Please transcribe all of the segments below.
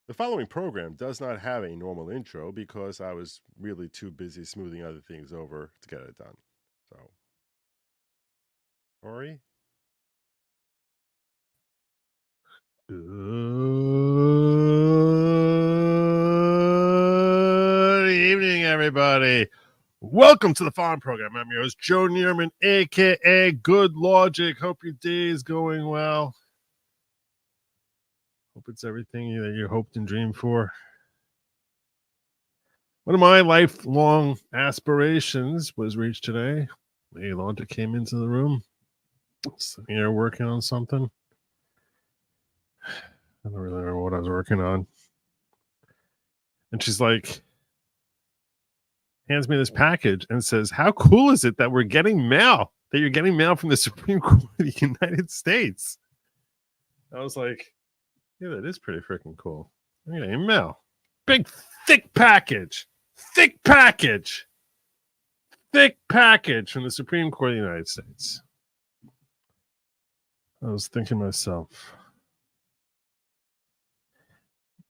The following program does not have a normal intro because I was really too busy smoothing other things over to get it done. So, Ori? Good evening, everybody. Welcome to the Farm Program. I'm your host, Joe Neerman, a.k.a. Good Lawgic. Hope your day is going well. Hope it's everything that you hoped and dreamed for. One of my lifelong aspirations was reached today. Lawgic came into the room. Sitting here working on something. I don't really remember what I was working on. And she's like, hands me this package and says, how cool is it that we're getting mail, that you're getting mail from the Supreme Court of the United States? I was like, yeah, that is pretty freaking cool. I'm getting mail. Big, thick package from the Supreme Court of the United States. I was thinking to myself,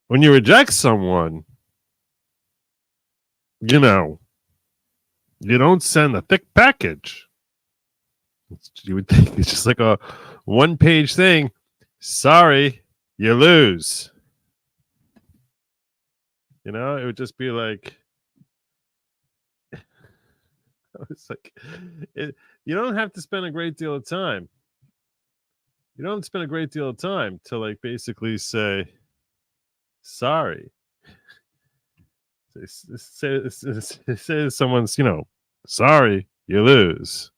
when you reject someone, you don't send a thick package. You would think it's just like a one-page thing. Sorry, you lose. It would just be like, it's like, you don't have to spend a great deal of time. You don't spend a great deal of time to like basically say, sorry. Say to someone's, sorry, you lose.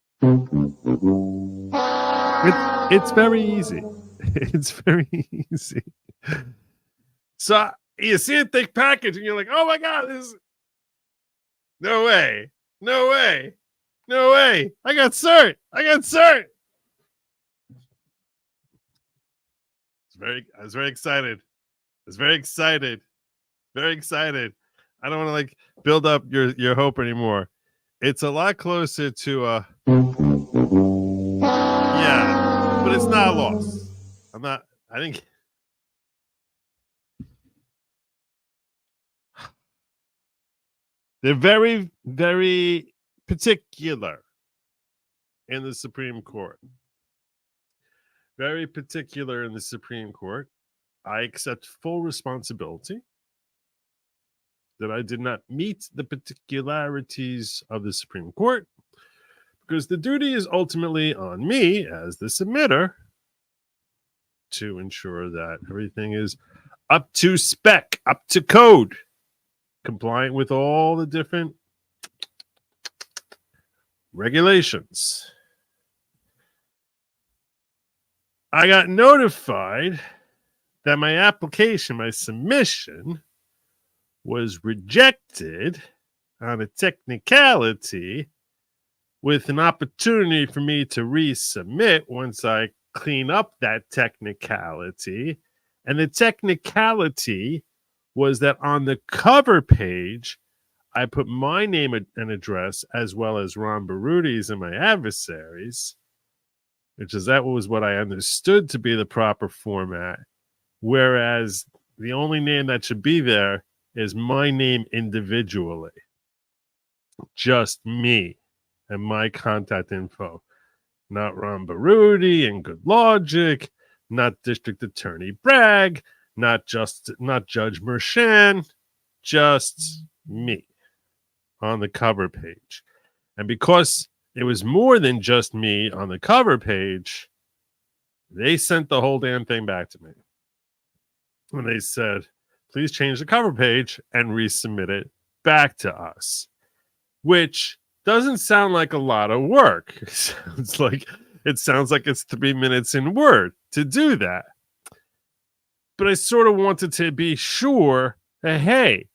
It's very easy. It's very easy. So you see a thick package and you're like, oh my God, this no way. I got cert. I was very excited. I don't want to like build up your hope anymore. It's a lot closer to yeah, but it's not a loss. I think they're very, very particular in the Supreme Court. Very particular in the Supreme Court. I accept full responsibility that I did not meet the particularities of the Supreme Court, because the duty is ultimately on me as the submitter to ensure that everything is up to spec, up to code, compliant with all the different regulations. I got notified that my application, my submission, was rejected on a technicality, with an opportunity for me to resubmit once I clean up that technicality. And the technicality was that on the cover page, I put my name and address as well as Ron Baruti's and my adversaries, that was what I understood to be the proper format. Whereas the only name that should be there is my name individually. Just me and my contact info. Not Ron Baruti and Good Lawgic, not District Attorney Bragg, not Judge Mershan, just me on the cover page. And because it was more than just me on the cover page, they sent the whole damn thing back to me. And they said, please change the cover page and resubmit it back to us, which doesn't sound like a lot of work. It sounds like it's 3 minutes in Word to do that. But I sort of wanted to be sure that, hey,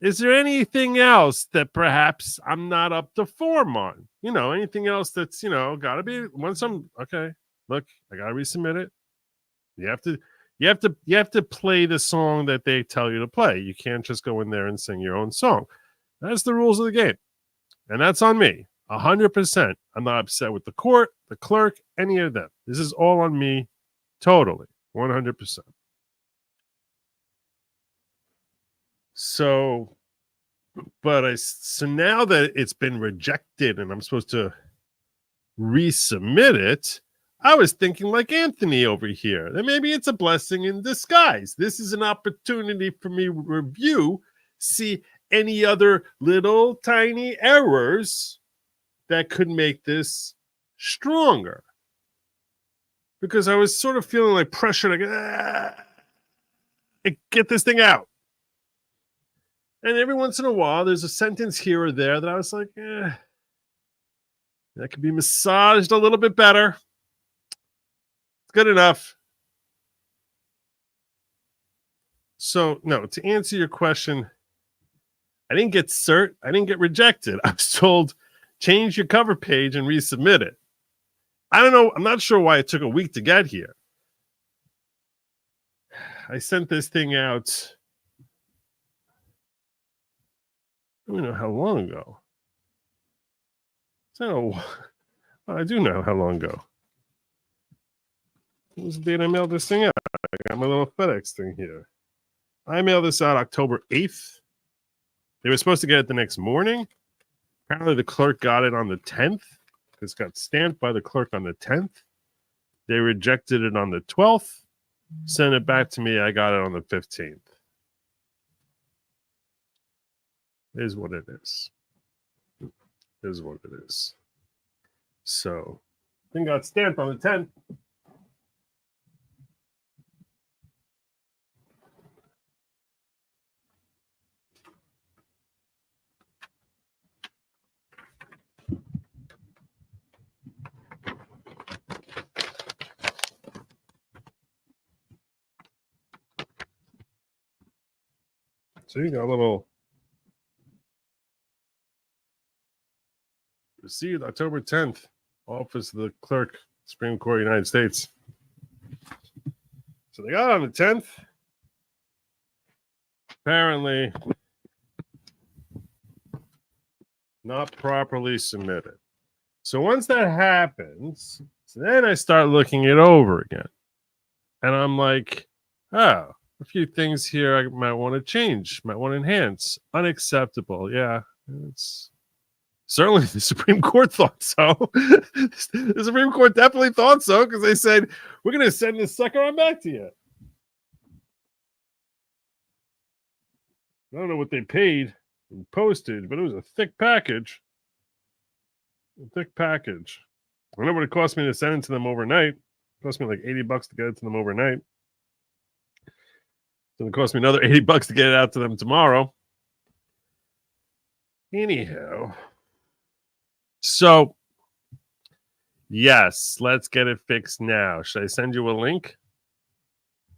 is there anything else that perhaps I'm not up to form on? Anything else that's, got to be once I'm okay. Look, I got to resubmit it. You have to play the song that they tell you to play. You can't just go in there and sing your own song. That's the rules of the game. And that's on me. 100%. I'm not upset with the court, the clerk, any of them. This is all on me. Totally. 100%. So now that it's been rejected and I'm supposed to resubmit it, I was thinking like Anthony over here, that maybe it's a blessing in disguise. This is an opportunity for me to review, see any other little tiny errors that could make this stronger. Because I was sort of feeling like pressure to get this thing out. And every once in a while, there's a sentence here or there that I was like, that could be massaged a little bit better. It's good enough. So, no, to answer your question, I didn't get cert. I didn't get rejected. I was told, change your cover page and resubmit it. I don't know. I'm not sure why it took a week to get here. I sent this thing out, I don't know how long ago. So, I do know how long ago. What was the date I mailed this thing out? I got my little FedEx thing here. I mailed this out October 8th. They were supposed to get it the next morning. Apparently, the clerk got it on the 10th. It's got stamped by the clerk on the 10th. They rejected it on the 12th. Sent it back to me. I got it on the 15th. It is what it is. It is what it is. So, thing got stamped on the 10th. So you got a little received October 10th, Office of the Clerk, Supreme Court, United States. So they got it on the 10th. Apparently, not properly submitted. So once that happens, so then I start looking it over again. And I'm like, oh, a few things here I might want to change, might want to enhance. Unacceptable. Yeah, it's certainly the Supreme Court thought so. The Supreme Court definitely thought so because they said, we're going to send this sucker on back to you. I don't know what they paid in postage, but it was a thick package. A thick package. I know what it cost me to send it to them overnight. It cost me like $80 to get it to them overnight. So it cost me another $80 to get it out to them tomorrow. Anyhow. So, yes, let's get it fixed now. Should I send you a link?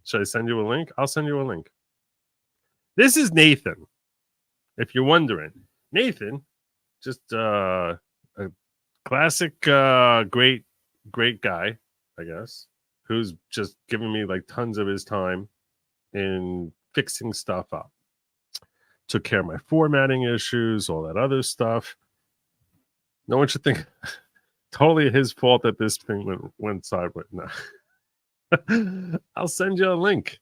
Should I send you a link? I'll send you a link. This is Nathan, if you're wondering. Nathan, just a classic great guy, I guess, who's just giving me like tons of his time in fixing stuff up. Took care of my formatting issues, all that other stuff. No one should think totally his fault that this thing went sideways. No. I'll send you a link.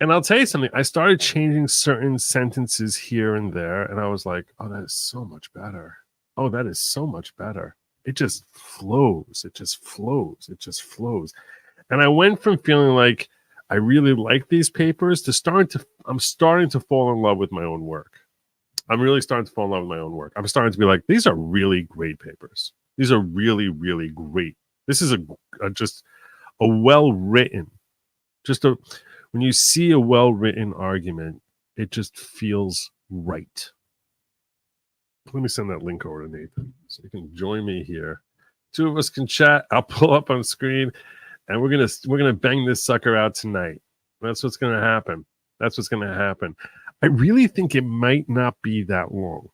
And I'll tell you something. I started changing certain sentences here and there, and I was like, oh, that is so much better. Oh, that is so much better. It just flows. It just flows. And I went from feeling like I really like these papers to I'm starting to fall in love with my own work. I'm really starting to fall in love with my own work. I'm starting to be like, these are really great papers. These are really, really great. This is just a well-written, when you see a well-written argument, it just feels right. Let me send that link over to Nathan so you can join me here. Two of us can chat. I'll pull up on screen, and we're gonna bang this sucker out tonight. That's what's gonna happen. I really think it might not be that long.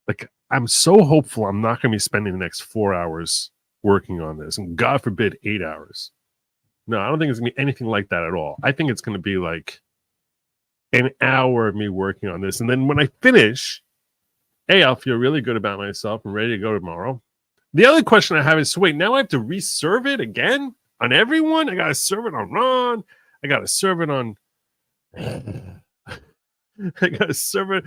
Like, I'm so hopeful I'm not gonna be spending the next 4 hours working on this, and God forbid 8 hours. No, I don't think it's gonna be anything like that at all. I think it's gonna be like an hour of me working on this, and then when I finish, I'll feel really good about myself and ready to go tomorrow. The other question I have is, so wait, now I have to reserve it again on everyone? I gotta serve it on Ron. I gotta serve it on I got to serve it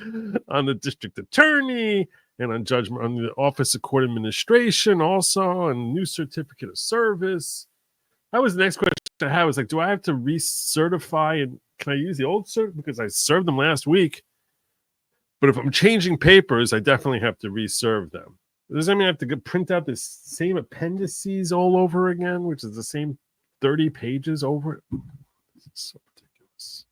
on the district attorney and on judgment on the Office of Court Administration, also, and new certificate of service. That was the next question I had. Was like, do I have to recertify, and can I use the old cert because I served them last week? But if I'm changing papers, I definitely have to reserve them. Does that mean I have to print out the same appendices all over again, which is the same 30 pages over? This is so ridiculous.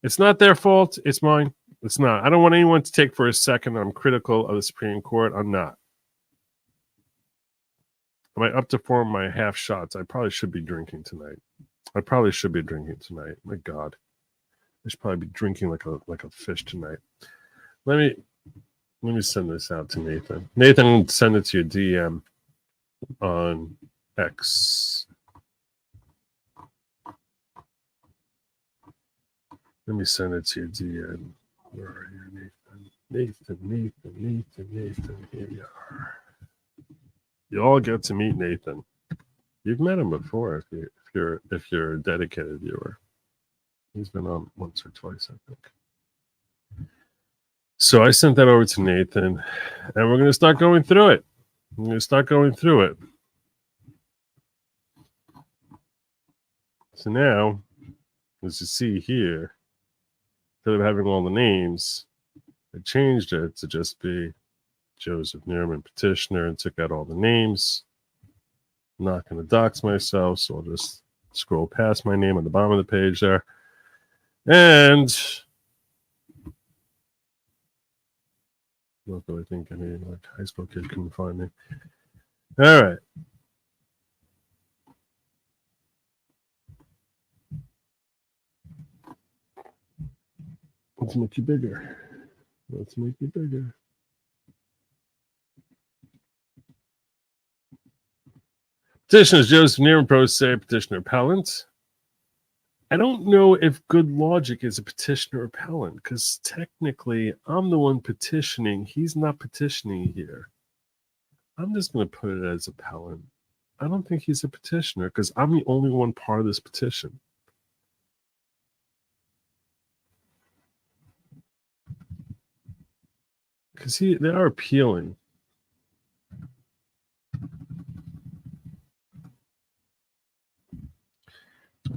It's not their fault. It's mine. It's not. I don't want anyone to take for a second that I'm critical of the Supreme Court. I'm not. Am I up to form my half shots? I probably should be drinking tonight. My God. I should probably be drinking like a fish tonight. Let me send this out to Nathan. Nathan, send it to your DM on X. Let me send it to your DM. Where are you, Nathan? Nathan. Here you are. You all get to meet Nathan. You've met him before if you're a dedicated viewer. He's been on once or twice, I think. So I sent that over to Nathan, and we're going to start going through it. So now, as you see here, instead of having all the names, I changed it to just be Joseph Neerman, petitioner, and took out all the names. I'm not going to dox myself, so I'll just scroll past my name on the bottom of the page there. And luckily, I think any high school kid couldn't find me. All right. Let's make you bigger. Petitioner is Joseph Neerman, pro se, petitioner appellant. I don't know if good logic is a petitioner appellant because technically I'm the one petitioning. He's not petitioning here. I'm just going to put it as appellant. I don't think he's a petitioner because I'm the only one part of this petition. Because they are appealing.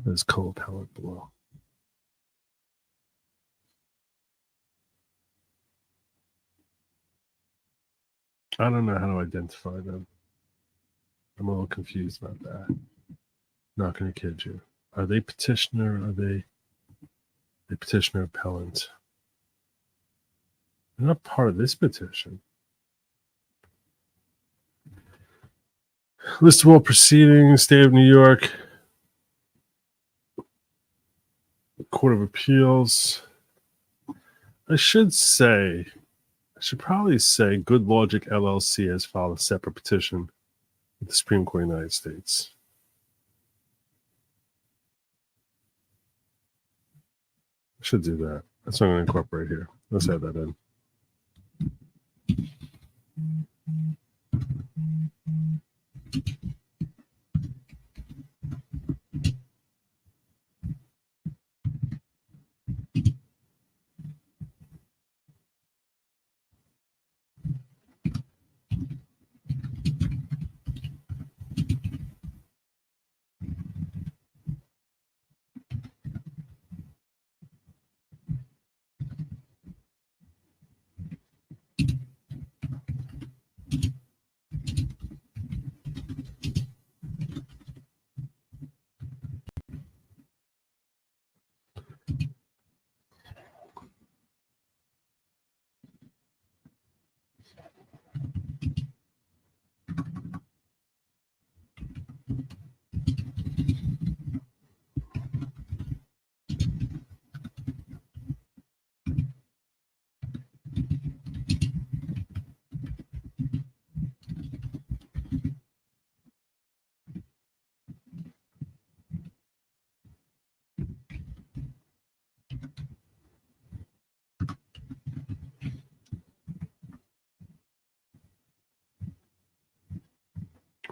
There's co-appellant below. I don't know how to identify them. I'm a little confused about that. Not going to kid you. Are they petitioner? Are they petitioner appellant? They're not part of this petition. List of all proceedings, State of New York, Court of Appeals. I should probably say Good Logic LLC has filed a separate petition with the Supreme Court of the United States. I should do that. That's what I'm going to incorporate here. Let's add that in.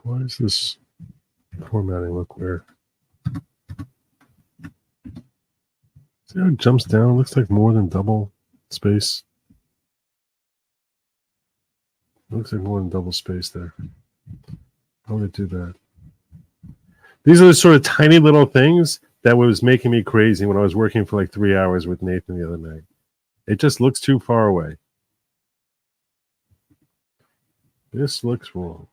Why does this formatting look weird? See how it jumps down? It looks like more than double space. It looks like more than double space there. How would it do that? These are the sort of tiny little things that was making me crazy when I was working for like 3 hours with Nathan the other night. It just looks too far away. This looks wrong.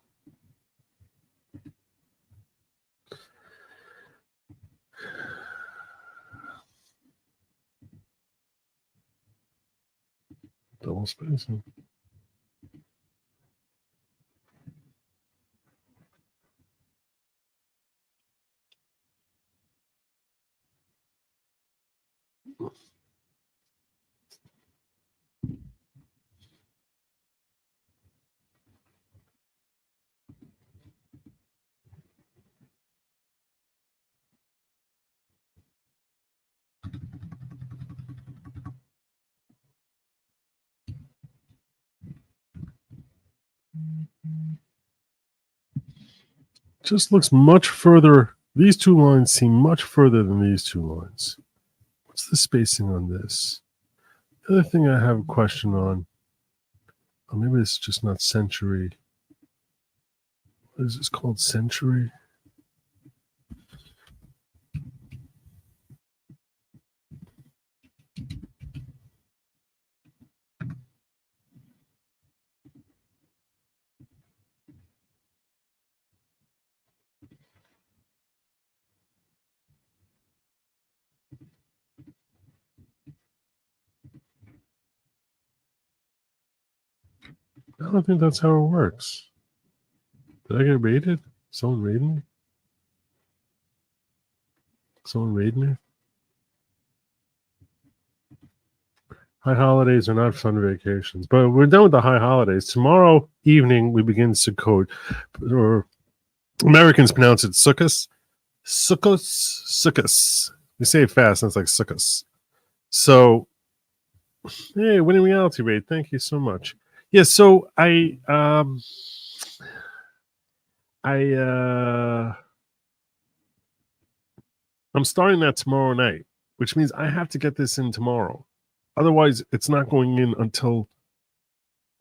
Double spacing. Just looks much further. These two lines seem much further than these two lines. What's the spacing on this? The other thing I have a question on, or maybe it's just not century. What is this called? Century? I don't think that's how it works. Did I get raided? Someone raided me? Someone raided me? High holidays are not fun vacations, but we're done with the high holidays. Tomorrow evening, we begin Sukkot, or Americans pronounce it SCOTUS. SCOTUS. You say it fast, and it's like SCOTUS. So, hey, winning reality raid. Thank you so much. Yeah, so I'm starting that tomorrow night, which means I have to get this in tomorrow. Otherwise, it's not going in until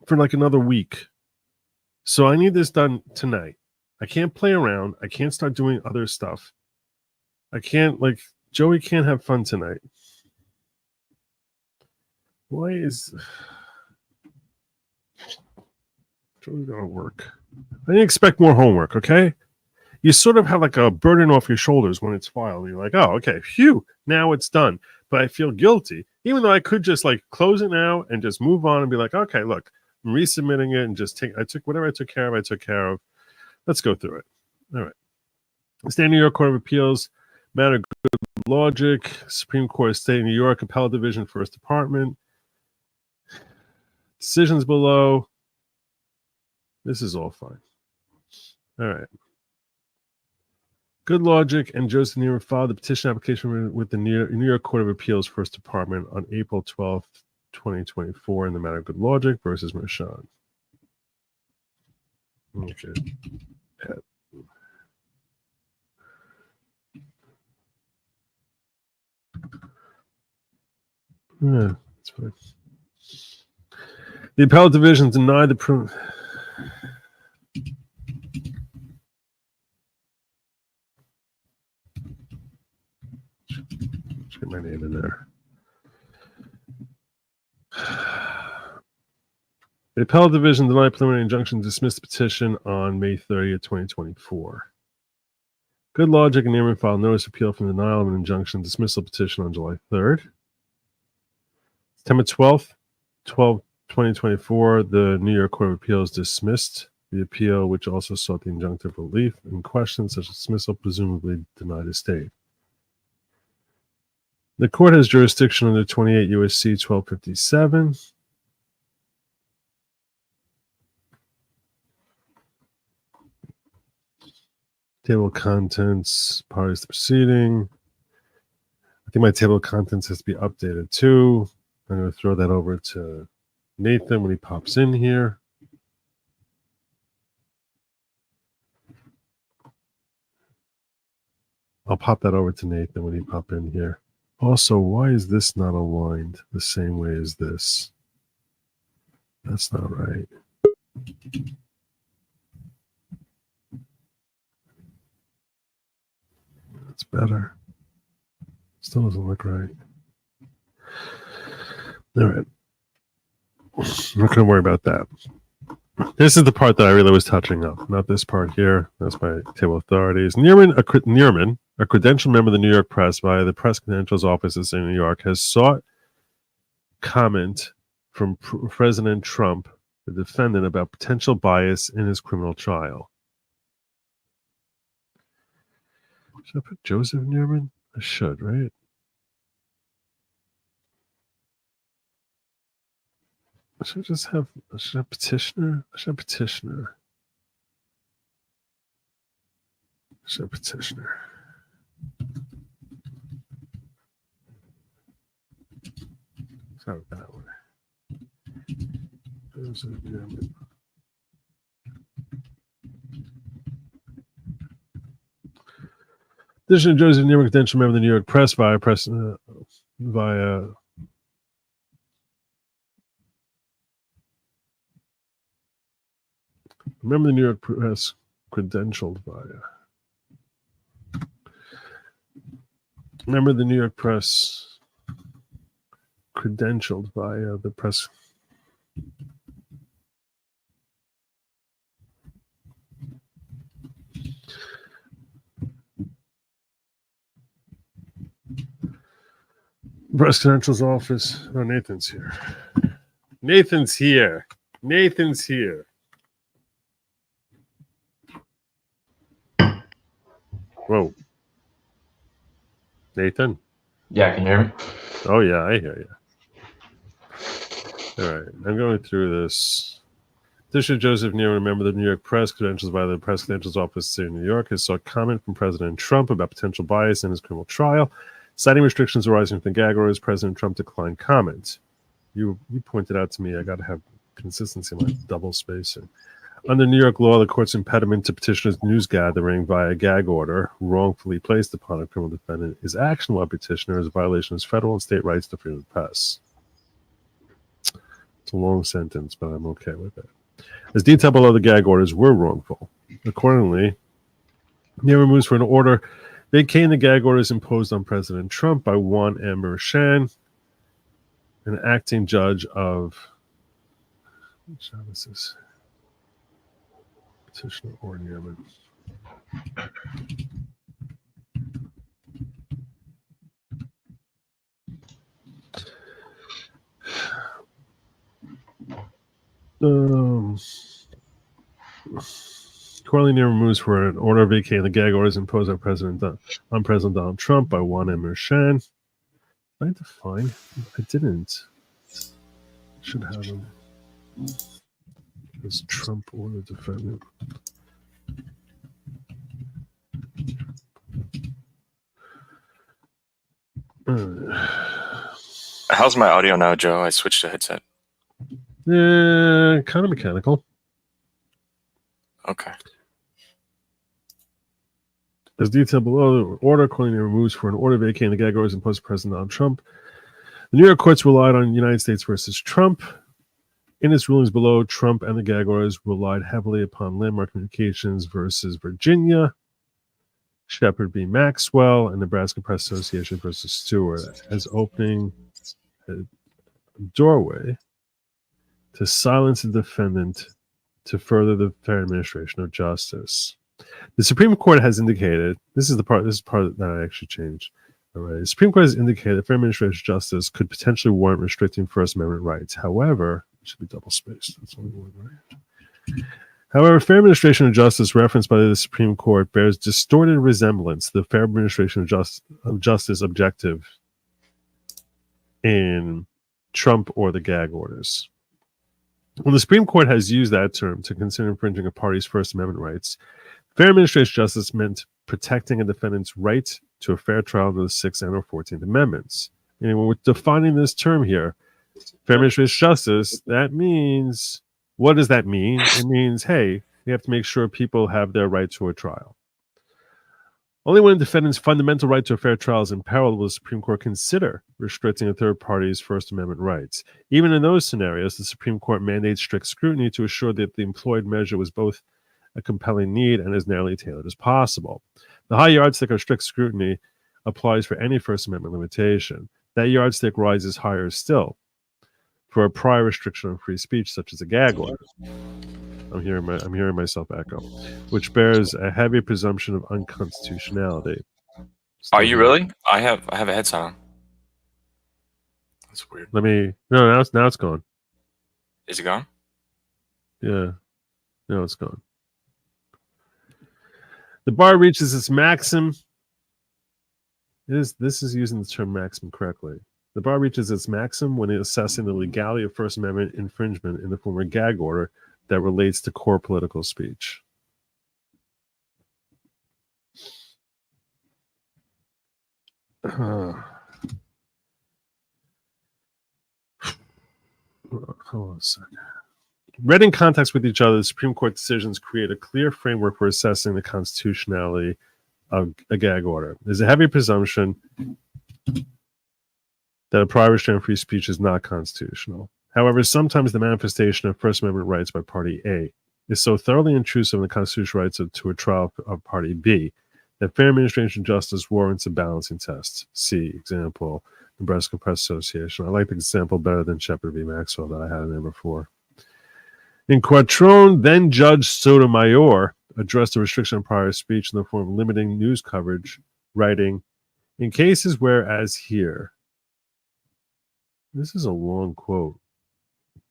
for like another week. So I need this done tonight. I can't play around. I can't start doing other stuff. I can't, like, Joey can't have fun tonight. Why is Joey gonna work? I didn't expect more homework, okay? You sort of have like a burden off your shoulders when it's filed. You're like, oh, okay, phew, now it's done. But I feel guilty, even though I could just like close it now and just move on and be like, okay, look, I'm resubmitting it and just I took whatever I took care of. Let's go through it. All right. State of New York Court of Appeals, matter good Lawgic, Supreme Court of State of New York, Appellate Division, First Department. Decisions below. This is all fine. All right. Good Lawgic and Joseph Neiman filed the petition application with the New York Court of Appeals First Department on April 12th, 2024 in the matter of Good Lawgic versus Mershon. Okay. Yeah, that's fine. The appellate division denied the get my name in there. The appellate division denied preliminary injunction, dismissed the petition on May 30th, 2024. Good Lawgic and Neiman filed notice of appeal from the denial of an injunction dismissal petition on July 3rd. September 12th, 2024, the New York Court of Appeals dismissed the appeal, which also sought the injunctive relief in question, such as dismissal presumably denied a stay. The court has jurisdiction under 28 U.S.C. 1257. Table of contents, parties to proceeding. I think my table of contents has to be updated too. I'm going to throw that over to Nathan when he pops in here. I'll pop that over to Nathan when he pops in here. Also, why is this not aligned the same way as this? That's not right. That's better. Still doesn't look right. All right. I'm not going to worry about that. This is the part that I really was touching on, not this part here. That's my table authorities. Neerman, a credentialed member of the New York Press via the Press Credentials Offices in New York, has sought comment from President Trump, the defendant, about potential bias in his criminal trial. Should I put Joseph Neerman? I should, right? I should just have, petitioner. I should have petitioner. Start with that one. Joseph Neerman. Addition of Joseph Neerman, credentialed member of the New York Press via remember the New York Press credentialed via. Remember the New York Press credentialed via the press. Press Credentials Office. Oh, Nathan's here. Whoa. Nathan? Yeah, can you hear me? Oh, yeah, I hear you. All right, I'm going through this. Addition Joseph Neerman, a member of the New York Press, credentials by the Press Credentials Office in New York, has sought comment from President Trump about potential bias in his criminal trial. Citing restrictions arising from the gag orders, President Trump declined comment. You pointed out to me I got to have consistency in my double spacing. Under New York law, the court's impediment to petitioner's news gathering via gag order wrongfully placed upon a criminal defendant is actionable by petitioner as a violation of his federal and state rights to freedom of the press. It's a long sentence, but I'm okay with it. As detailed below, the gag orders were wrongful. Accordingly, Neerman moves for an order vacating the gag orders imposed on President Trump by Juan M. Merchan, an acting judge of petitioner or Neerman. Corley Neerman moves for an order vacating the gag orders imposed on President Donald Trump by Juan M. Merchan. Did I define? I didn't. Should have them. As Trump or the defendant. How's my audio now, Joe? I switched to headset. Kind of mechanical. Okay. As detailed below, the order accordingly removes for an order vacating the gag orders imposed by President Donald Trump. The New York courts relied on United States versus Trump. In its rulings below, Trump and the gag orders relied heavily upon Landmark Communications versus Virginia, Shepard v. Maxwell, and Nebraska Press Association versus Stewart as opening a doorway to silence the defendant to further the fair administration of justice. The Supreme Court has indicated, this is part that I actually changed. All right. The Supreme Court has indicated that fair administration of justice could potentially warrant restricting First Amendment rights. However, it should be double spaced. That's only one, right? However, fair administration of justice referenced by the Supreme Court bears distorted resemblance to the fair administration of justice objective in Trump or the gag orders. When the Supreme Court has used that term to consider infringing a party's First Amendment rights, fair administration of justice meant protecting a defendant's right to a fair trial under the 6th and or 14th Amendments. And when we're defining this term here, fair administration of justice, that means, what does that mean? It means, hey, we have to make sure people have their right to a trial. Only when a defendant's fundamental right to a fair trial is in peril will the Supreme Court consider restricting a third party's First Amendment rights. Even in those scenarios, the Supreme Court mandates strict scrutiny to assure that the employed measure was both a compelling need and as narrowly tailored as possible. The high yardstick of strict scrutiny applies for any First Amendment limitation. That yardstick rises higher still for a prior restriction on free speech, such as a gag order. I'm hearing myself echo, which bears a heavy presumption of unconstitutionality. Are you really? I have a headset on. That's weird. Now it's gone. Is it gone? Yeah. No, it's gone. The bar reaches its maximum. This is using the term maximum correctly. The bar reaches its maximum when assessing the legality of First Amendment infringement in the form of a gag order that relates to core political speech. Hold on a second. Read in context with each other, the Supreme Court decisions create a clear framework for assessing the constitutionality of a gag order. There's a heavy presumption that a prior restraint on free speech is not constitutional. However, sometimes the manifestation of First Amendment rights by Party A is so thoroughly intrusive in the constitutional rights to a trial of Party B that fair administration of justice warrants a balancing test. See example, Nebraska Press Association. I like the example better than Shepard v. Maxwell that I had in there before. In Quattrone, then Judge Sotomayor addressed a restriction on prior speech in the form of limiting news coverage, writing, in cases where, as here, this is a long quote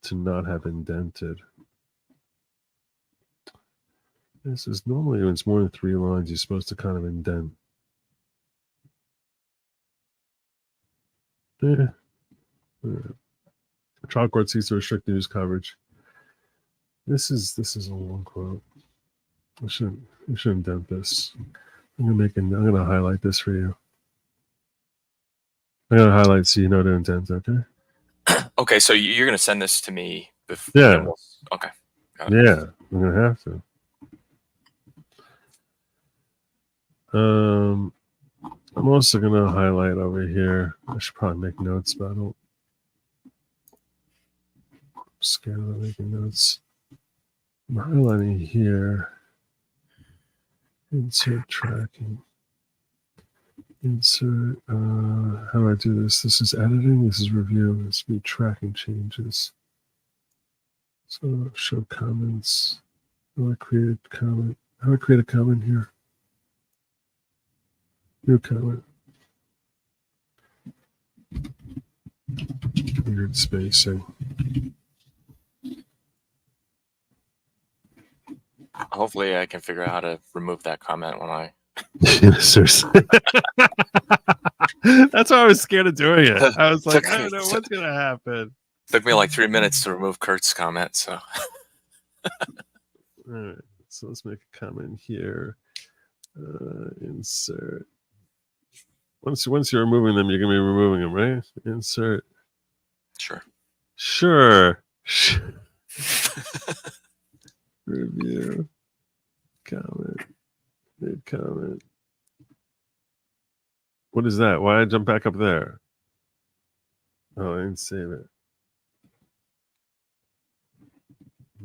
to not have indented. This is normally when it's more than 3 lines, you're supposed to kind of indent. Trial court seeks to restrict news coverage. This is a long quote. I shouldn't indent this. I'm gonna highlight this for you. I'm gonna highlight so you know to indent, okay? Okay, so you're gonna send this to me before. Yeah. Okay. Yeah, I'm gonna have to. I'm also gonna highlight over here. I should probably make notes, but I don't. I'm scared of making notes. I'm highlighting here. Insert tracking. Insert. How do I do this? This is editing. This is review. This will be tracking changes. So show comments. How do I create a comment? How do I create a comment here? New comment. Weird spacing. Hopefully I can figure out how to remove that comment when I... That's why I was scared of doing it. I was like, I don't know what's going to happen. Took me like 3 minutes to remove Kurt's comment, so... All right, so let's make a comment here. Insert. Once you're removing them, you're going to be removing them, right? Insert. Sure. Review. Comment. Mid comment. What is that? Why did I jump back up there? Oh, I didn't save it.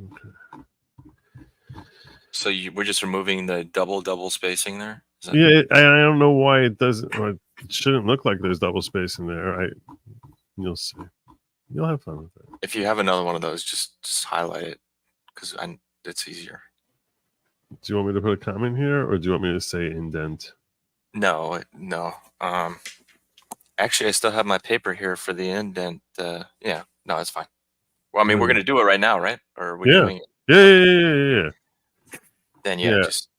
Okay. So we're just removing the double spacing there? Yeah, I don't know why it doesn't. Or it shouldn't look like there's double spacing there. You'll see. You'll have fun with it. If you have another one of those, just highlight it because it's easier. Do you want me to put a comment here, or do you want me to say indent? No. Actually, I still have my paper here for the indent. Yeah, no, it's fine. Well, I mean, we're gonna do it right now, right? Or are we doing it? Yeah. Then just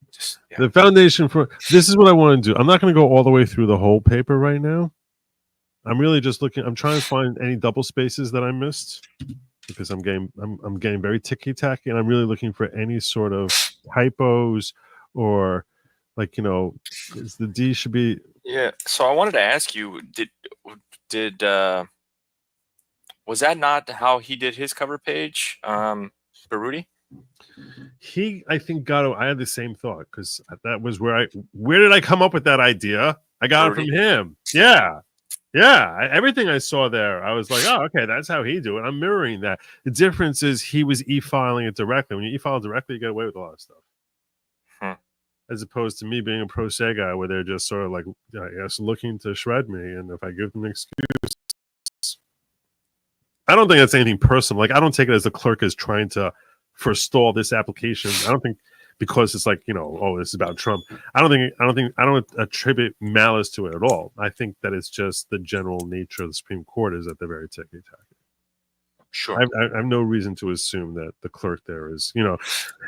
the foundation for this is what I want to do. I'm not going to go all the way through the whole paper right now. I'm really just looking. I'm trying to find any double spaces that I missed because I'm getting very ticky tacky, and I'm really looking for any sort of typos or is the D should be. Yeah. So I wanted to ask you, did was that not how he did his cover page, Baruti? I think I had the same thought because that was where did I come up with that idea? I got it from him. Yeah. Everything I saw there, I was like, oh, okay, that's how he do it. I'm mirroring that. The difference is he was e-filing it directly. When you e-file directly, you get away with a lot of stuff. As opposed to me being a pro se guy where they're just sort of like, I guess, looking to shred me. And if I give them an excuse, I don't think that's anything personal. Like, I don't take it as the clerk is trying to forestall this application. I don't think because it's like, oh, this is about Trump. I don't attribute malice to it at all. I think that it's just the general nature of the Supreme Court is that they're very ticky-tacky. Sure. I have no reason to assume that the clerk there is,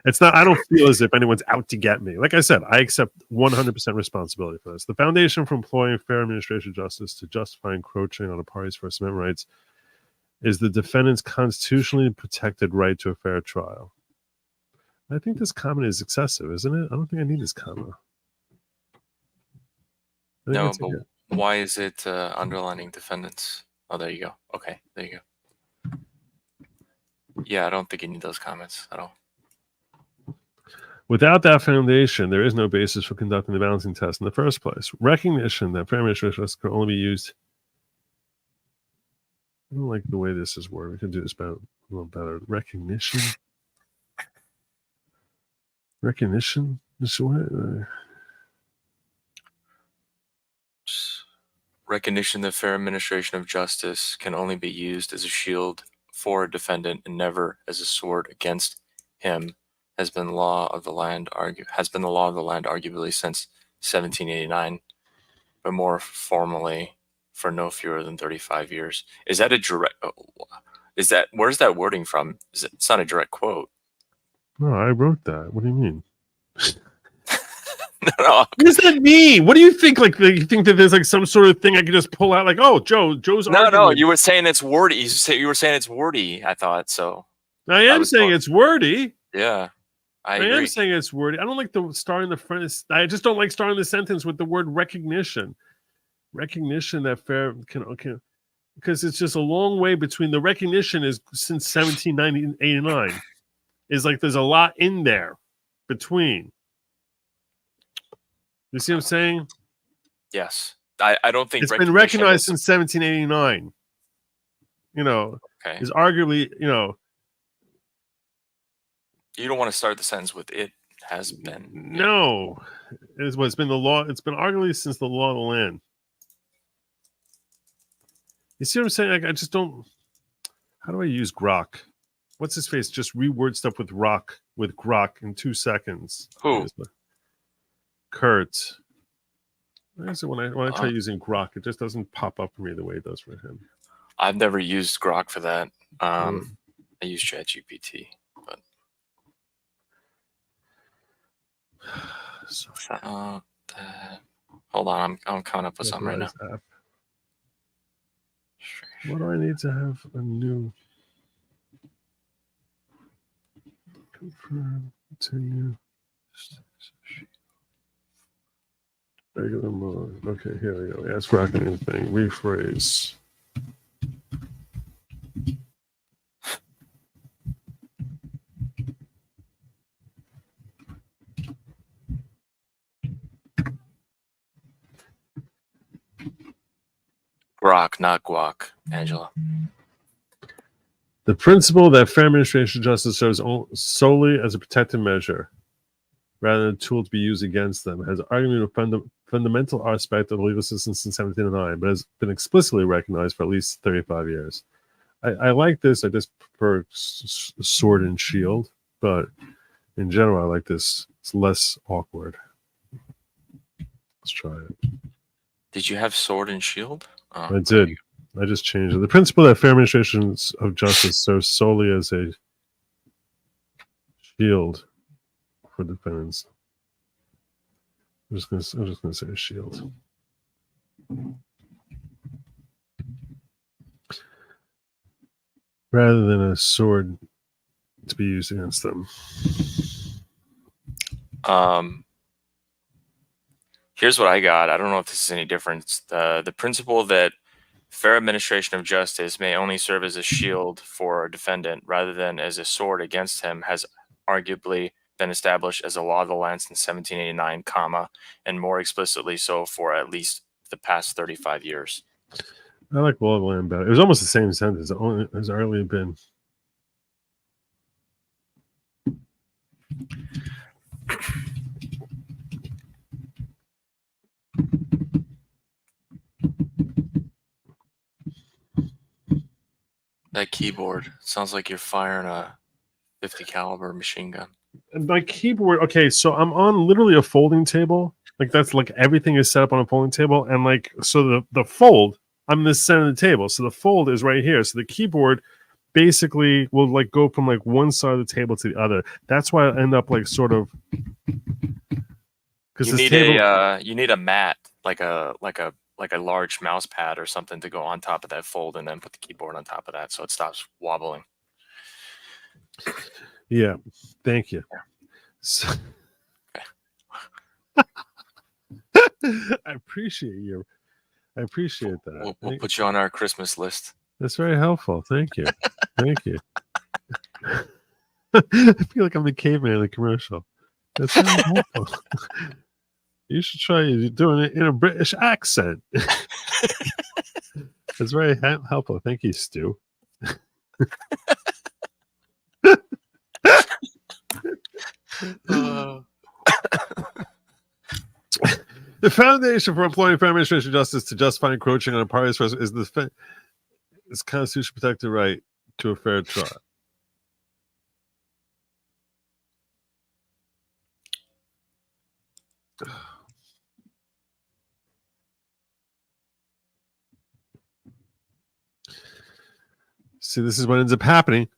it's not, I don't feel as if anyone's out to get me. Like I said, I accept 100% responsibility for this. The foundation for employing fair administration of justice to justify encroaching on a party's First Amendment rights is the defendant's constitutionally protected right to a fair trial. I think this comment is excessive, isn't it? I don't think I need this comma. No, but why is it underlining defendants? Oh, there you go. Okay, there you go. Yeah, I don't think you need those comments at all. Without that foundation, there is no basis for conducting the balancing test in the first place. Recognition that fair administration can only be used. I don't like the way this is worded. We can do this a little better. Recognition. This what? Recognition that fair administration of justice can only be used as a shield for a defendant and never as a sword against him has been the law of the land arguably since 1789, but more formally for no fewer than 35 years. Is that a direct? Where's that wording from? It's not a direct quote. No, I wrote that. What do you mean? No. What does that mean? What do you think? Like, you think that there's like some sort of thing I could just pull out? Like, oh, Joe's. No. You were saying it's wordy. You were saying it's wordy. I thought so. I am saying it's wordy. Yeah, I agree. am saying it's wordy. I don't like the starting the front. I just don't like starting the sentence with the word recognition. Recognition that fair can because it's just a long way between the recognition is since 1789. Is like there's a lot in there between. You see what I'm saying? Yes. I don't think it's been recognized since 1789. Okay. Is arguably, You don't want to start the sentence with "it has been." No. It's been the law. It's been arguably since the law of the land. You see what I'm saying? Like, I just don't. How do I use grok? What's his face? Just reword stuff with grok in 2 seconds. Who? Kurt. When I try using grok, it just doesn't pop up for me the way it does for him. I've never used grok for that. I use ChatGPT, but hold on, I'm coming up with something right now. App. What do I need to have a new confirm continue regular mode? Okay, here we go. Ask for anything. Rephrase. Grok, not guac, Angela. The principle that fair administration of justice serves solely as a protective measure rather than a tool to be used against them has arguably a fundamental aspect of the legal system since 1709, but has been explicitly recognized for at least 35 years. I like this. I just prefer sword and shield, but in general, I like this. It's less awkward. Let's try it. Did you have sword and shield? I did. I just changed it. The principle that fair administration of justice serves solely as a shield for defendants. I'm just gonna say a shield. Rather than a sword to be used against them. Here's what I got. I don't know if this is any different. The principle that fair administration of justice may only serve as a shield for a defendant rather than as a sword against him has arguably been established as a law of the land since 1789, comma, and more explicitly so for at least the past 35 years. I like law of the land better. It was almost the same sentence. It has earlier been. That keyboard sounds like you're firing a 50 caliber machine gun. And my keyboard, okay, so I'm on literally a folding table. Like that's like everything is set up on a folding table. And like, so the fold, I'm in the center of the table. So the fold is right here. So the keyboard basically will like go from like one side of the table to the other. That's why I end up like sort of, because You this need table, you need a mat, like a large mouse pad or something to go on top of that fold, and then put the keyboard on top of that so it stops wobbling. yeah, thank you. Yeah. So, I appreciate you. I appreciate that. We'll put you on our Christmas list. That's very helpful. Thank you. Thank you. I feel like I'm the caveman in the commercial. That's very helpful. You should try doing it in a British accent. That's very helpful. Thank you, Stu. The foundation for employing fair administration of justice to justify encroaching on a party's person is the constitution protected right to a fair trial. See, this is what ends up happening.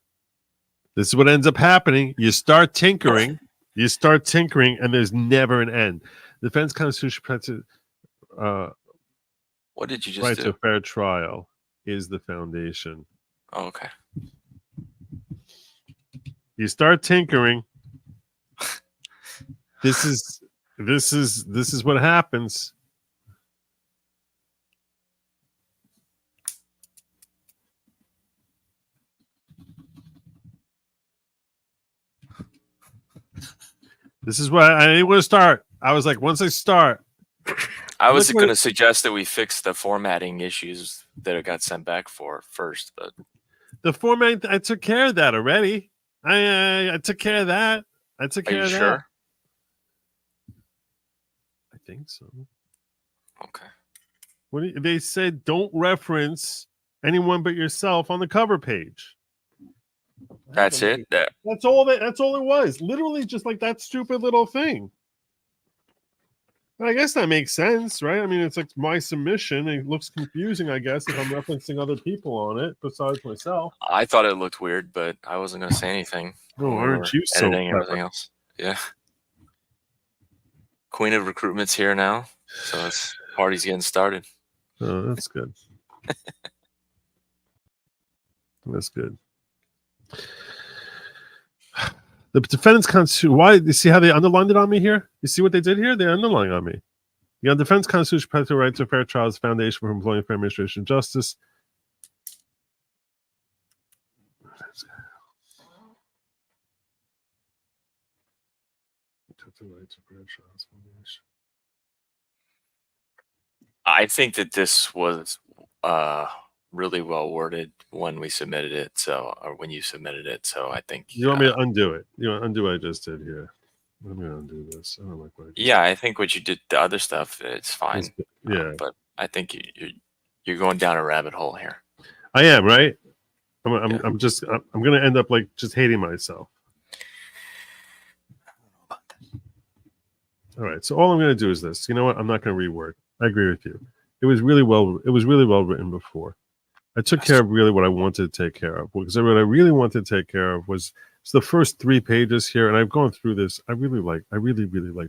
This is what ends up happening. You start tinkering, and there's never an end. The defense constitution protected What did you just right do? to a fair trial is the foundation. Oh, okay. You start tinkering. This is what happens. This is what I didn't want to start. I was like, once I start, I was going to suggest that we fix the formatting issues that it got sent back for first, but the format, I took care of that already. I took care of that. I took care of that. Sure? I think so. Okay. They said don't reference anyone but yourself on the cover page. That's it. That's all it was. Literally just like that stupid little thing. I guess that makes sense, right? I mean, it's like my submission. It looks confusing, I guess, if I'm referencing other people on it besides myself. I thought it looked weird, but I wasn't going to say anything. Oh, aren't you so editing everything else? Yeah. Queen of Recruitment's here now, so this party's getting started. Oh, that's good. That's good. The defendant's constitution. Why? You see how they underlined it on me here? You see what they did here? They underlined on me. The defense constitution protects the right to a fair trial as foundation for employing fair administration of justice. I think that this was really well worded when we submitted it, or when you submitted it. So I think you want me to undo it. You want to undo what I just did here. I'm gonna undo this. I don't like what I did. Yeah, I think what you did, the other stuff, it's fine. Yeah, but I think you're going down a rabbit hole here. I am, right? I'm gonna end up like just hating myself. All right, so all I'm gonna do is this. You know what? I'm not gonna reword. I agree with you. It was really well written before. I took care of really what I wanted to take care of. Because what I really wanted to take care of was the first 3 pages here, and I've gone through this. I really like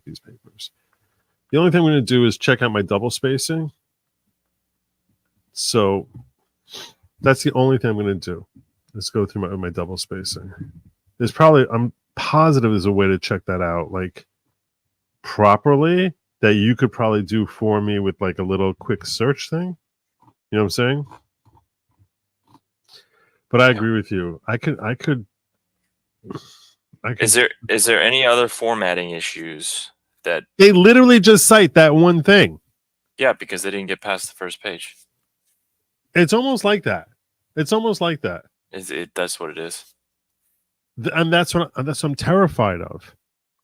these papers. The only thing I'm going to do is check out my double spacing. So that's the only thing I'm going to do. Let's go through my double spacing. I'm positive there's a way to check that out, like properly, that you could probably do for me with like a little quick search thing. You know what I'm saying? But I agree with you. I could Is there any other formatting issues that They literally just cite that one thing. Yeah, because they didn't get past the first page. It's almost like that. It's almost like that. That's what it is. And that's what I'm terrified of.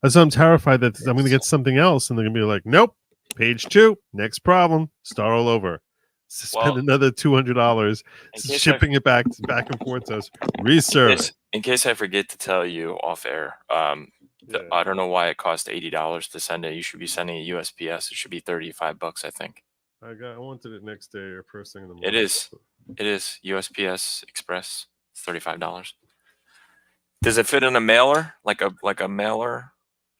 That's what I'm terrified that I'm going to get something else, and they're going to be like, "Nope, page 2, next problem, start all over, spend another $200 shipping it back and forth to us, reserve." In case I forget to tell you off air, I don't know why it cost $80 to send it. You should be sending a USPS. It should be $35, I think. I wanted it next day or first thing in the morning. It is USPS Express. It's $35. Does it fit in a mailer, like a mailer,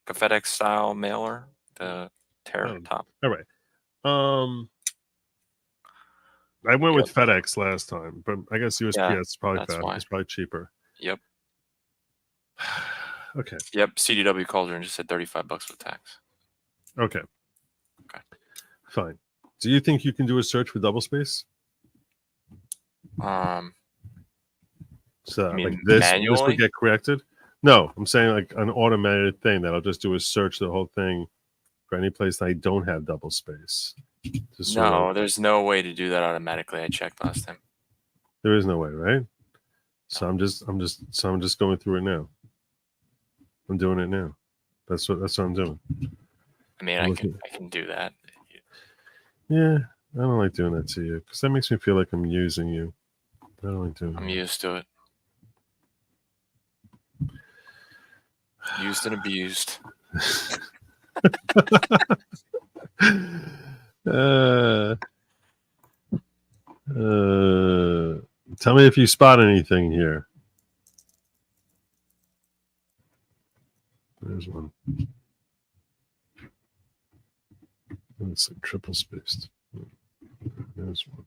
like a FedEx style mailer? The tear top. All right. I went with FedEx last time, but I guess USPS is probably fast. It's probably cheaper. Yep. Okay. Yep. CDW called her and just said $35 with tax. Okay. Okay. Fine. Do you think you can do a search with double space? So like this would get corrected? No, I'm saying like an automated thing that I'll just do a search the whole thing for any place that I don't have double space. No, there's no way to do that automatically. I checked last time. There is no way, right? So I'm just going through it now. I'm doing it now. That's what I'm doing. I mean, I can do that. Yeah, I don't like doing that to you because that makes me feel like I'm using you. I don't like doing I'm used to it. Used and abused. Tell me if you spot anything here. There's one. It's like triple spaced. There's one.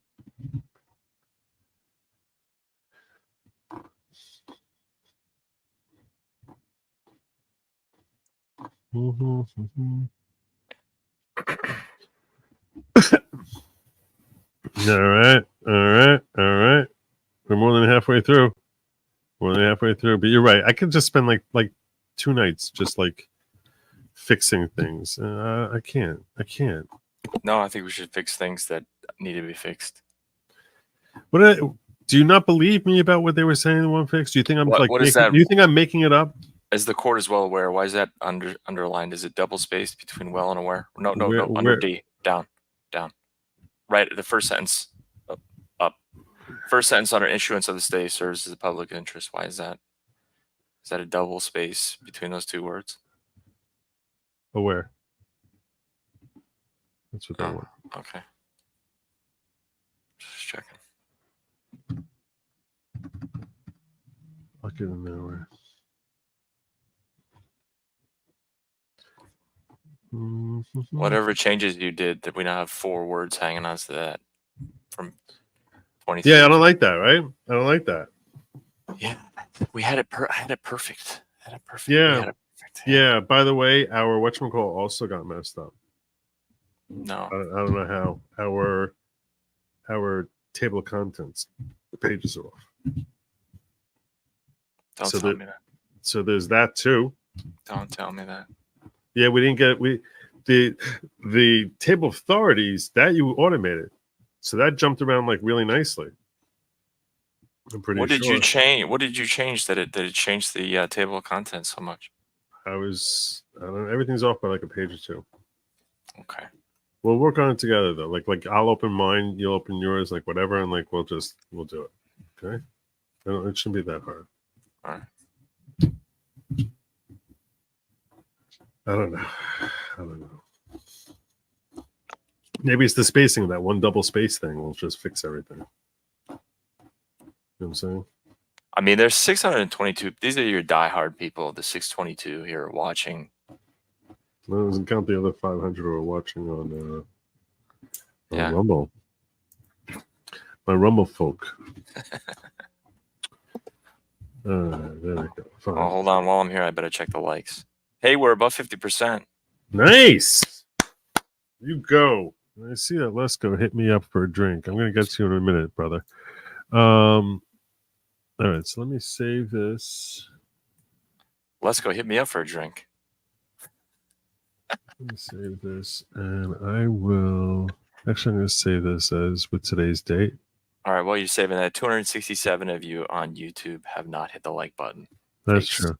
All right. We're more than halfway through. But you're right. I could just spend like 2 nights just like fixing things. I can't. No, I think we should fix things that need to be fixed. Do you not believe me about what they were saying they want fixed? Do you think I'm what is that? Do you think I'm making it up? As the court is well aware, why is that underlined? Is it double spaced between well and aware? No, under D. Down. Right, the first sentence. Up. First sentence under issuance of the stay serves as a public interest. Why is that? Is that a double space between those two words? Aware. That's what they want. Okay. Just checking. I'll give them aware. Whatever changes you did, that we now have 4 words hanging on to that from 23. Yeah, I don't like that, right? I don't like that. Yeah, we had it. I had it perfect. Yeah. Yeah. By the way, our whatchamacall also got messed up. No, I don't know how our table of contents pages are off. Don't tell me that. So there's that too. Don't tell me that. Yeah, we didn't get the table of authorities that you automated, so that jumped around like really nicely. I'm pretty sure. What did you change? What did you change that it changed the table of contents so much? I don't know. Everything's off by like a page or 2. Okay. We'll work on it together though. Like I'll open mine, you'll open yours, like whatever, and like we'll do it. Okay. It shouldn't be that hard. All right. I don't know. Maybe it's the spacing of that one double space thing. We'll just fix everything. You know what I'm saying? I mean, there's 622. These are your diehard people, the 622 here watching. Well, it doesn't count the other 500 who are watching on Rumble. My Rumble folk. There we go. Fine. Oh, hold on. While I'm here, I better check the likes. Hey, we're above 50%. Nice. You go. I see that Lesko hit me up for a drink. I'm going to get to you in a minute, brother. All right, so let me save this. Let's go. Hit me up for a drink. Let me save this, and I will. Actually, I'm going to save this as with today's date. All right. While you're saving that, 267 of you on YouTube have not hit the like button. That's Takes true.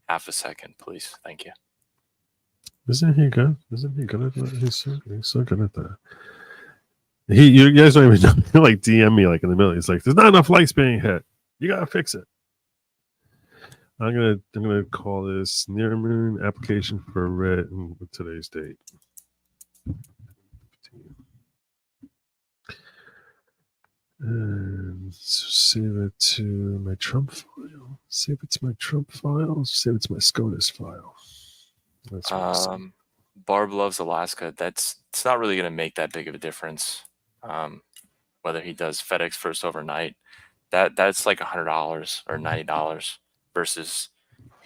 half a second, please. Thank you. Isn't he good? Isn't he good at that? He's so good at that. You guys don't even know. He'll like DM me like in the middle. He's like, "There's not enough likes being hit. You gotta fix it." I'm gonna call this near moon application for red with today's date. And save it to my Trump file. Save it to my Trump file. Save it to my SCOTUS file. That's what Barb loves Alaska. It's not really going to make that big of a difference. Whether he does FedEx first overnight, that's like $100 or $90 versus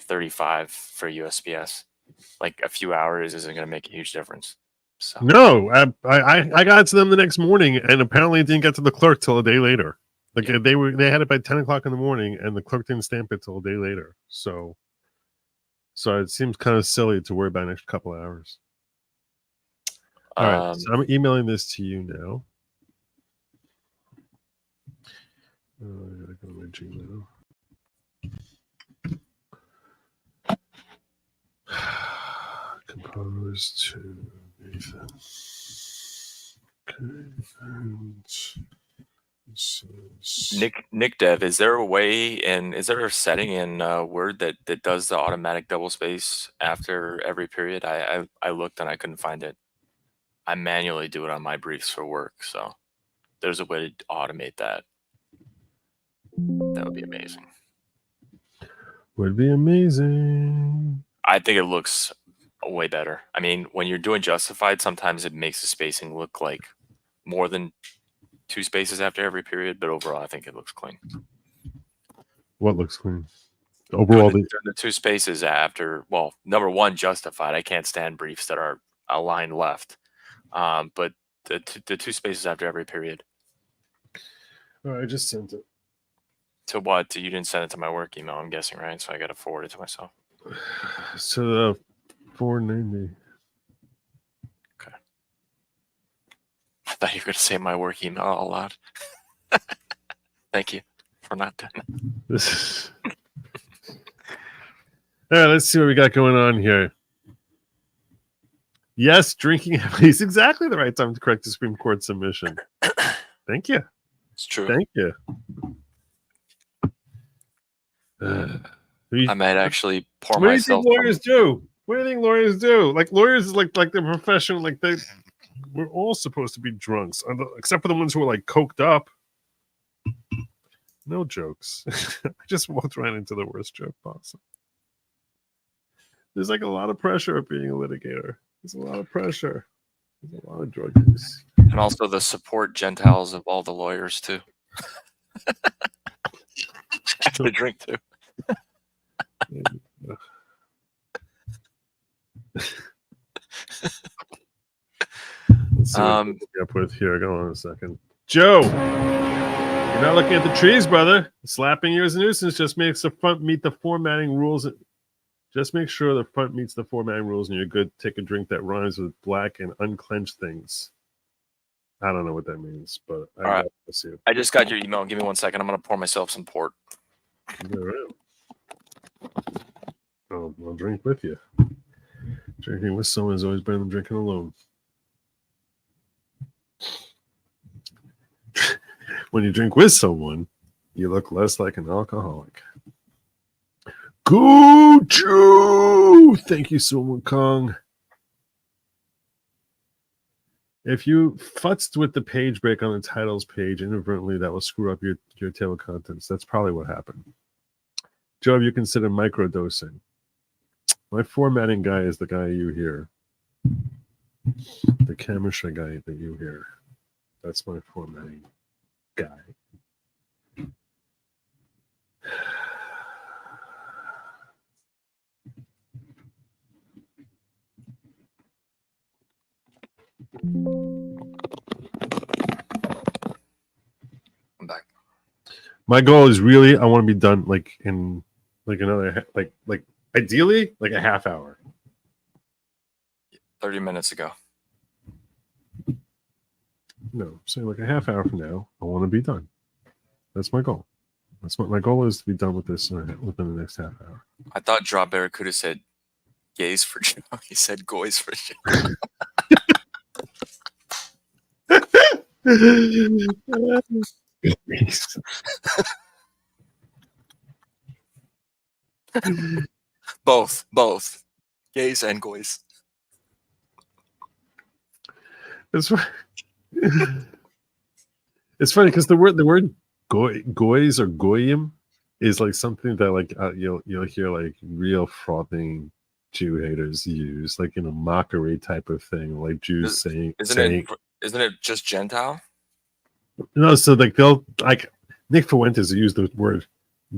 $35 for USPS. Like a few hours isn't going to make a huge difference. So no, I got to them the next morning, and apparently it didn't get to the clerk till a day later. Like they had it by 10 o'clock in the morning, and the clerk didn't stamp it till a day later. So it seems kind of silly to worry about an extra couple of hours. All right, so I'm emailing this to you now. I gotta go to my Gmail. Compose to Nathan. Okay, and this is... Nick Dev, is there a way and is there a setting in Word that does the automatic double space after every period? I looked and I couldn't find it. I manually do it on my briefs for work, so there's a way to automate that. That would be amazing. Would be amazing. I think it looks way better. I mean, when you're doing justified, sometimes it makes the spacing look like more than 2 spaces after every period, but overall, I think it looks clean. What looks clean? Overall, the 2 spaces after, well, number 1, justified. I can't stand briefs that are aligned left. But the 2 spaces after every period. All right, I just sent it. To what? You didn't send it to my work email, I'm guessing, right? So I got to forward it to myself. So the 490. Okay. I thought you were going to say my work email a lot. Thank you for not doing that. This is... All right, let's see what we got going on here. Yes, drinking is exactly the right time to correct the Supreme Court submission. Thank you. It's true. Thank you. I might actually pour what myself. What do you think lawyers do? What do you think lawyers do? Like lawyers is like the profession. Like we're all supposed to be drunks, except for the ones who are like coked up. No jokes. I just walked right into the worst joke possible. There's like a lot of pressure of being a litigator. There's a lot of pressure. There's a lot of drug use. And also the support Gentiles of all the lawyers too. After the drink too. Let's see what we up with here. Go on a second. Joe, you're not looking at the trees, brother. Slapping you as a nuisance just makes the front meet the formatting rules. Just make sure the front meets the formatting rules and you're good. Take a drink that rhymes with black and unclench things. I don't know what that means, but all right. I just got your email. Give me 1 second. I'm going to pour myself some port. Oh, I'll drink with you. Drinking with someone is always better than drinking alone. When you drink with someone, you look less like an alcoholic. Go Joe! Thank you, Suwon Kong. If you futzed with the page break on the titles page inadvertently, that will screw up your table of contents. That's probably what happened. Joe, have you considered microdosing? My formatting guy is the guy you hear. The camera shy guy that you hear. That's my formatting guy. I'm back. My goal is really I want to be done like in like another like Ideally, like a half hour. 30 minutes ago. No, say like a half hour from now, I want to be done. That's my goal. That's what my goal is, to be done with this within the next half hour. I thought Draw Barracuda said gays for Joe. He said goys for Joe. Both. Gays and goys. It's funny because the word goys or goyim is like something that like you'll hear like real frothing Jew haters use, like in a mockery type of thing, like Jews saying. Isn't it just Gentile? No, so like they'll like Nick Fuentes use the word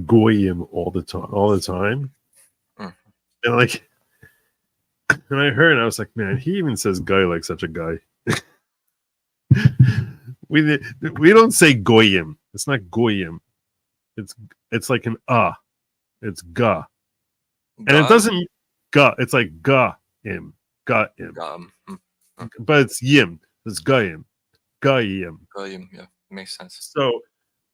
goyim all the time, and like, and I heard, and I was like, man, he even says guy like such a guy. We don't say goyim. It's not goyim. It's like an It's ga. And it doesn't ga. It's like ga-im. Ga-im. But it's yim. It's ga-im. Ga-yim. Ga-yim, yeah. Makes sense. So,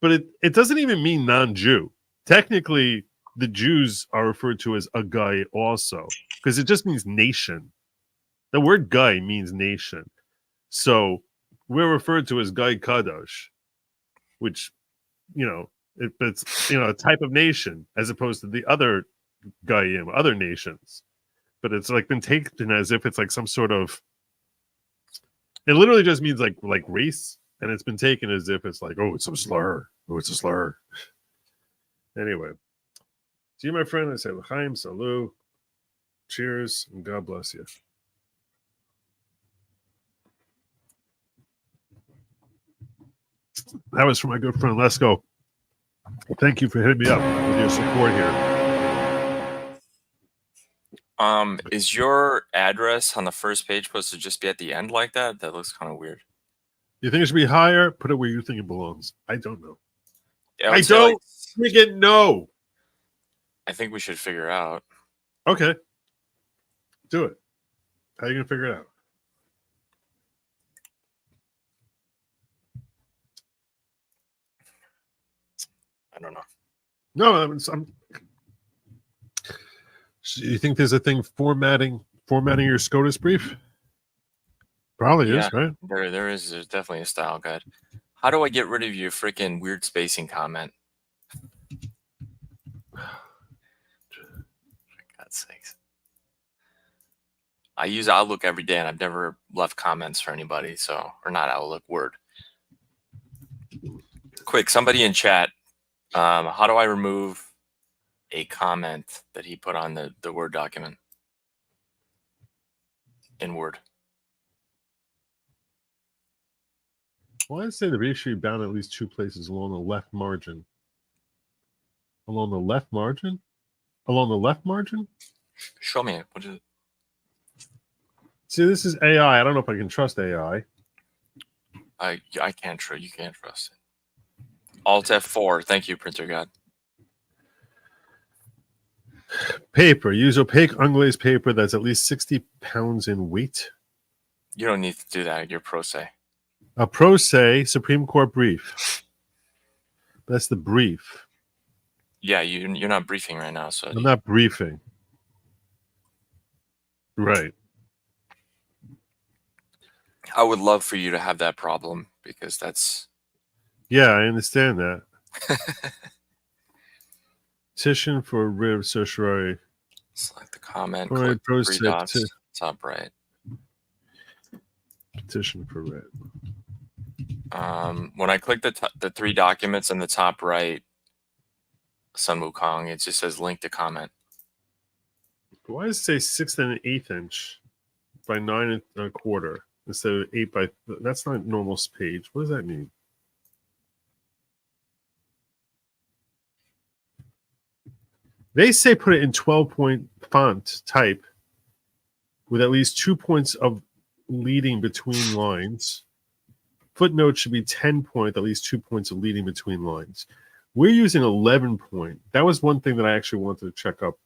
but it doesn't even mean non-Jew. Technically, the Jews are referred to as a guy also, because it just means nation. The word guy means nation. So we're referred to as Guy Kadosh, which, it's a type of nation as opposed to the other Guyim, other nations. But it's like been taken as if it's like some sort of, it literally just means like race, and it's been taken as if it's like, oh, it's a slur. Oh, it's a slur. Anyway, to you, my friend, I say l'chaim, salut, cheers, and God bless you. That was from my good friend Lesko. Thank you for hitting me up with your support here. Is your address on the first page supposed to just be at the end like that? That looks kind of weird. You think it should be higher? Put it where you think it belongs. I don't know. Yeah, I don't freaking know. I think we should figure out. Okay. Do it. How are you going to figure it out? I don't know. No, you think there's a thing formatting your SCOTUS brief? Probably is, right? There's definitely a style guide. How do I get rid of your freaking weird spacing comment? For God's sakes. I use Outlook every day and I've never left comments for anybody, or not Outlook, Word. Quick, somebody in chat. How do I remove a comment that he put on the Word document in Word? Well, I'd say the brief should be bound at least two places along the left margin. Along the left margin? Along the left margin? Show me. What is it? See, this is AI. I don't know if I can trust AI. I can't trust. You can't trust it. Alt F4. Thank you, Printer God. Paper. Use opaque unglazed paper that's at least 60 pounds in weight. You don't need to do that. You're pro se. A pro se Supreme Court brief. That's the brief. Yeah, you're not briefing right now. So I'm not briefing. Right. I would love for you to have that problem because that's... Yeah, I understand that. Petition for writ of certiorari. Select the comment. Right, Click three dots, top right. Petition for writ. When I click the three documents in the top right, Sun Wukong, it just says link to comment. Why does it say 6 1/8 inch by 9 1/4 instead of 8 by? That's not normal page. What does that mean? They say put it in 12-point font type with at least 2 points of leading between lines. Footnote should be 10-point, at least 2 points of leading between lines. We're using 11-point. That was one thing that I actually wanted to check up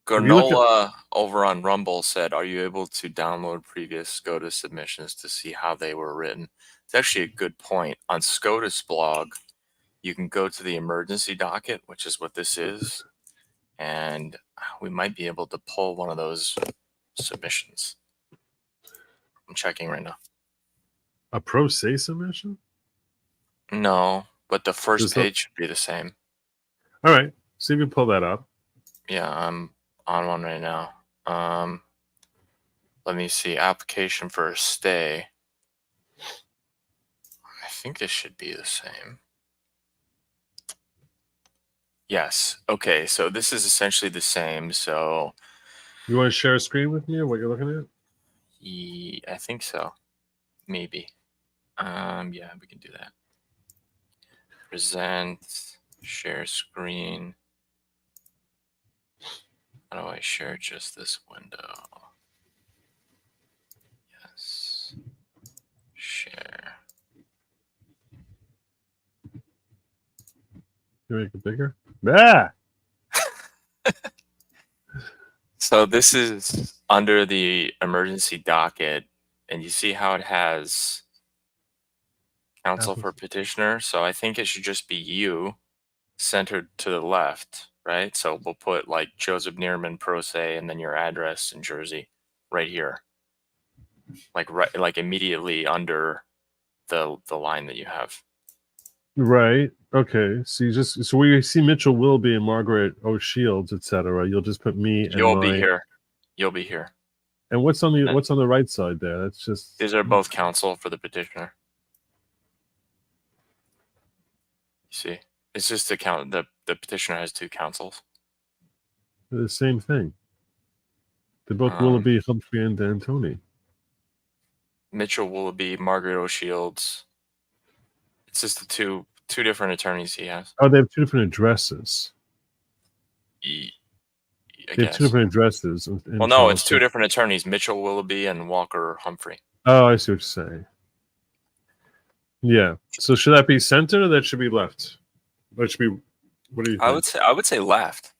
Granola over on Rumble said, "Are you able to download previous SCOTUS submissions to see how they were written?" It's actually a good point. On SCOTUS blog, you can go to the emergency docket, which is what this is, and we might be able to pull one of those submissions. I'm checking right now. A pro se submission? No, but the first There's no- page should be the same. All right. See if you pull that up. Yeah, I'm on one right now. Let me see. Application for a stay. I think this should be the same. Yes. Okay, so this is essentially the same. So You want to share a screen with me or what you're looking at? I think so. Maybe. Yeah, we can do that. Present, share screen. How do I share just this window? Yes. Share. You make it bigger? Ah! So this is under the emergency docket, and you see how it has counsel for petitioner. So I think it should just be you centered to the left, right? So we'll put like Joseph Neerman pro se and then your address in Jersey right here. Like immediately under the line that you have. Right. Okay. So where you see Mitchell Wilby and Margaret O'Shields, etc., you'll just put me and You'll be here. You'll be here. And what's on the right side there? That's just These are both counsel for the petitioner. You see? It's just the petitioner has two counsels. they're the same thing. They're both Willoughby, Humphrey, and D'Antoni. Mitchell Willoughby, Margaret O'Shields. It's just the two different attorneys he has. Oh, they have two different addresses. They have two different addresses. Well, no, it's two different attorneys, Mitchell Willoughby and Walker Humphrey. Oh, I see what you're saying. Yeah. So should that be center or that should be left? That should be. What do you think? I would say left.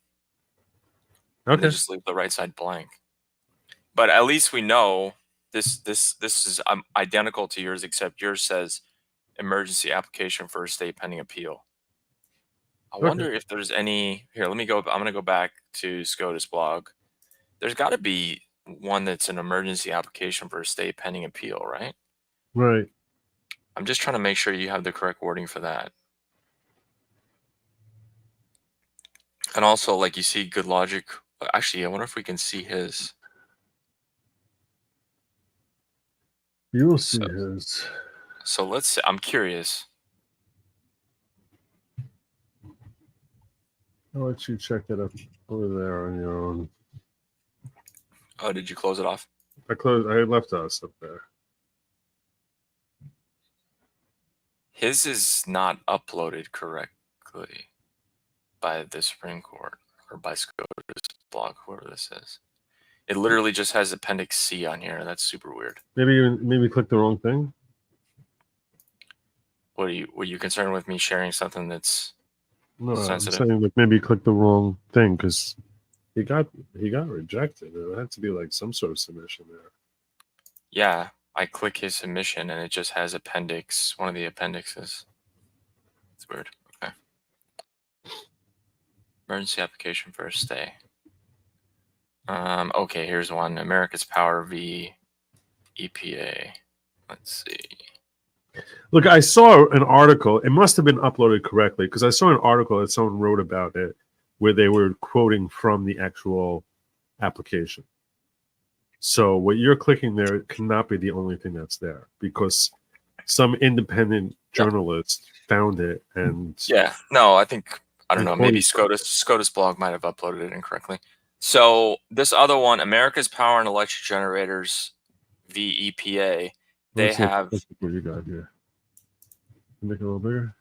Okay. Just leave the right side blank. But at least we know this is identical to yours, except yours says emergency application for a stay pending appeal. I wonder if there's any here. Let me go. I'm going to go back to SCOTUS blog. There's got to be one that's an emergency application for a stay pending appeal, right? Right. I'm just trying to make sure you have the correct wording for that. And also, like you see, good logic. Actually, I wonder if we can see his. You will see his. So let's see. I'm curious. I'll let you check it up over there on your own. Oh, did you close it off? I left us up there. His is not uploaded correctly by the Supreme Court or by SCOTUS blog, whoever this is. It literally just has Appendix C on here. That's super weird. Maybe click the wrong thing. Were you concerned with me sharing something that's sensitive? I'm saying like maybe click the wrong thing because he got rejected. It had to be like some sort of submission there. Yeah, I click his submission and it just has one of the appendixes. It's weird. Okay. Emergency application for a stay. Okay, here's one. America's Power v. EPA. Let's see. Look, I saw an article. It must have been uploaded correctly because I saw an article that someone wrote about it where they were quoting from the actual application. So what you're clicking there cannot be the only thing that's there because some independent journalist found it and I don't know, maybe SCOTUS blog might have uploaded it incorrectly. So this other one, America's Power and Electric Generators v. EPA, they have. What you got here? Make it a little bigger.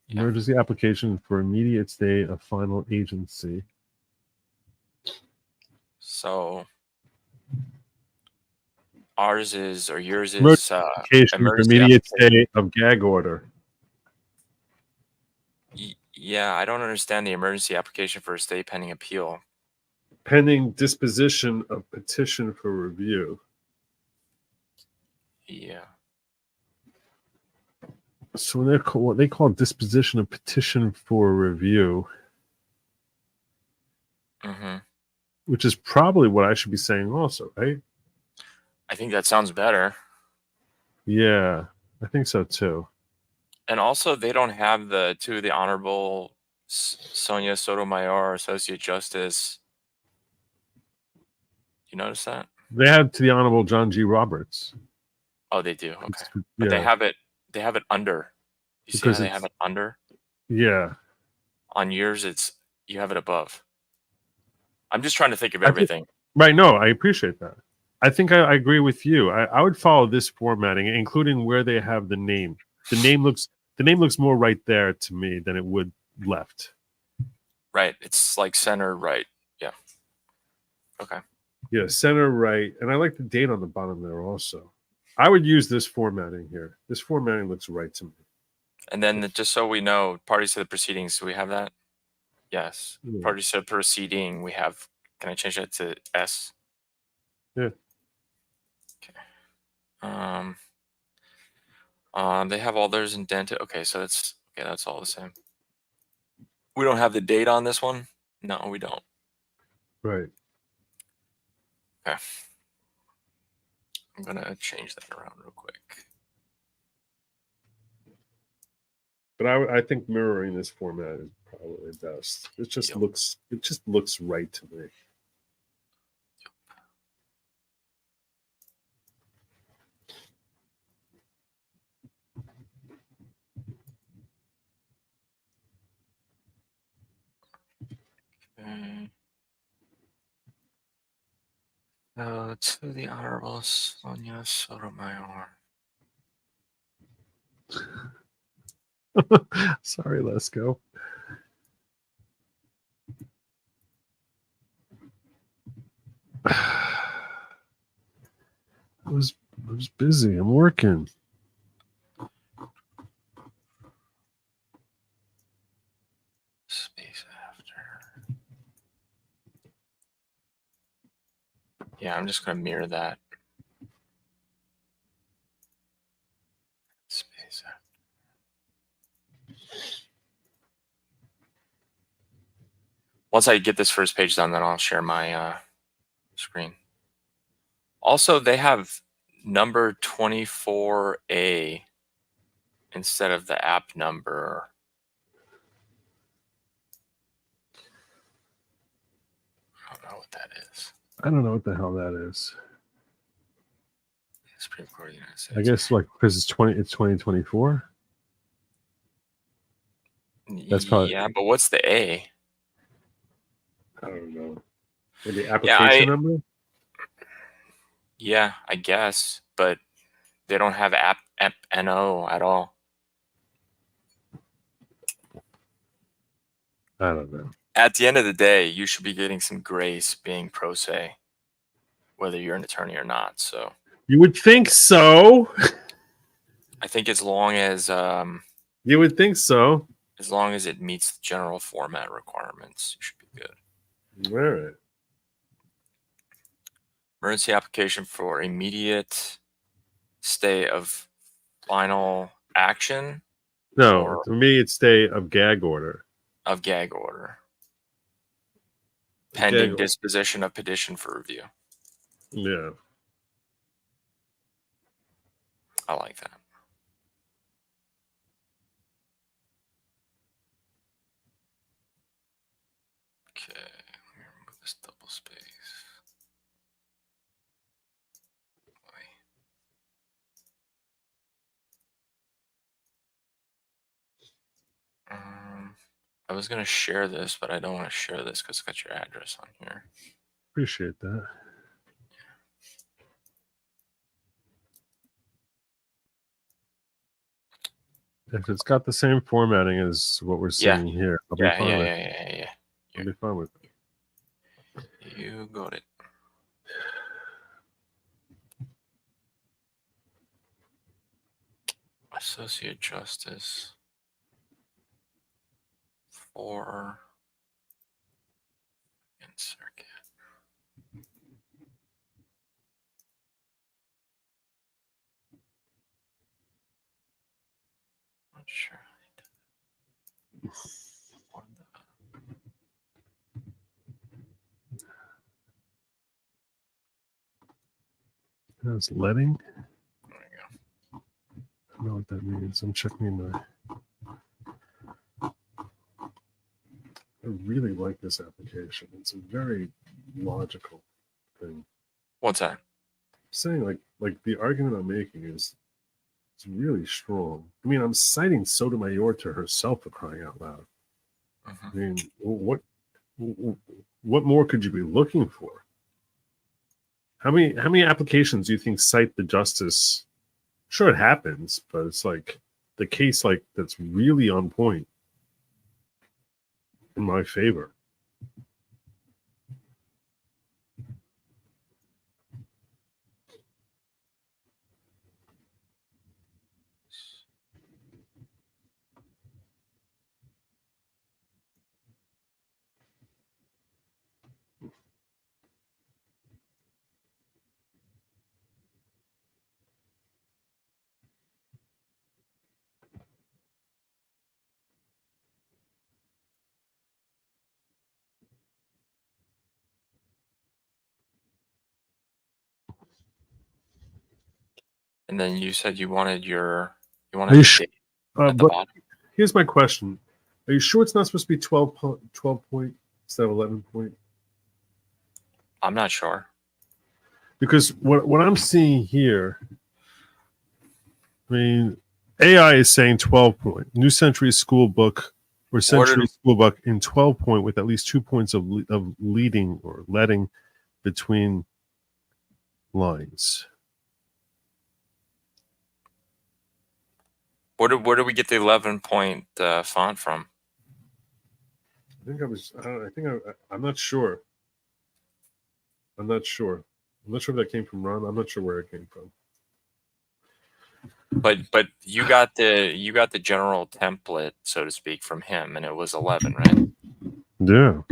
Yeah. Emergency application for immediate stay of final agency. So yours is emergency for immediate stay of gag order. Yeah, I don't understand the emergency application for a stay pending appeal. pending disposition of petition for review. Yeah. So when they're what they call disposition of petition for review, Mm-hmm. which is probably what I should be saying also, right? I think that sounds better. Yeah, I think so too. And also, they don't have the to the Honorable Sonia Sotomayor, Associate Justice. You notice that? They had to the Honorable John G. Roberts. Oh, they do. Okay, Yeah. but they have it. They have it under. You see how they have it under? Yeah. On yours, you have it above. I'm just trying to think of everything. Right. No, I appreciate that. I think I agree with you. I would follow this formatting, including where they have the name. The name looks more right there to me than it would left. Right. It's like center right. Yeah. Okay. Yeah, center right. And I like the date on the bottom there also. I would use this formatting here. This formatting looks right to me. And then just so we know, parties to the proceedings, do we have that? Yes. Yeah. Parties to the proceeding, we have. Can I change that to S? Yeah. Okay. They have all theirs indented. Okay, so that's all the same. We don't have the date on this one? No, we don't. Right. Okay. I'm gonna change that around real quick. But I think mirroring this format is probably best. It just looks right to me. Okay. To the Honorable Sonia Sotomayor. Sorry, let's go. I was busy. I'm working. Space after. Yeah, I'm just gonna mirror that. Space after. Once I get this first page done, then I'll share my screen. Also, they have number 24A instead of the app number. I don't know what that is. I don't know what the hell that is. Supreme Court of the United States. I guess like because it's 2024. That's probably, yeah, but what's the A? I don't know. Maybe application number? Yeah, I guess, but they don't have app NO at all. I don't know. At the end of the day, you should be getting some grace being pro se, whether you're an attorney or not. So you would think so. I think as long as you would think so. As long as it meets the general format requirements, you should be good. All right. Emergency application for immediate stay of final action. No, to me, it's stay of gag order. Of gag order. Pending disposition of petition for review. Yeah. I like that. Okay, let me remove this double space. I was going to share this, but I don't want to share this because it's got your address on here. Appreciate that. If it's got the same formatting as what we're seeing here, I'll be fine with it. I'll be fine with it. You got it. Associate Justice for Circuit. not sure. That's letting. There we go. I don't know what that means. I'm checking my. I really like this application. It's a very logical thing. What's that? I'm saying like the argument I'm making is it's really strong. I mean, I'm citing Sotomayor to herself for crying out loud. Mm-hmm. I mean, what more could you be looking for? How many applications do you think cite the justice? Sure, it happens, but it's like the case like that's really on point in my favor. And then you said you wanted Are you the sure? date at the bottom. Here's my question: are you sure it's not supposed to be 12 point instead of 11 point? I'm not sure. Because what I'm seeing here, I mean, AI is saying 12 point. New Century School Book or Century School Book in 12 point with at least 2 points of leading or letting between lines. Where did we get the 11 point font from? I'm not sure. I'm not sure if that came from Ron. I'm not sure where it came from. But you got the general template, so to speak, from him, and it was 11, right? Yeah.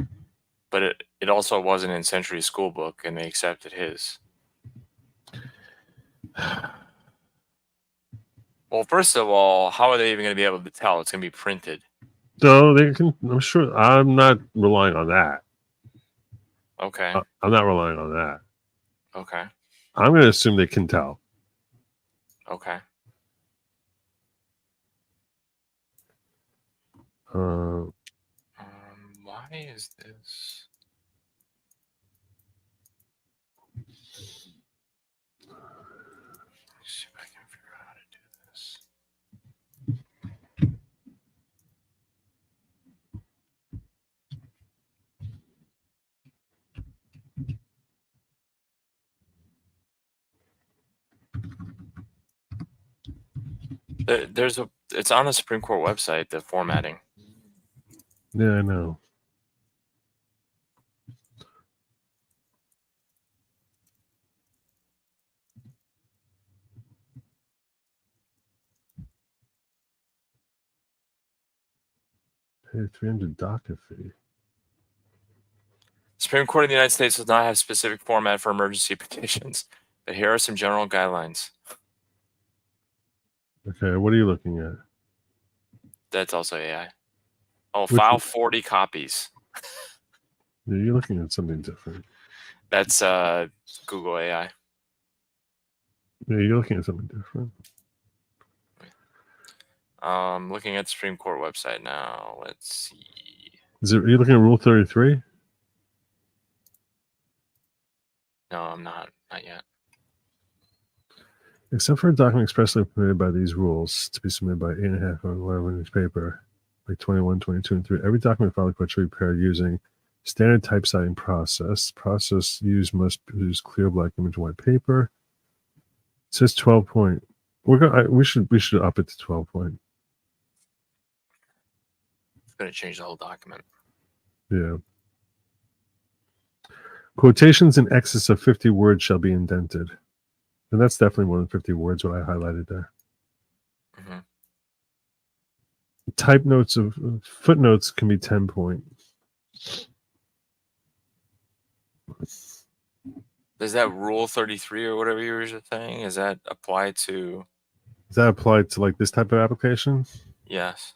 But it also wasn't in Century School Book, and they accepted his. Well, first of all, how are they even going to be able to tell? It's going to be printed. No, they can. I'm sure. I'm not relying on that. Okay. I'm not relying on that. Okay. I'm going to assume they can tell. Okay. Why is this? Let's see if I can figure out how to do this. It's on the Supreme Court website, the formatting. Yeah, I know. Pay $300 docket fee. Supreme Court of the United States does not have specific format for emergency petitions, but here are some general guidelines. Okay, what are you looking at? That's also AI. Oh, file 40 copies. Yeah, you're looking at something different. That's Google AI. Yeah, you're looking at something different. Looking at the Supreme Court website now. Let's see. Are you looking at Rule 33? No, I'm not. Not yet. Except for a document expressly permitted by these rules to be submitted by 8.5 on 11 inch paper, like 21, 22, and 3. Every document filed should be prepared using standard typesetting process. Process used must use clear black image white paper. It says 12 point. We should up it to 12 point. It's going to change the whole document. Yeah. Quotations in excess of 50 words shall be indented. And that's definitely more than 50 words, what I highlighted there. Mm-hmm. Type notes of footnotes can be 10 point. Does that Rule 33 or whatever you were saying, is that applied to? Is that applied to like this type of application? Yes.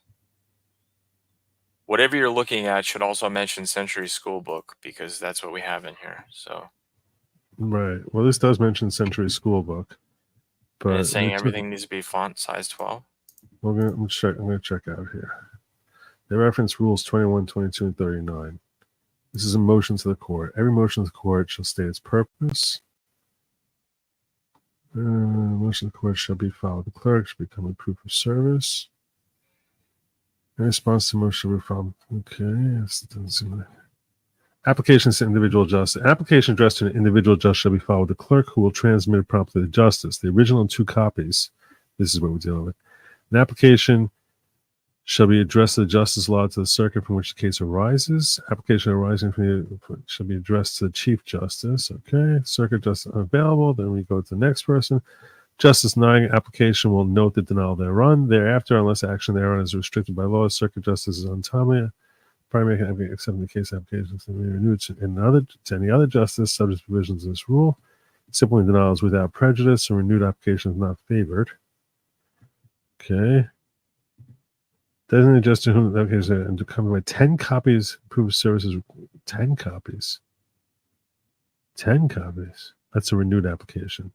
Whatever you're looking at should also mention Century School Book because that's what we have in here. So Right. Well, this does mention Century School Book, but and it's saying everything needs to be font size 12. I'm going to check out here. They reference rules 21, 22, and 39. This is a motion to the court. Every motion to the court shall state its purpose. Motion to the court shall be filed with the clerk, shall become a proof of service. In response to motion to be filed. Okay. Doesn't seem like... Applications to individual justice. An application addressed to an individual justice shall be filed with the clerk, who will transmit it promptly to the justice. The original and 2 copies. This is what we're dealing with. An application shall be addressed to the justice law to the circuit from which the case arises. Application arising from shall be addressed to the chief justice. Okay. Circuit justice unavailable. Then we go to the next person. Justice denying application will note the denial thereon. Thereafter, unless action thereon is restricted by law, circuit justice is untimely. Primary can accept the case applications to be renewed to any other justice subject to provisions of this rule. Simply denials without prejudice and renewed application is not favored. Okay. Designated justice to whom the case and to come by 10 copies proof of services. 10 copies. 10 copies. That's a renewed application.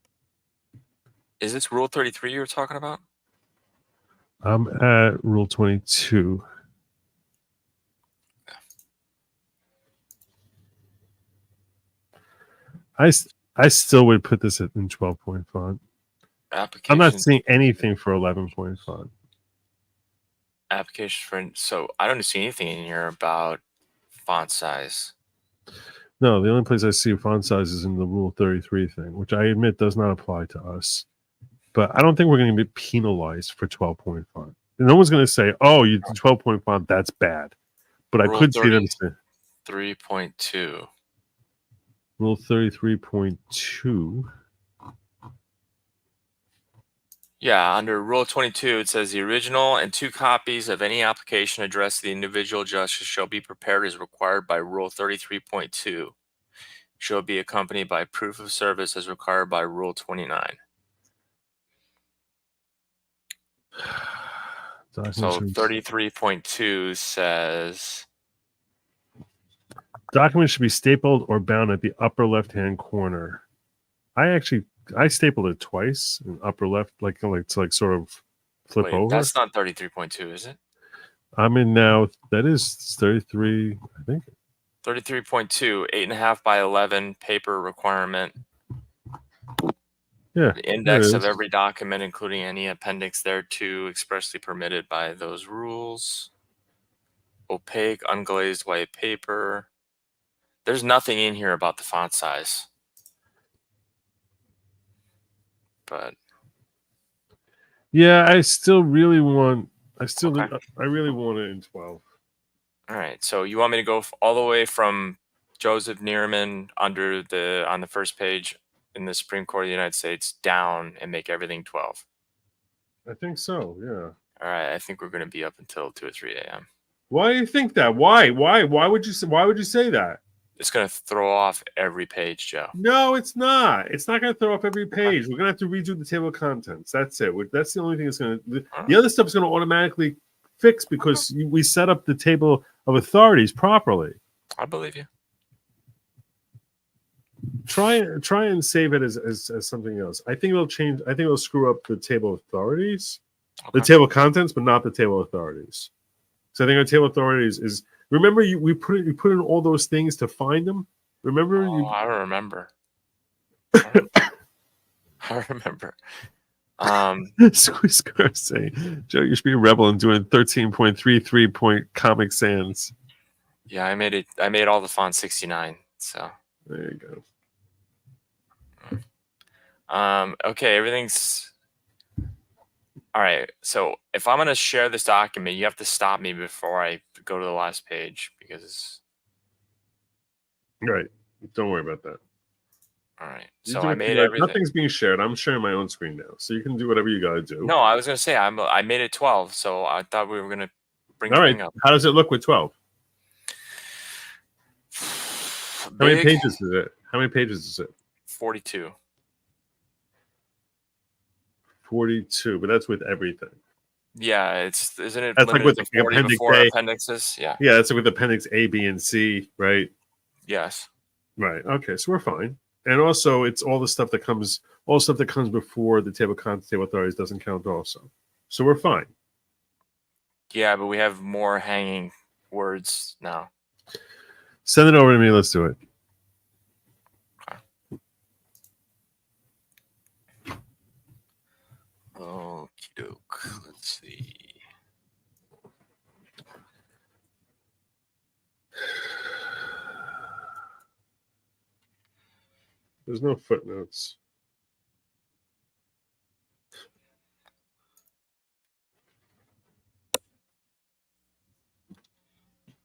Is this Rule 33 you were talking about? I'm at Rule 22. I still would put this in 12-point font. I'm not seeing anything for 11-point font. Application for... So I don't see anything in here about font size. No, the only place I see font size is in the Rule 33 thing, which I admit does not apply to us. But I don't think we're going to be penalized for 12-point font. No one's going to say, oh, you did 12-point font, that's bad. But Rule I could see them say 3.2. Rule 33.2. Yeah, under Rule 22, it says the original and 2 copies of any application addressed to the individual justice shall be prepared as required by Rule 33.2. Shall be accompanied by proof of service as required by Rule 29. So 33.2 says... Documents should be stapled or bound at the upper left-hand corner. I stapled it twice in upper left, like to sort of flip over. That's not 33.2, is it? I'm in now. That is 33, I think. 33.2, 8.5 by 11 paper requirement. Yeah. The index of every document, including any appendix thereto, expressly permitted by those rules. Opaque, unglazed white paper. There's nothing in here about the font size. But yeah, I still really want. I really want it in 12. All right. So you want me to go all the way from Joseph Neerman on the first page in the Supreme Court of the United States down and make everything 12? I think so. Yeah. All right. I think we're going to be up until 2 or 3 a.m. Why do you think that? Why would you say that? It's going to throw off every page, Joe. No, it's not. It's not going to throw off every page. We're going to have to redo the table of contents. That's it. That's the only thing that's going to... The other stuff is going to automatically fix because we set up the table of authorities properly. I believe you. Try and save it as something else. I think it'll change. I think it'll screw up the table of authorities. Okay. The table of contents, but not the table of authorities. So I think our table of authorities is... Remember, we put in all those things to find them. Remember? I don't remember. I remember. Squeeze Car saying, Joe, you should be a rebel and doing 13.33 point Comic Sans. Yeah, I made it. I made all the font 69. So there you go. Okay, everything's all right. So if I'm gonna share this document, you have to stop me before I go to the last page because. Right. Don't worry about that. All right. So I made everything. Nothing's being shared. I'm sharing my own screen now, so you can do whatever you gotta do. No, I was gonna say I made it 12, so I thought we were gonna bring all the right. thing up. How does it look with 12? How many pages is it? How many pages is it? 42. 42, but that's with everything. Yeah, isn't it That's like limited with to the 40 appendix before A. appendixes? Yeah. Yeah, that's like with appendix A, B, and C, right? Yes. Right. Okay, so we're fine. And also, it's all the stuff that comes before the table of contents, table of authorities doesn't count also. So we're fine. Yeah, but we have more hanging words now. Send it over to me. Let's do it. Okie doke. Let's see. There's no footnotes.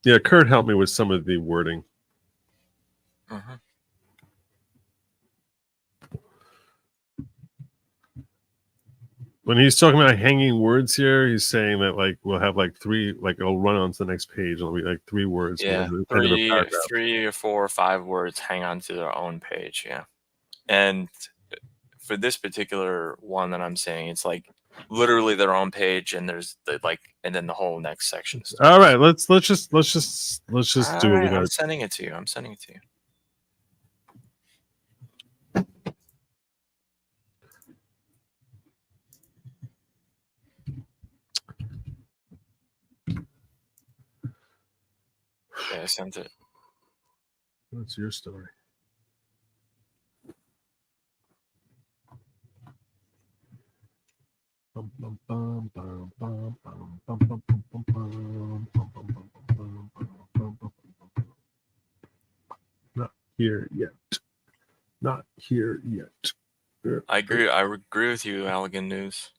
Yeah, Kurt helped me with some of the wording. Mhm. When he's talking about hanging words here, he's saying that like we'll have like three, like it'll run on to the next page. It'll be like 3 words. Yeah, End of a paragraph. 3 or 4 or 5 words hang on to their own page. Yeah, and for this particular one that I'm saying, it's like literally their own page, and there's the and then the whole next section. All right, let's just do what we got. I'm sending it to you. I'm sending it to you. Yeah, I sent it. What's your story? Not here yet. Not here yet. I agree with you, Allegan News.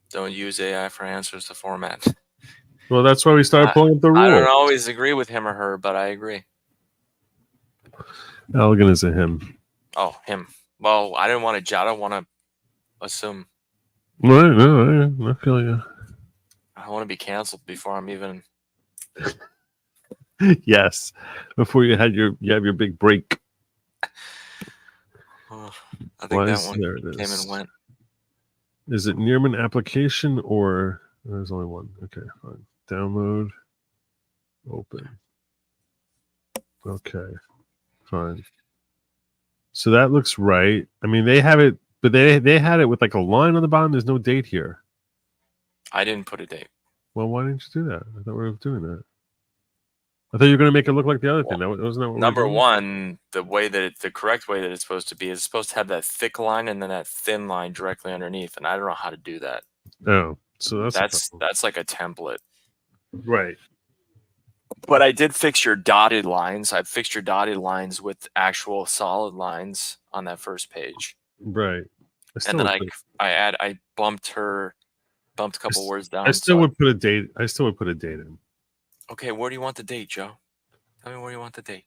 Don't use AI for answers to format. Well, that's why we started pulling up the rule. I don't always agree with him or her, but I agree. Allegan is a him. Oh, him. Well, I didn't want to. I don't want to assume. No, I feel you. I want to be canceled before I'm even. Yes, before you have your big break. Oh, I think that one came and went. Is it Nearman application or there's only one? Okay, fine. Download, open. Okay, fine. So that looks right. I mean, they have it, but they had it with like a line on the bottom. There's no date here. I didn't put a date. Well, why didn't you do that? I thought we were doing that. I thought you were going to make it look like the other thing. That wasn't that what number one. The correct way that it's supposed to be is supposed to have that thick line and then that thin line directly underneath, and I don't know how to do that. Oh, so that's like a template, right? But I did fix your dotted lines. I fixed your dotted lines with actual solid lines on that first page, right? And then I bumped a couple words down. I still would put a date. I still would put a date in. Okay, where do you want the date, Joe? Tell me where you want the date.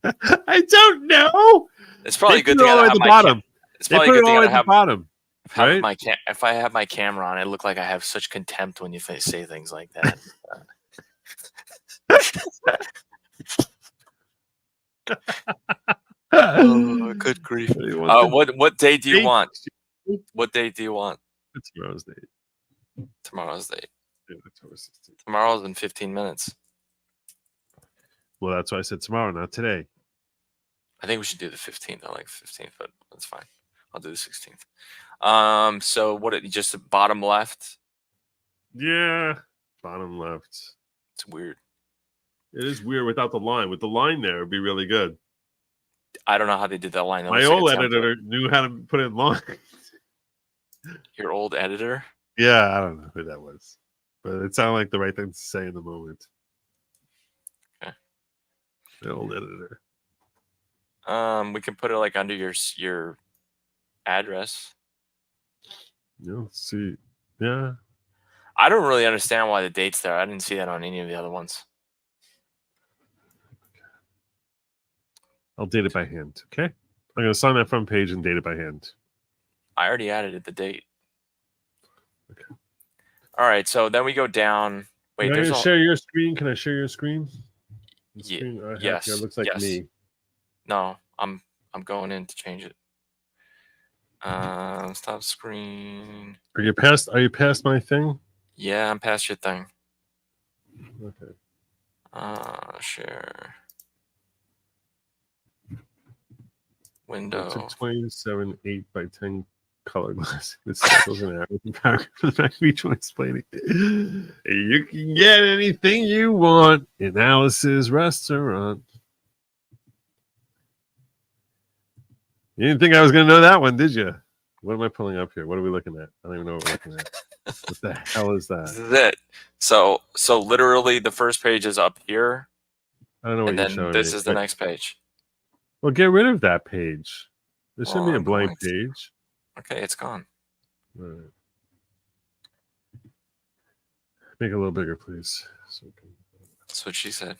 I don't know. It's probably a good thing at the bottom. It's probably a good thing I have bottom. Right? If I have my camera on, I look like I have such contempt when you say things like that. Oh, good grief! What date do you want? What date do you want? It's tomorrow's date. Tomorrow's date. Yeah, October 16th. Tomorrow's in 15 minutes. Well, that's why I said tomorrow, not today. I think we should do the 15th. I like the 15th, but that's fine. I'll do the 16th. So just the bottom left? Yeah, bottom left. It's weird. It is weird without the line. With the line there, it'd be really good. I don't know how they did that line. My old editor knew how to put in lines. Your old editor? Yeah, I don't know who that was, but it sounded like the right thing to say in the moment. Okay. The old editor. We can put it like under your address. Yeah, let's see. Yeah. I don't really understand why the date's there. I didn't see that on any of the other ones. I'll date it by hand. Okay. I'm going to sign that front page and date it by hand. I already added the date. Okay. All right. So then we go down. Wait, Can I share your screen? Can I share your screen? Yes. It looks like me. No, I'm going in to change it. Stop screen. Are you past my thing? Yeah, I'm past your thing. Okay. Share. So Window. it's a 27 8 by 10 color glass with circles and arrows and paragraph for the back of each one explaining. You can get anything you want in Alice's restaurant. You didn't think I was going to know that one, did you? What am I pulling up here? What are we looking at? I don't even know what we're looking at. What the hell is that? This is it. So literally the first page is up here. I don't know what And you're then showing this me. is the next page. Well, get rid of that page. There shouldn't be a I'm blank going page. Okay, it's gone. All right. Make it a little bigger, please. So That's what she said.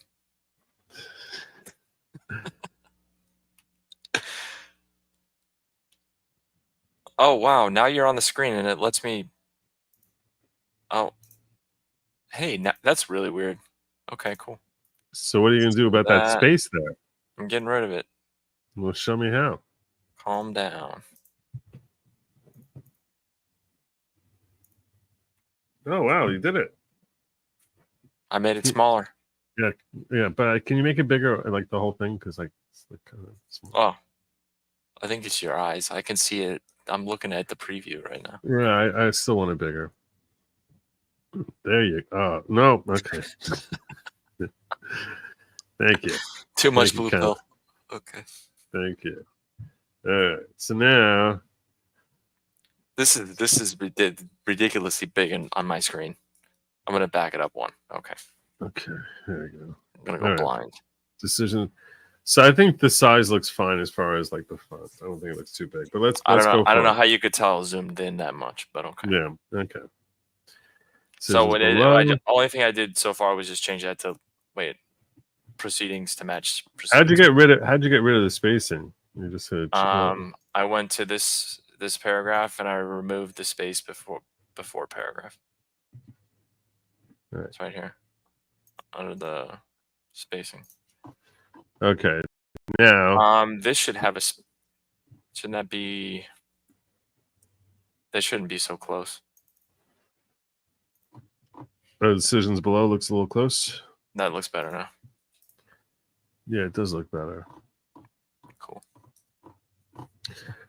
Oh, wow. Now you're on the screen and it lets me. Oh. Hey, that's really weird. Okay, cool. So what are you going to do about that space there? I'm getting rid of it. Well, show me how. Calm down. Oh, wow. You did it. I made it smaller. Yeah, but can you make it bigger, like the whole thing? Because like, it's like kind of small. Oh, I think it's your eyes. I can see it. I'm looking at the preview right now. Yeah, I still want it bigger. There you go. Oh, no. Okay. Thank you. Too much blue pill. Okay. Thank you. All right. So now this is ridiculously big on my screen. I'm gonna back it up one. Okay. Okay. There you go. I'm gonna go blind. Decision. So I think the size looks fine as far as like the font. I don't think it looks too big. But let's I go. I don't know how you could tell zoomed in that much, but okay. Yeah. Okay. So only thing I did so far was just change that to proceedings to match. How'd you get rid of the spacing? You just said. I went to this paragraph and I removed the space before paragraph. Right. It's right here under the spacing. Okay. Now. This should have shouldn't that be? They shouldn't be so close. The decisions below looks a little close. That looks better now. Yeah, it does look better. Cool.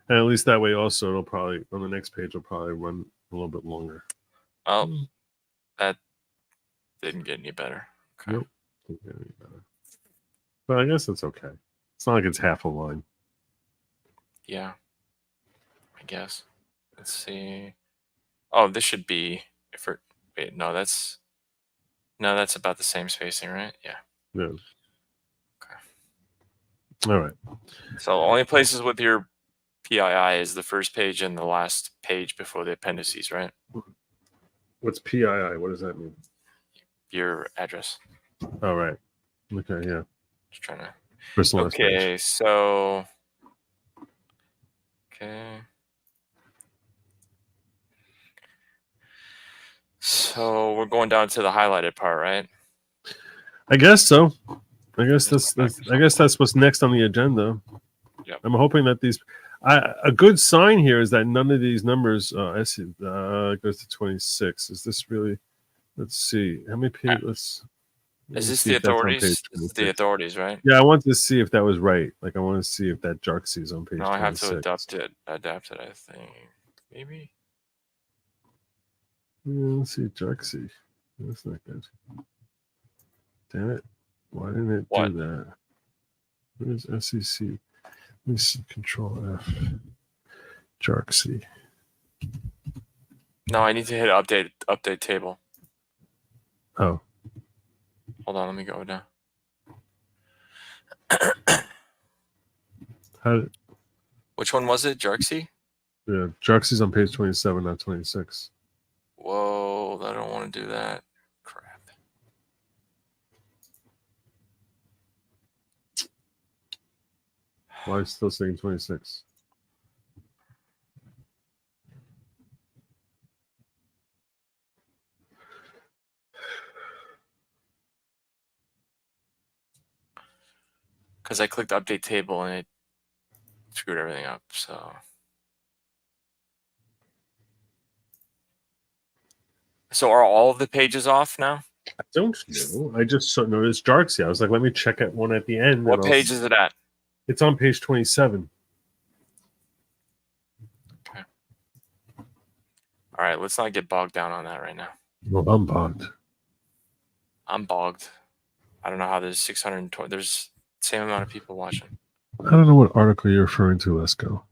And at least that way also it'll probably on the next page will probably run a little bit longer. Oh, that didn't get any better. Okay. Nope. Didn't get any better. But I guess it's okay. It's not like it's half a line. Yeah. I guess. Let's see. Oh, this should be wait, no, that's about the same spacing, right? Yeah. Yeah. Okay. All right. So only places with your PII is the first page and the last page before the appendices, right? What's PII? What does that mean? Your address. All right. Okay, yeah. Just trying to. Personalized Okay, page. so. Okay. So we're going down to the highlighted part, right? I guess so. I guess that's what's next on the agenda. Yep. I'm hoping that a good sign here is that none of these numbers goes to 26. Is this really? Let's see. How many pages? Is this the authorities? This is the authorities, right? Yeah, I wanted to see if that was right. Like I want to see if that Jarksy is on page 26. No, I have to adapt it, I think. Maybe. Yeah, let's see, Jarksy. That's not good. Damn it. Why didn't it do that? Where's SEC? Let me see. Control F. Jarksy. No, I need to hit update table. Oh. Hold on, let me go down. Which one was it? Jarksy? Yeah, Jarksy's on page 27, not 26. Whoa, I don't want to do that. Crap. Why is it still saying 26? Because I clicked update table and it screwed everything up. So So are all of the pages off now? I don't know. I just noticed Jarksy. I was like, let me check at one at the end. What page is it at? It's on page 27. Okay. All right, let's not get bogged down on that right now. Well, I'm bogged. I'm bogged. I don't know how there's 620. There's the same amount of people watching. I don't know what article you're referring to. Let's go.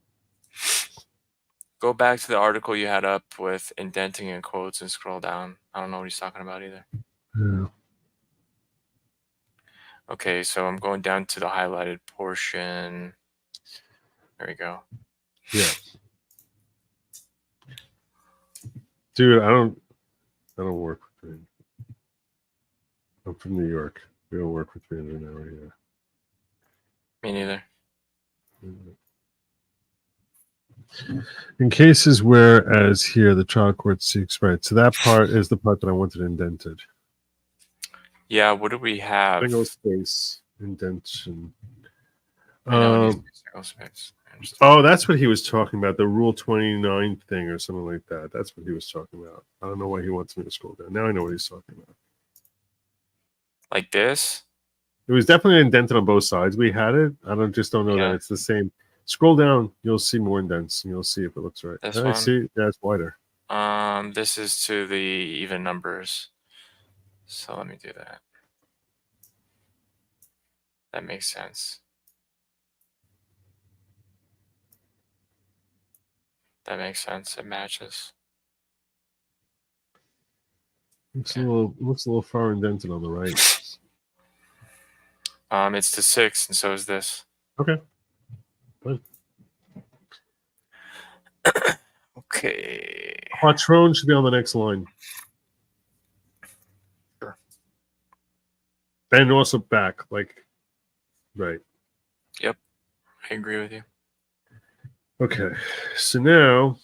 Go back to the article you had up with indenting and quotes and scroll down. I don't know what he's talking about either. Yeah. Okay, so I'm going down to the highlighted portion. There we go. Yeah. Dude, I don't work with 300. I'm from New York. We don't work with 300 an hour here. Me neither. In cases where, as here, the trial court seeks right. So that part is the part that I wanted indented. Yeah, what do we have? Single space indentation. Single space. Oh, that's what he was talking about. The Rule 29 thing or something like that. That's what he was talking about. I don't know why he wants me to scroll down. Now I know what he's talking about. Like this? It was definitely indented on both sides. We had it. I don't know that it's the same. Scroll down, you'll see more indents, and you'll see if it looks right. This I one? see. Yeah, it's wider. This is to the even numbers. So let me do that. That makes sense. That makes sense. It matches. Looks a little far indented on the right. It's to 6, and so is this. Okay. Good. Okay. Quattrone should be on the next line. Sure. And also back, right. Yep. I agree with you. Okay. So now.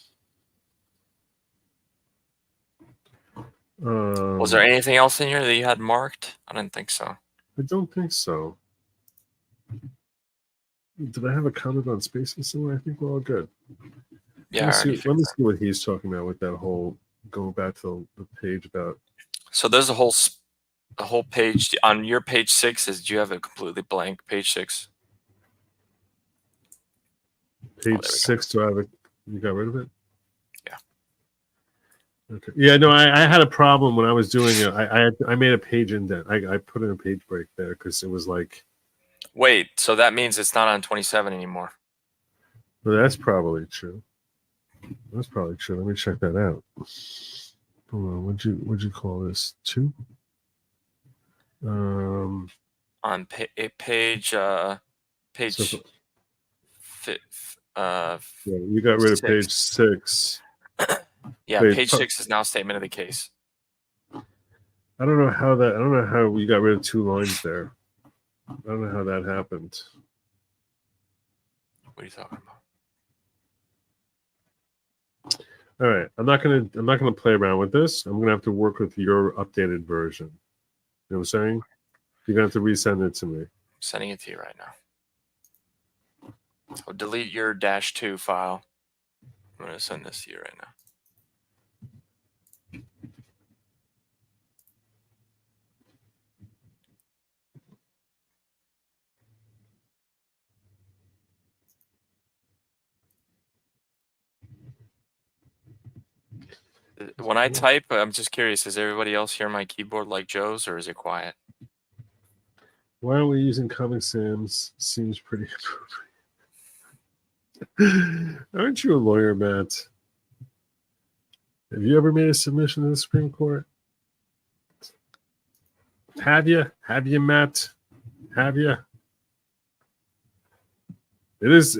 Was there anything else in here that you had marked? I didn't think so. I don't think so. Did I have a comment on spacing somewhere? I think we're all good. Yeah. Let me see what he's talking about with that whole going back to the page about. So there's a whole page on your page 6. Do you have a completely blank page 6? Page 6. Do I have it? You got rid of it? Yeah. Okay. Yeah. No, I had a problem when I was doing it. I made a page indent. I put in a page break there because it was like. Wait. So that means it's not on 27 anymore. Well, that's probably true. That's probably true. Let me check that out. Hold on. What'd you call this? 2? On page. Yeah, you got rid of 6. page 6. Yeah, Wait, page 6 is now statement of the case. I don't know how we got rid of 2 lines there. I don't know how that happened. What are you talking about? All right, I'm not gonna play around with this. I'm gonna have to work with your updated version. You know what I'm saying? You're gonna have to resend it to me. I'm sending it to you right now. I'll delete your -2 file. I'm gonna send this to you right now. When I type, I'm just curious, does everybody else hear my keyboard like Joe's, or is it quiet? Why aren't we using Comic Sans? Seems pretty appropriate. Aren't you a lawyer, Matt? Have you ever made a submission to the Supreme Court? Have you? Have you, Matt? Have you? It is.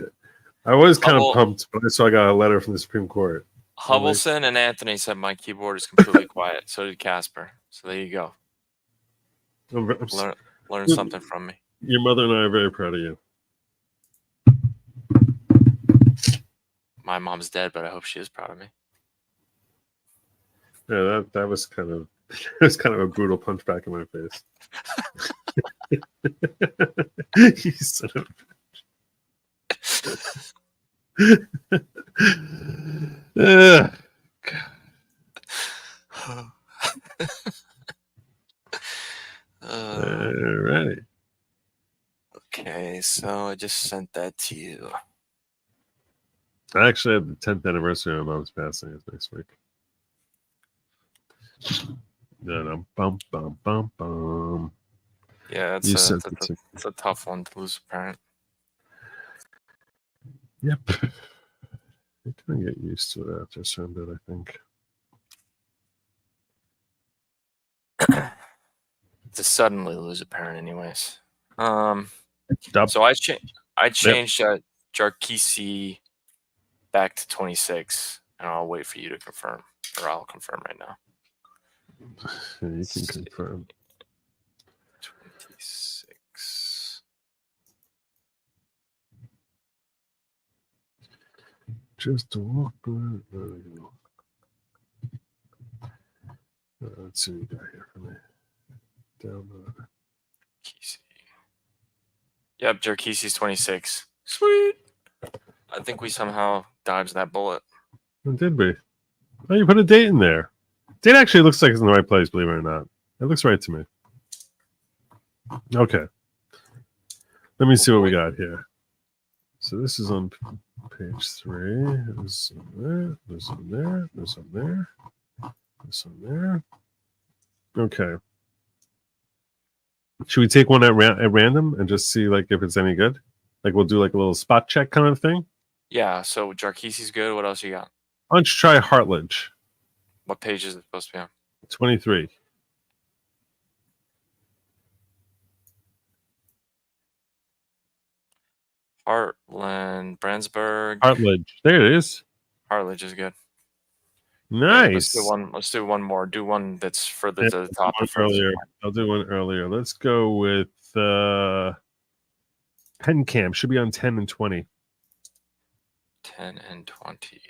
I was kind of pumped when I saw I got a letter from the Supreme Court. Hubbleson and Anthony said my keyboard is completely quiet. So did Casper. So there you go. Learn something from me. Your mother and I are very proud of you. My mom's dead, but I hope she is proud of me. Yeah, that was kind of a brutal punch back in my face. You son of a Alrighty. Okay, so I just sent that to you. I actually have the 10th anniversary of my mom's passing is next week. Bum, bum, bum, bum. Yeah, You it's sent it to it's a tough one to lose a parent. Yep. You can get used to it after a certain bit, I think. To suddenly lose a parent, anyways. Stop. So I changed Jarkisi back to 26, and I'll wait for you to confirm, or I'll confirm right now. Yeah, you can confirm. 26. Just to walk around. There we go. Let's see what we got here for me. Download. Jarkisi. Yep, Jarkisi's 26. Sweet. I think we somehow dodged that bullet. Oh, did we? Oh, you put a date in there. Date actually looks like it's in the right place, believe it or not. It looks right to me. Okay. Let me see what we got here. So this is on page 3. There's on there. There's on there. There's on there. There's on there. Okay. Should we take one at random and just see like if it's any good? Like we'll do like a little spot check kind of thing. Yeah, so Jarkisi's good. What else you got? Why don't you try Hartledge? What page is it supposed to be on? 23. Heartland, Brandsburg. Hartledge. There it is. Hartledge is good. Nice. Yeah, let's do one more. Do one that's further to the top. Earlier. I'll do one earlier. Let's go with Pen Camp. Should be on 10 and 20. 10 and 20.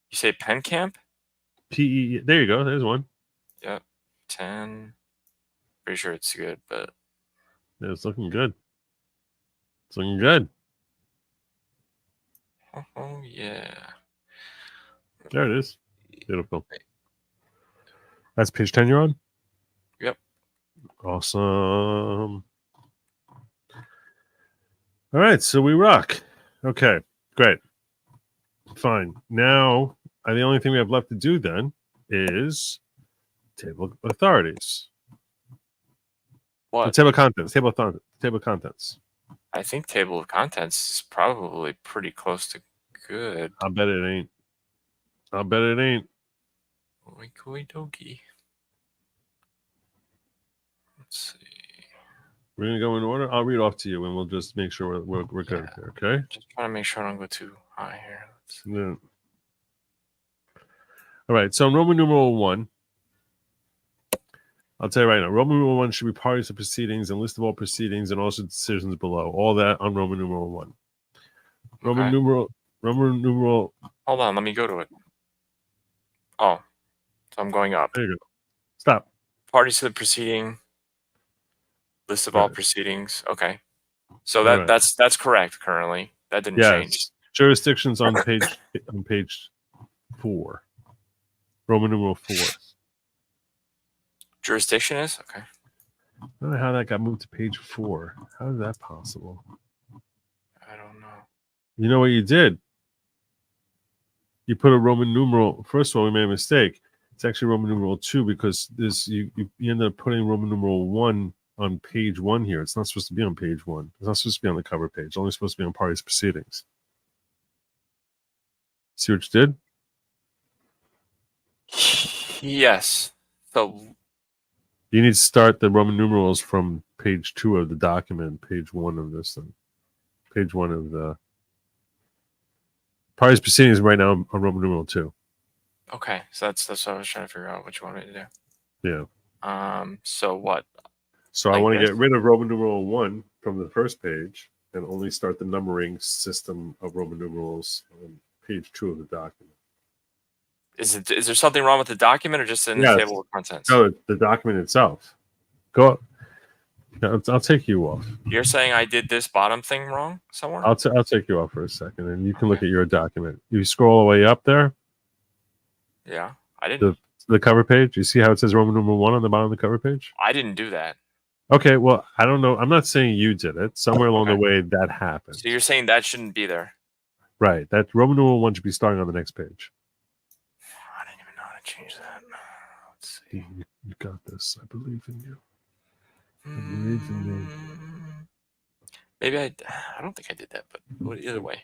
You say Pen Camp? PE. There you go. There's one. Yep. 10. Pretty sure it's good, but Yeah, it's looking good. It's looking good. oh yeah. There it is. Beautiful. That's page 10 you're on? Yep. Awesome. All right, so we rock. Okay, great. Fine. Now, the only thing we have left to do then is table of authorities. What? Table of contents. Table of contents. I think table of contents is probably pretty close to good. I'll bet it ain't. I'll bet it ain't. Oikoy dokie. Let's see. We're going to go in order. I'll read off to you and we'll just make sure we're good here, okay? Just trying to make sure I don't go too high here. Yeah. All right, so in Roman numeral 1, I'll tell you right now, Roman numeral 1 should be parties to proceedings and list of all proceedings and also decisions below. All that on Roman numeral 1. Roman numeral. Hold on, let me go to it. Oh, so I'm going up. There you go. Stop. Parties to the proceeding. List of all proceedings. Okay, so Right. that's correct currently. That didn't change. Jurisdictions on page 4. Roman numeral 4. Jurisdiction is okay. I don't know how that got moved to page 4. How is that possible? I don't know. You know what you did? You put a Roman numeral. First of all, we made a mistake. It's actually Roman numeral 2 because this you ended up putting Roman numeral 1 on page 1 here. It's not supposed to be on page 1. It's not supposed to be on the cover page. It's only supposed to be on parties proceedings. See what you did? Yes. So You need to start the Roman numerals from page 2 of the document, page 1 of this thing. Page 1 of the parties proceedings right now on Roman numeral 2. okay, so that's what I was trying to figure out what you want me to do. Yeah. So what? So I want to get rid of Roman numeral 1 from the first page and only start the numbering system of Roman numerals on page 2 of the document. Is there something wrong with the document or just in the table of contents? No, the document itself. Go I'll take you off. You're saying I did this bottom thing wrong somewhere? I'll take you off for a second, and you can look at your document. You scroll all the way up there. Yeah, I didn't. The cover page. You see how it says Roman numeral 1 on the bottom of the cover page? I didn't do that. Okay, well, I don't know. I'm not saying you did it. Somewhere along the way that happened. So you're saying that shouldn't be there? Right. That Roman numeral 1 should be starting on the next page. I didn't even know how to change that. Let's see. You got this. I believe in you. Maybe I don't think I did that, but either way.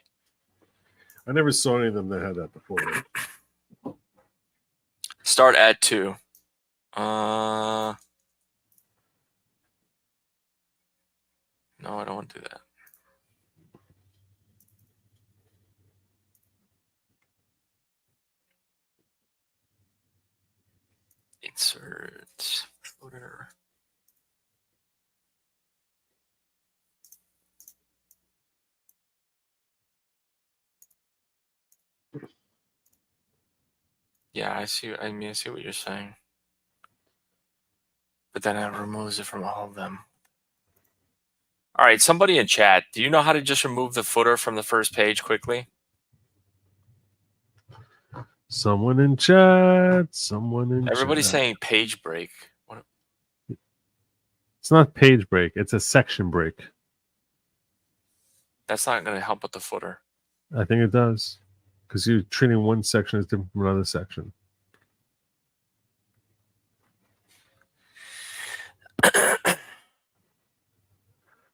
I never saw any of them that had that before. Start at 2. No, I don't want to do that. Insert footer. Yeah, I see. I mean, I see what you're saying. But then it removes it from all of them. All right, somebody in chat, do you know how to just remove the footer from the first page quickly? Someone in chat. Everybody's saying page break. What? It's not page break. It's a section break. That's not going to help with the footer. I think it does. Because you're treating one section as different from another section.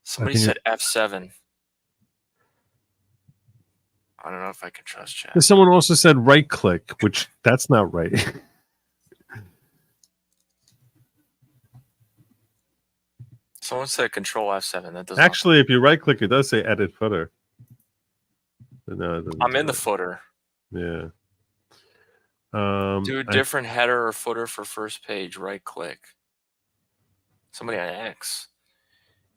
Somebody said F7. I don't know if I can trust chat. Someone also said right click, which that's not right. Someone said Control F7. That doesn't. Actually, if you right click, it does say edit footer. But no, it doesn't. I'm in the footer. Yeah. Do a different header or footer for first page. Right click. Somebody on X.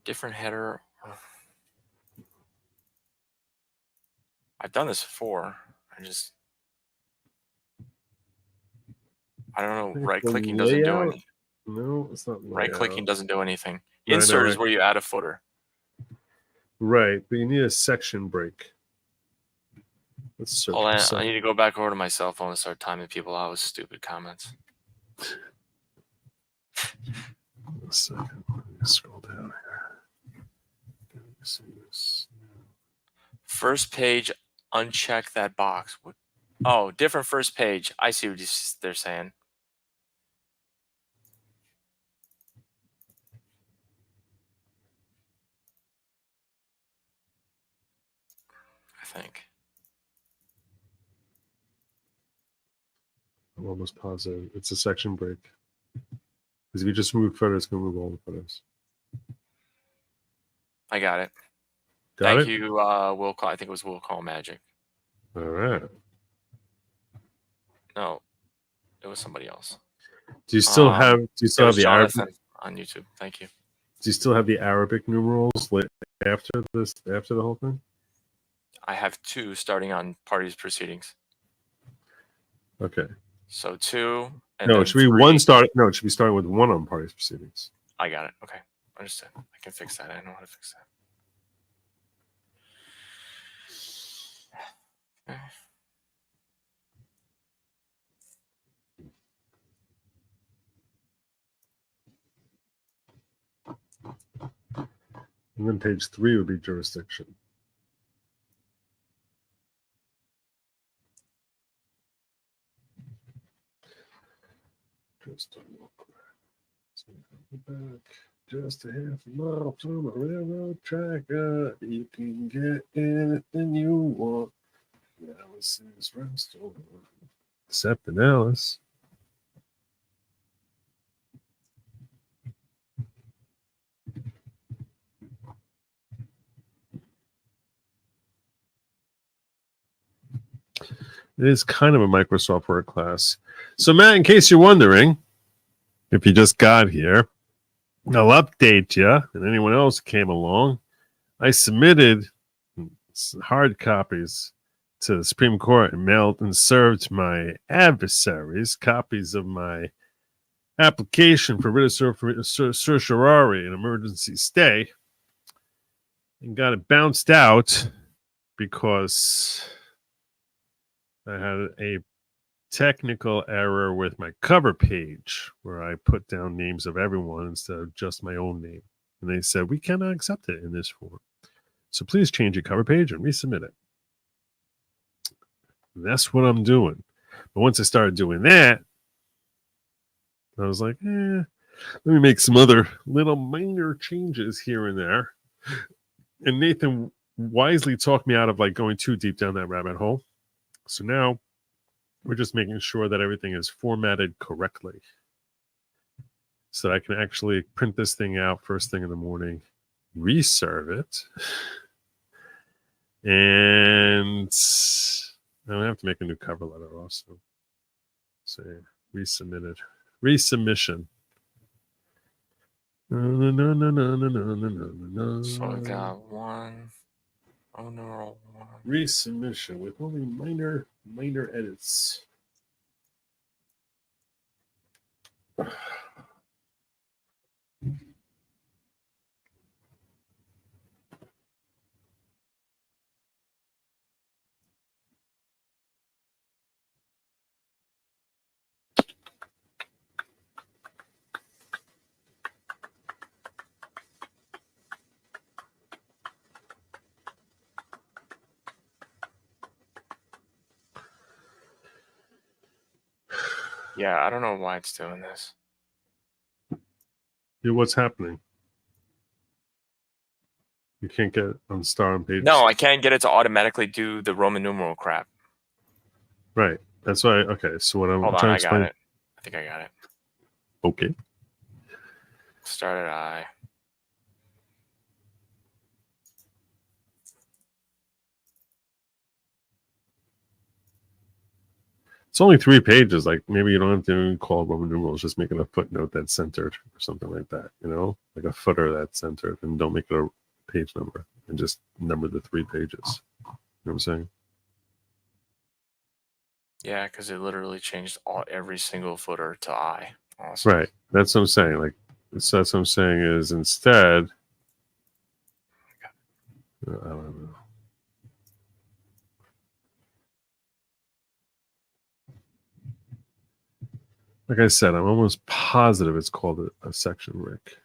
Different header. I've done this before. I don't know. Right clicking doesn't do anything. No, it's not. Right clicking doesn't do anything. Insert is where you add a footer. Right, but you need a section break. Let's search. Hold on, I need to go back over to my cell phone and start timing people out with stupid comments. A second. Let me scroll down here. See this. First page, uncheck that box. What? Oh, different first page. I see what they're saying. I think. I'm almost positive. It's a section break. Because if you just remove photos, it's going to remove all the photos. I got it. Thank you, Will Call. I think it was Will Call Magic. All right. No, it was somebody else. Do you still have? Do you still have the Jonathan Arabic on YouTube? Thank you. Do you still have the Arabic numerals after this? After the whole thing? I have 2 starting on parties proceedings. Okay. So 2. And no, it should be 3. 1 start. No, it should be starting with 1 on parties proceedings. I got it. Okay, understood. I can fix that. I know how to fix that. Okay. And then page 3 would be jurisdiction. Just a little quick. Let's go back just a half a mile from a railroad track. You can get anything you want. Alice's restaurant. Except in Alice. It is kind of a Microsoft Word class. So, Matt, in case you're wondering, if you just got here, I'll update you and anyone else came along. I submitted hard copies to the Supreme Court and mailed and served my adversaries copies of my application for writ of certiorari, an emergency stay, and got it bounced out because I had a technical error with my cover page where I put down names of everyone instead of just my own name. And they said, we cannot accept it in this form. So please change your cover page and resubmit it. And that's what I'm doing. But once I started doing that, I was like, let me make some other little minor changes here and there. And Nathan wisely talked me out of like going too deep down that rabbit hole. So now we're just making sure that everything is formatted correctly so that I can actually print this thing out first thing in the morning, reserve it, and I have to make a new cover letter also. Say resubmitted. Resubmission. So I got one. Oh no. Resubmission with only minor edits. Yeah, I don't know why it's doing this. Yeah, what's happening? You can't get on star on page. No, I can't get it to automatically do the Roman numeral crap. Right. That's why. Okay. So what I'm Hold on, trying to I explain. got it. I think I got it. Okay. Start at I. It's only 3 pages. Like maybe you don't have to call Roman numerals. Just make it a footnote that's centered or something like that. You know, like a footer that's centered, and don't make it a page number, and just number the 3 pages. You know what I'm saying? Yeah, because it literally changed every single footer to I. Awesome. Right. That's what I'm saying. Like that's what I'm saying is instead. I don't know. Like I said, I'm almost positive it's called a section, Rick.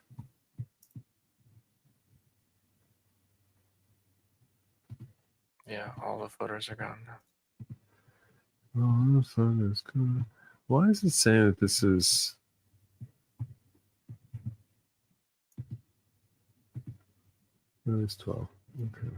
Yeah, all the footers are gone now. Oh, the fun is good. Why is it saying that this is? No, it's 12. Okay.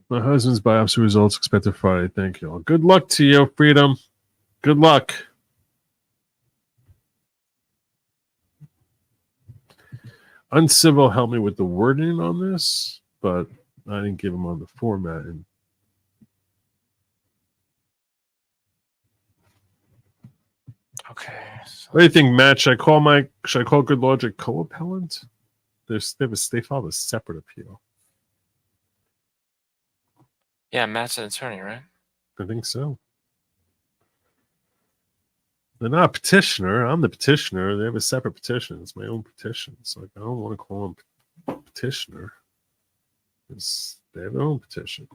My husband's biopsy results expected Friday. Thank you all. Good luck to you, Freedom. Good luck. Uncivil helped me with the wording on this, but I didn't give him on the formatting. Okay. So What do you think, Matt? Should I call Good Lawgic co-appellant? They filed a separate appeal. yeah, Matt's an attorney, right? I think so. They're not a petitioner. I'm the petitioner. They have a separate petition. It's my own petition. So like, I don't want to call them petitioner. They have their own petition.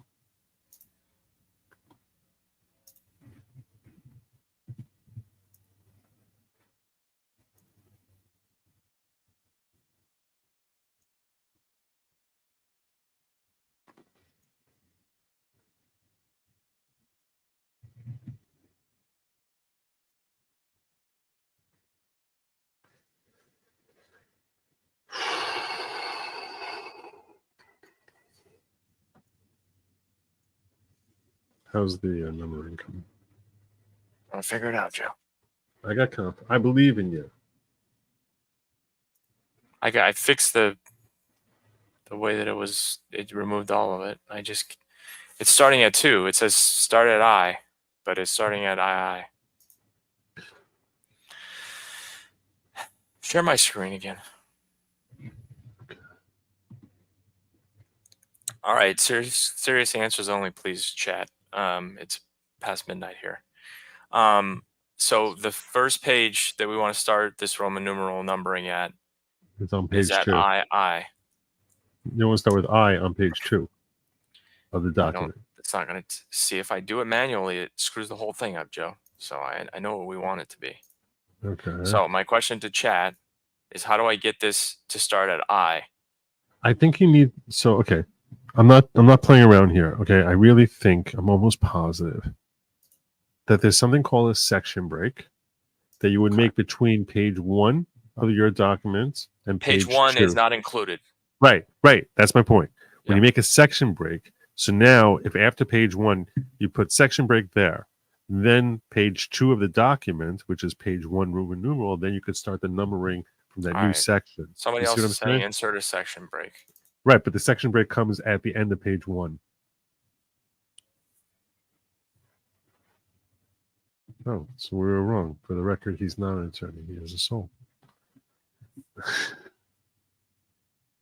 How's the numbering coming? I'll figure it out, Joe. I got confidence. I believe in you. I fixed the way that it removed all of it. It's starting at 2. It says start at I, but it's starting at I. Share my screen again. All right, serious answers only, please, chat. It's past midnight here. So the first page that we want to start this Roman numeral numbering at It's on is page at 2. I. You want to start with I on page 2 of the document. It's not going to see if I do it manually, it screws the whole thing up, Joe. So I know what we want it to be. Okay. So my question to chat is, how do I get this to start at I? I think you need. So okay, I'm not playing around here. Okay, I really think I'm almost positive that there's something called a section break that you would make between page 1 of your document and Page page 1 2. is not included. Right. That's my point. When Yep. you make a section break, so now if after page 1 you put section break there, then page 2 of the document, which is page 1 Roman numeral, then you could start the numbering from that new right. section. Somebody You else see what is I'm saying saying? insert a section break. Right, but the section break comes at the end of page 1. Oh, so we were wrong. For the record, he's not an attorney. He has a soul.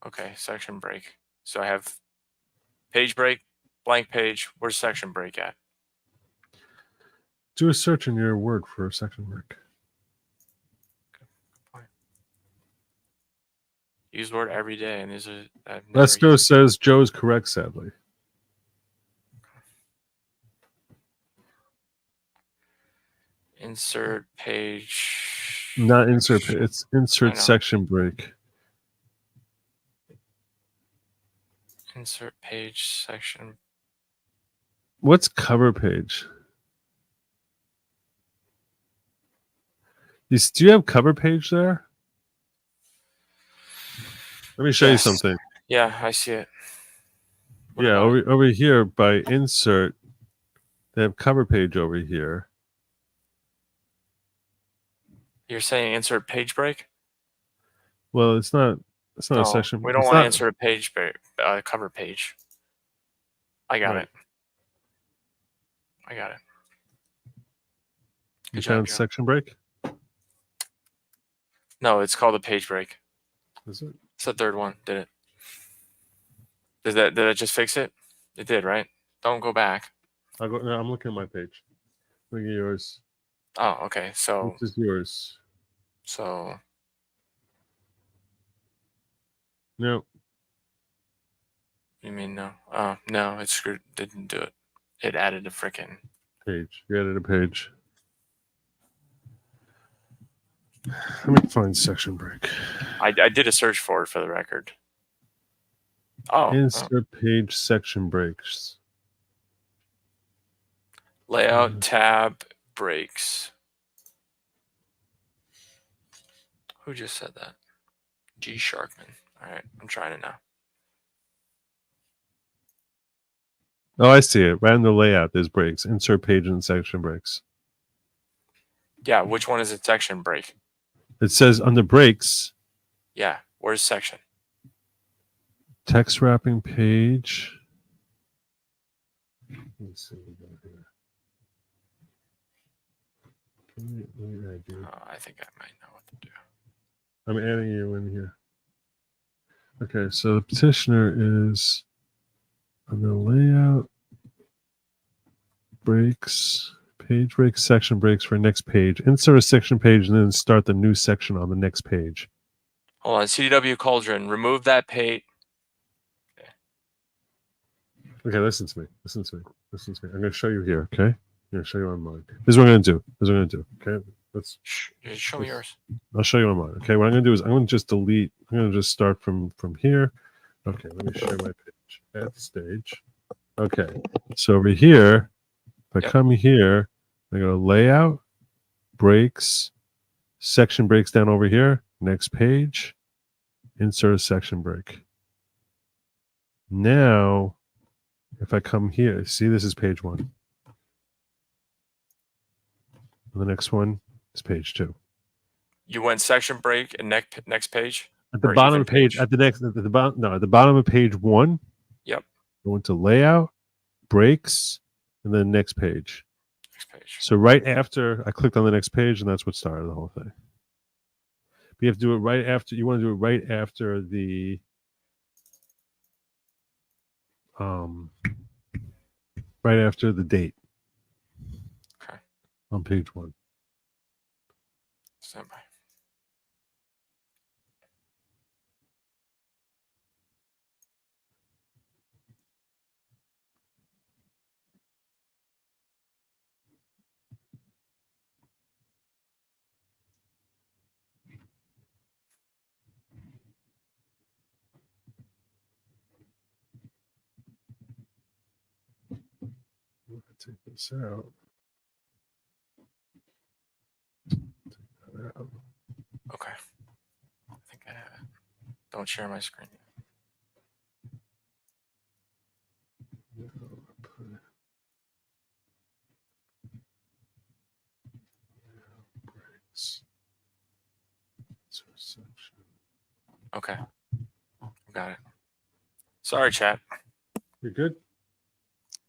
Okay, section break. So I have page break, blank page. Where's section break at? Do a search in your Word for a section break. Use Word every day, and these are. Let's go says Joe's correct, sadly. Insert page. Not insert page. It's insert know. section break. Insert page section. What's cover page? Do you have cover page there? Let me show you something. Yeah, I see it. What Yeah, about it? over here by insert, they have cover page over here. You're saying insert page break? Well, it's not a section. We don't want to insert a page break, cover page. I got it. You found section break? No, it's called a page break. Is it? It's the third one. Did it? Did it just fix it? It did, right? Don't go back. No, I'm looking at my page. Look at yours. Oh, okay. So this is yours. So no. You mean no? Oh no, it didn't do it. It added a freaking page. You added a page. Let me find section break. I did a search for it for the record. Insert page section breaks. Layout tab breaks. Who just said that? G Sharkman. All right, I'm trying it now. Oh, I see it. Right in the layout, there's breaks. Insert page and section breaks. Yeah, which one is it? Section break. It says under breaks. Yeah, where's section? Text wrapping page. Let's see. I think I might know what to do. I'm adding you in here. Okay, so the petitioner is on the layout, breaks, page breaks, section breaks for next page. Insert a section page and then start the new section on the next page. Hold on, CDW Cauldron, remove that page. Okay, listen to me. I'm going to show you here, okay? I'm going to show you on mine. This is what I'm going to do. Okay? Show me yours. I'll show you on mine. Okay, what I'm going to do is I'm going to just delete. I'm going to just start from here. Okay, let me share my page. Add stage. Okay, so over here, if I come here, I go layout, breaks, section breaks down over here. Next page, insert a section break. Now, if I come here, see this is page 1. And the next one is page 2. You went section break and next page? At the bottom of page, at the bottom of page 1. Yep. I went to layout, breaks, and then next page. Next page. So right after I clicked on the next page, and that's what started the whole thing. But you have to do it right after. You want to do it right after the right after the date Okay. on page 1. Stand by. Take this out. Take that out. Okay. I think I have it. Don't share my screen. No, put it- breaks. So section. Okay. Got it. Sorry, chat. You're good?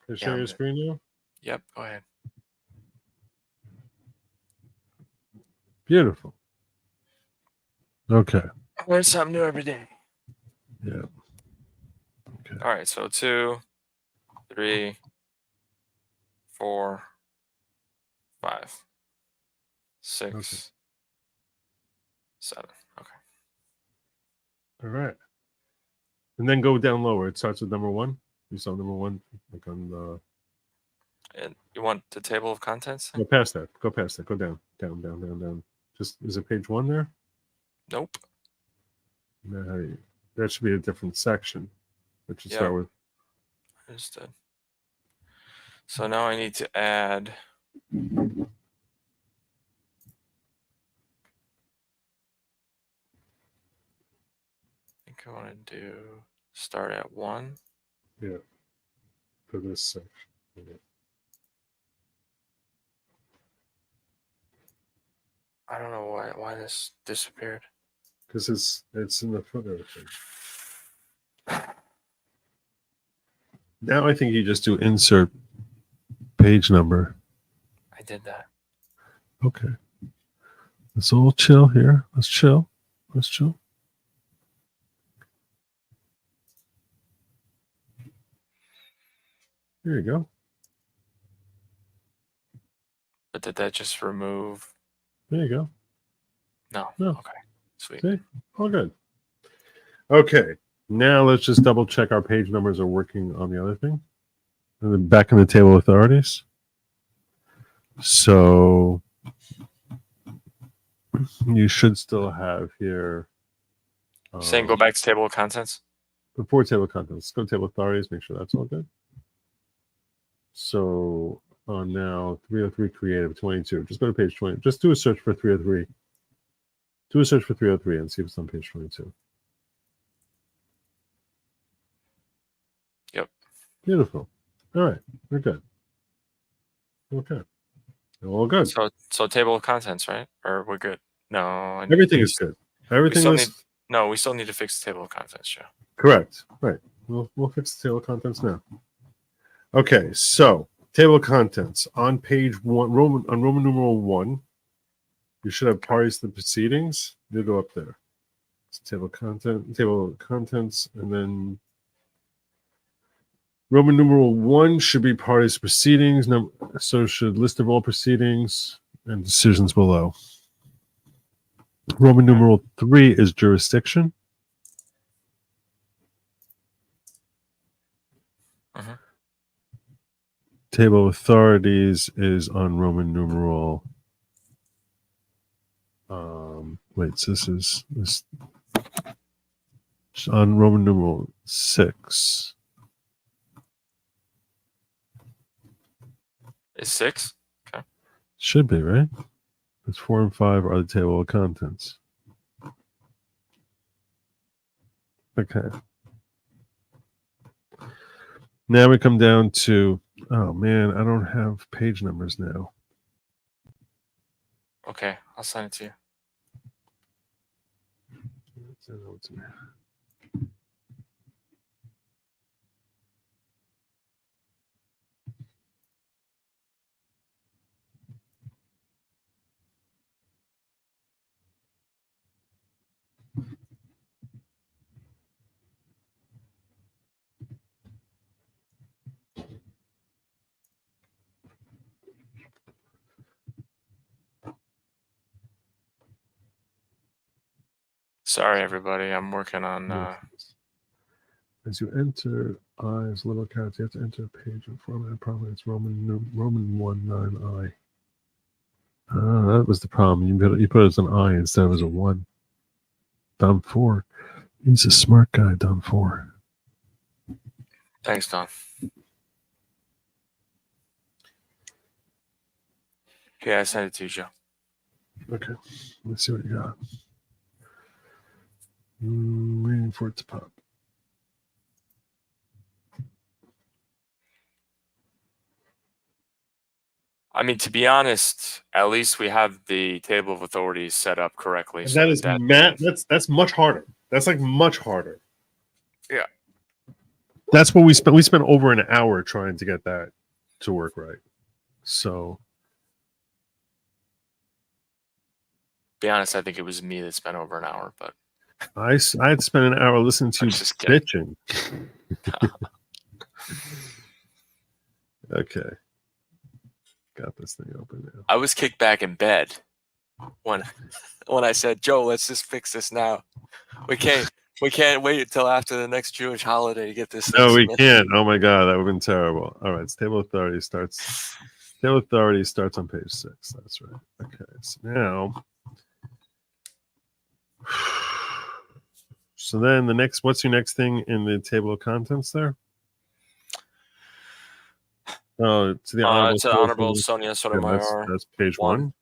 Can I share I'm your good. screen now? Yep. Go ahead. Beautiful. Okay. Learn something new every day. Yeah. Okay. All right. So 2, 3, 4, 5, 6, Okay. 7. Okay. All right. And then go down lower. It starts with number 1. You saw number 1, like on the. And you want the table of contents? Go past that. Go past that. Go down. Down, down, down, down. Just, is it page 1 there? Nope. No, that should be a different section. That should Yep. start with. Understood. So now I need to add. I think I want to do start at 1. Yeah. For this section. Yeah. I don't know why this disappeared. Because it's in the footer thing. Now I think you just do insert page number. I did that. Okay. Let's all chill here. Let's chill. Let's chill. There you go. But did that just remove? There you go. No. No. Okay. Sweet. See? All good. Okay. Now let's just double check our page numbers are working on the other thing. And then back in the table authorities. So you should still have here. Saying go back to table of contents? Before table of contents. Let's go to table authorities, make sure that's all good. So on now 303 creative 22. Just go to page 20. Just do a search for 303. Do a search for 303 and see if it's on page 22. Yep. Beautiful. All right. We're good. Okay. All good. So table of contents, right? Or we're good? No. Everything is good. Everything is we still need to fix the table of contents, Joe. correct. Right. We'll fix the table of contents now. Okay. So table of contents on page 1, Roman numeral 1. You should have parties to the proceedings. You'll go up there. It's table of contents, and then Roman numeral 1 should be parties to proceedings. So should list of all proceedings and decisions below. Roman numeral 3 is jurisdiction. Uh-huh. Table of authorities is on Roman numeral. Wait, so this is on Roman numeral 6. Is 6? Okay. Should be, right? Because 4 and 5 are the table of contents. Okay. Now we come down to, oh man, I don't have page numbers now. Okay, I'll send it to you. Sorry, everybody. I'm working on. As you enter I as little character, you have to enter a page in format. Probably it's Roman 19I. That was the problem. You put it as an I instead of as a 1. Don 4. He's a smart guy, Don 4. Thanks, Don. Okay, I sent it to you, Joe. Okay, let's see what you got. Waiting for it to pop. I mean, to be honest, at least we have the table of authorities set up correctly. So that's much harder. That's like much harder. Yeah. That's what we spent. We spent over an hour trying to get that to work right. So, be honest, I think it was me that spent over an hour, but I had to spend an hour listening to bitching. Okay. Got this thing open now. I was kicked back in bed when I said, Joe, let's just fix this now. We can't wait until after the next Jewish holiday to get this. No, we can't. Oh my God, that would have been terrible. All right, table authority starts. Table authority starts on page 6. That's right. Okay, so now. So then what's your next thing in the table of contents there? Oh, to the Honorable Sonia Sotomayor. That's page 1.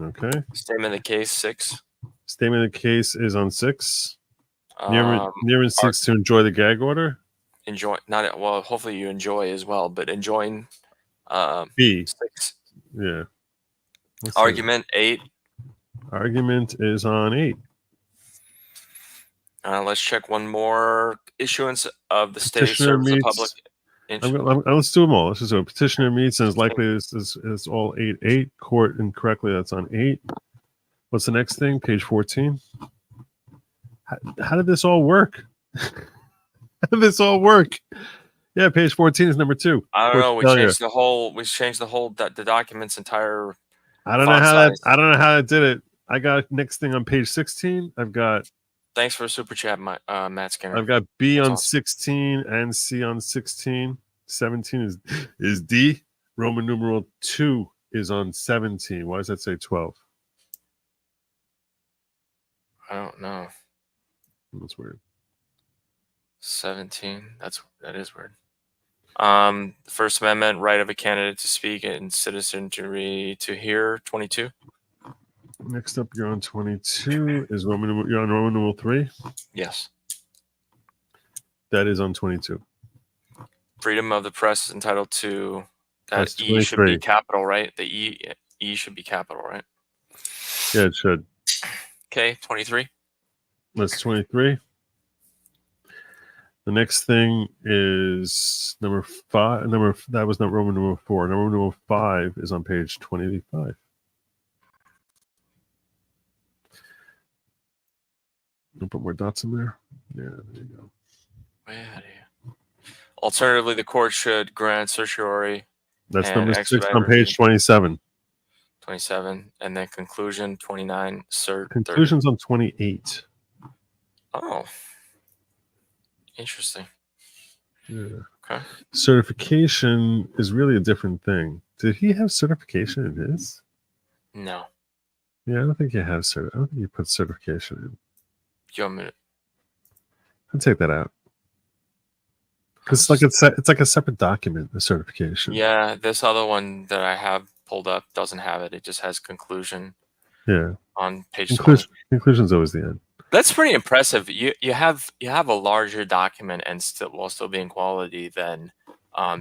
Okay. Statement of the case 6. Statement of the case is on 6. Nearman seeks to enjoy the gag order. Hopefully you enjoy as well, but enjoying B. 6. Yeah. Argument 8. Argument is on 8. Let's check one more. Issuance of the state service of public. Let's do them all. Let's just do a petitioner meets and is likely is all 8. Court incorrectly. That's on 8. What's the next thing? Page 14. How did this all work? How did this all work? Yeah, page 14 is number 2. I don't know. We changed the whole. The document's entire. I don't know how that did it. I got next thing on page 16. I've got. Thanks for the super chat, Matt Skinner. I've got B on 16 and C on 16. 17 is D. Roman numeral 2 is on 17. Why does that say 12? I don't know. That's weird. 17. That is weird. The First Amendment, right of a candidate to speak and citizenry to hear. 22. Next up, you're on 22. You're on Roman numeral 3? Yes. That is on 22. Freedom of the press is entitled to. That's E should be capital, right? The E should be capital, right? Yeah, it should. Okay, 23. That's 23. The next thing is number 5. That was not Roman numeral 4. Roman numeral 5 is on page 25. I'll put more dots in there. Yeah, there you go. Alternatively, the court should grant certiorari. That's number 6 on page 27. 27, and then conclusion 29. Cert. Conclusion's 30. on 28. Oh, interesting. Yeah. Okay. Certification is really a different thing. Did he have certification in his? No. Yeah, I don't think you have I don't think you put certification in. I'd take that out. Because it's like a separate document, the certification. Yeah, this other one that I have pulled up doesn't have it. It just has conclusion. Yeah. On page 20. Conclusion's always the end. That's pretty impressive. You have a larger document and while still being quality than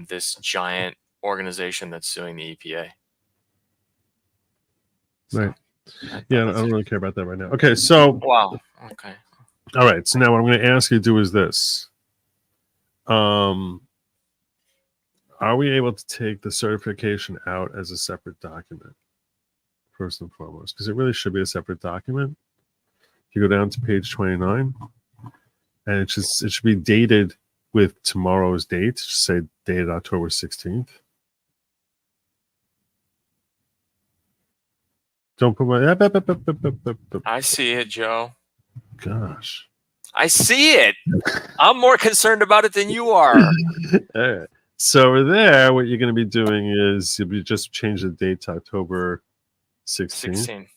this giant organization that's suing the EPA. Right. Yeah, I don't really care about that right now. Okay, so. Wow. Okay. All right. So now what I'm going to ask you to do is this. Are we able to take the certification out as a separate document? First and foremost, because it really should be a separate document. You go down to page 29, and it should be dated with tomorrow's date. Say dated October 16th. Don't put my. I see it, Joe. gosh. I see it. I'm more concerned about it than you are. All right. So over there, what you're going to be doing is you'll be just change the date to October 16th. 16.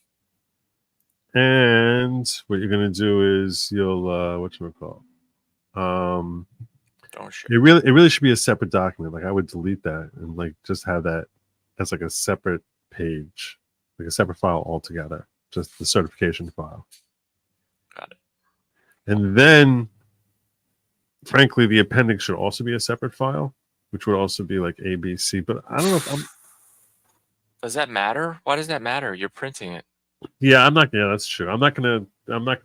And what you're going to do is you'll whatchamacallit? Don't share. It really should be a separate document. Like I would delete that and like just have that as like a separate page, like a separate file altogether, just the certification file. Got it. And then, frankly, the appendix should also be a separate file, which would also be like ABC. But I don't know if I'm. Does that matter? Why does that matter? You're printing it. Yeah, I'm not. Yeah, that's true. I'm not gonna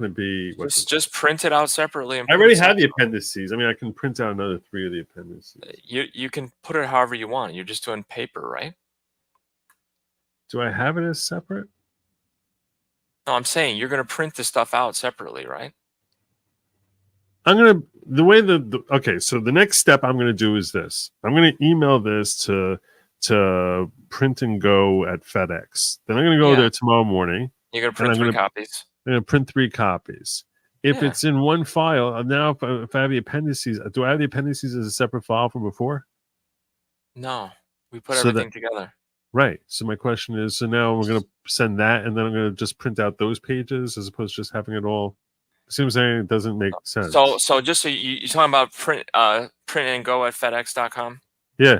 be. Just print it out separately. And I already have the appendices. I mean, I can print out another 3 of the appendices. You can put it however you want. You're just doing paper, right? Do I have it as separate? No, I'm saying you're going to print the stuff out separately, right? Okay, so the next step I'm gonna do is this. I'm gonna email this to Print and Go at FedEx. Then I'm gonna go there tomorrow morning. You're gonna print 3 copies. I'm gonna print 3 copies. If it's in one file, now if I have the appendices, do I have the appendices as a separate file from before? No, we put everything together. Right. So my question is, so now we're gonna send that, and then I'm gonna just print out those pages as opposed to just having it all. See what I'm saying? It doesn't make sense. So just so you're talking about print and go at FedEx.com? Yeah.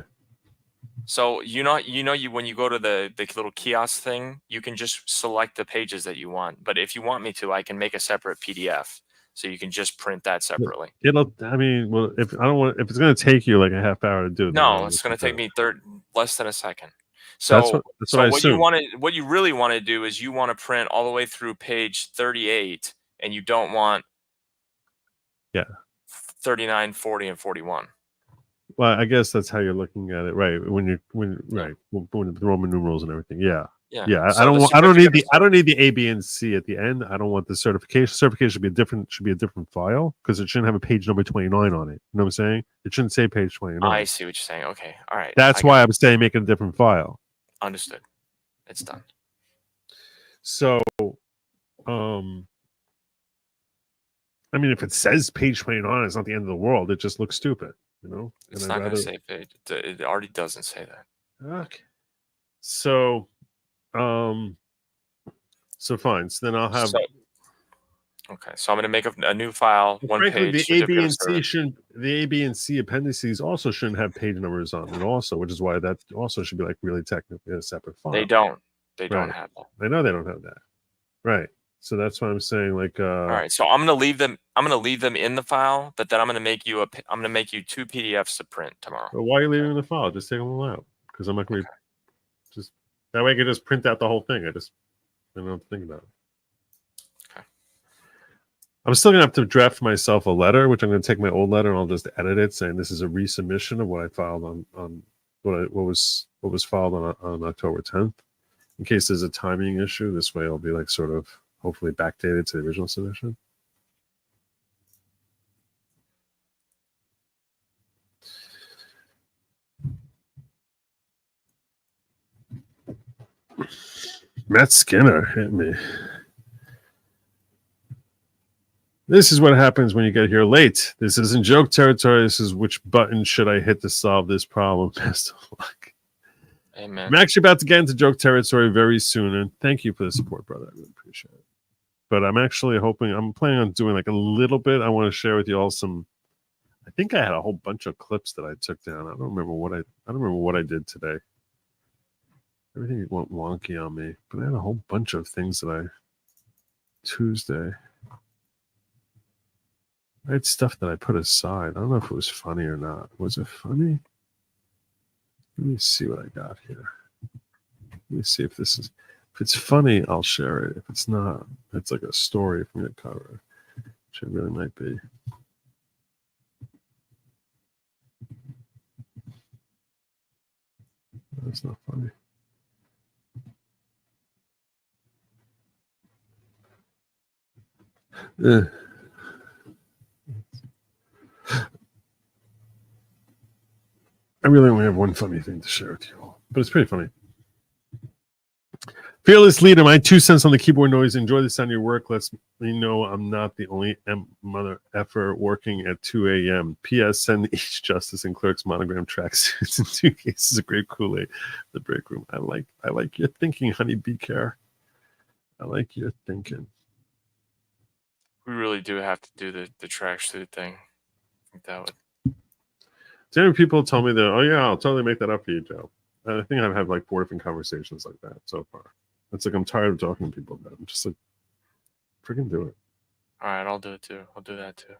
So you when you go to the little kiosk thing, you can just select the pages that you want. But if you want me to, I can make a separate PDF, so you can just print that separately. I mean, well, if it's going to take you like a half hour to do it, no, it's going to take me less than a second. So that's what you really want to do is you want to print all the way through page 38, and you don't want 39, 40, and 41. Well, I guess that's how you're looking at it, right? When the Roman numerals and everything, yeah. So I don't need the A, B, and C at the end. I don't want the certification. Certification should be a different file because it shouldn't have a page number 29 on it. You know what I'm saying? It shouldn't say page 29. I see what you're saying. Okay, all right. That's why I'm saying make it a different file. Understood. It's done. So, I mean, if it says page 29, it's not the end of the world. It just looks stupid. You know, it's not going to say page. It already doesn't say that. Okay. So, so fine. So then I'll have. Okay, so I'm going to make a new file. One page. The A, B, and C appendices also shouldn't have page numbers on it. Also, which is why that also should be like really technically a separate file. They don't. They don't have that. I know they don't have that. Right. So that's why I'm saying like. All right. So I'm going to leave them. I'm going to leave them in the file, but then I'm going to make you 2 PDFs to print tomorrow. But why are you leaving in the file? Just take them all out because I'm not going to. Just that way I can just print out the whole thing. I don't have to think about it. Okay. I'm still gonna have to draft myself a letter, which I'm gonna take my old letter and I'll just edit it, saying this is a resubmission of what I filed on what was filed on October 10th. In case there's a timing issue, this way I'll be like sort of hopefully backdated to the original submission. Matt Skinner hit me. This is what happens when you get here late. This isn't joke territory. This is which button should I hit to solve this problem. Best of luck. Amen. I'm actually about to get into joke territory very soon, and thank you for the support, brother. I really appreciate it. But I'm actually I'm planning on doing like a little bit. I want to share with you all some. I think I had a whole bunch of clips that I took down. I don't remember what I did today. Everything went wonky on me, but I had a whole bunch of things that Tuesday. I had stuff that I put aside. I don't know if it was funny or not. Was it funny? Let me see what I got here. Let me see if it's funny, I'll share it. If it's not, it's like a story for me to cover, which it really might be. That's not funny. I really only have one funny thing to share with you all, but it's pretty funny. Fearless leader, my 2 cents on the keyboard noise. Enjoy the sound of your work. Let's me know I'm not the only mother effer working at 2 a.m. P.S. Send each justice and clerk's monogram tracksuits in 2 cases of grape Kool-Aid. The break room. I like your thinking, honey. Be care. I like your thinking. We really do have to do the tracksuit thing. I think that would. So many people told me that, oh yeah, I'll totally make that up for you, Joe. I think I've had like 4 different conversations like that so far. It's like I'm tired of talking to people about it. I'm just like, freaking do it. All right, I'll do it too. I'll do that too.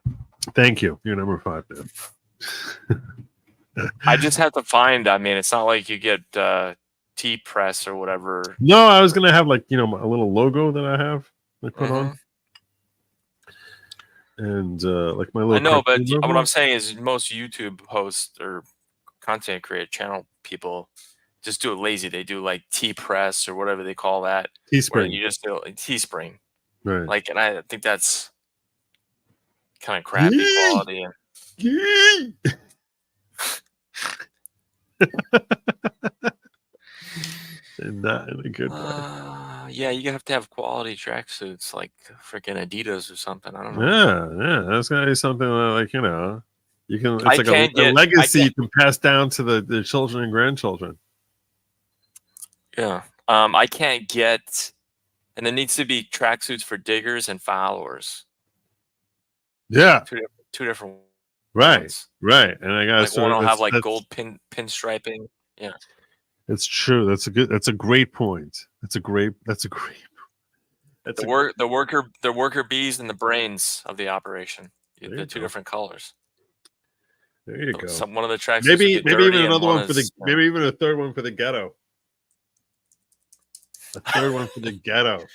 Thank you. You're number 5, man. I just have to find. I mean, it's not like you get T press or whatever. No, I was gonna have like, you know, a little logo that I have I put on, and like my little. I know, but logo. what I'm saying is most YouTube hosts or content creator channel people just do it lazy. They do like T press or whatever they call that. Teespring. You just do like Teespring. Right. Like, and I think that's kind of crappy quality. And not in a good way. Yeah, you have to have quality tracksuits like freaking Adidas or something. I don't know. Yeah. That's gotta be something like, you know, you can. It's I like can't a legacy I you can pass down to the children and grandchildren. Yeah. I can't get, and there needs to be tracksuits for diggers and followers. Yeah. Two different. Right. ones. Right. And I got Like one will have like gold pinstriping. Yeah. It's true. That's a great point. The worker bees and the brains of the operation. The 2 different colors. There you go. One of the tracks. Maybe even another one for the maybe even a third one for the ghetto. A third one for the ghetto.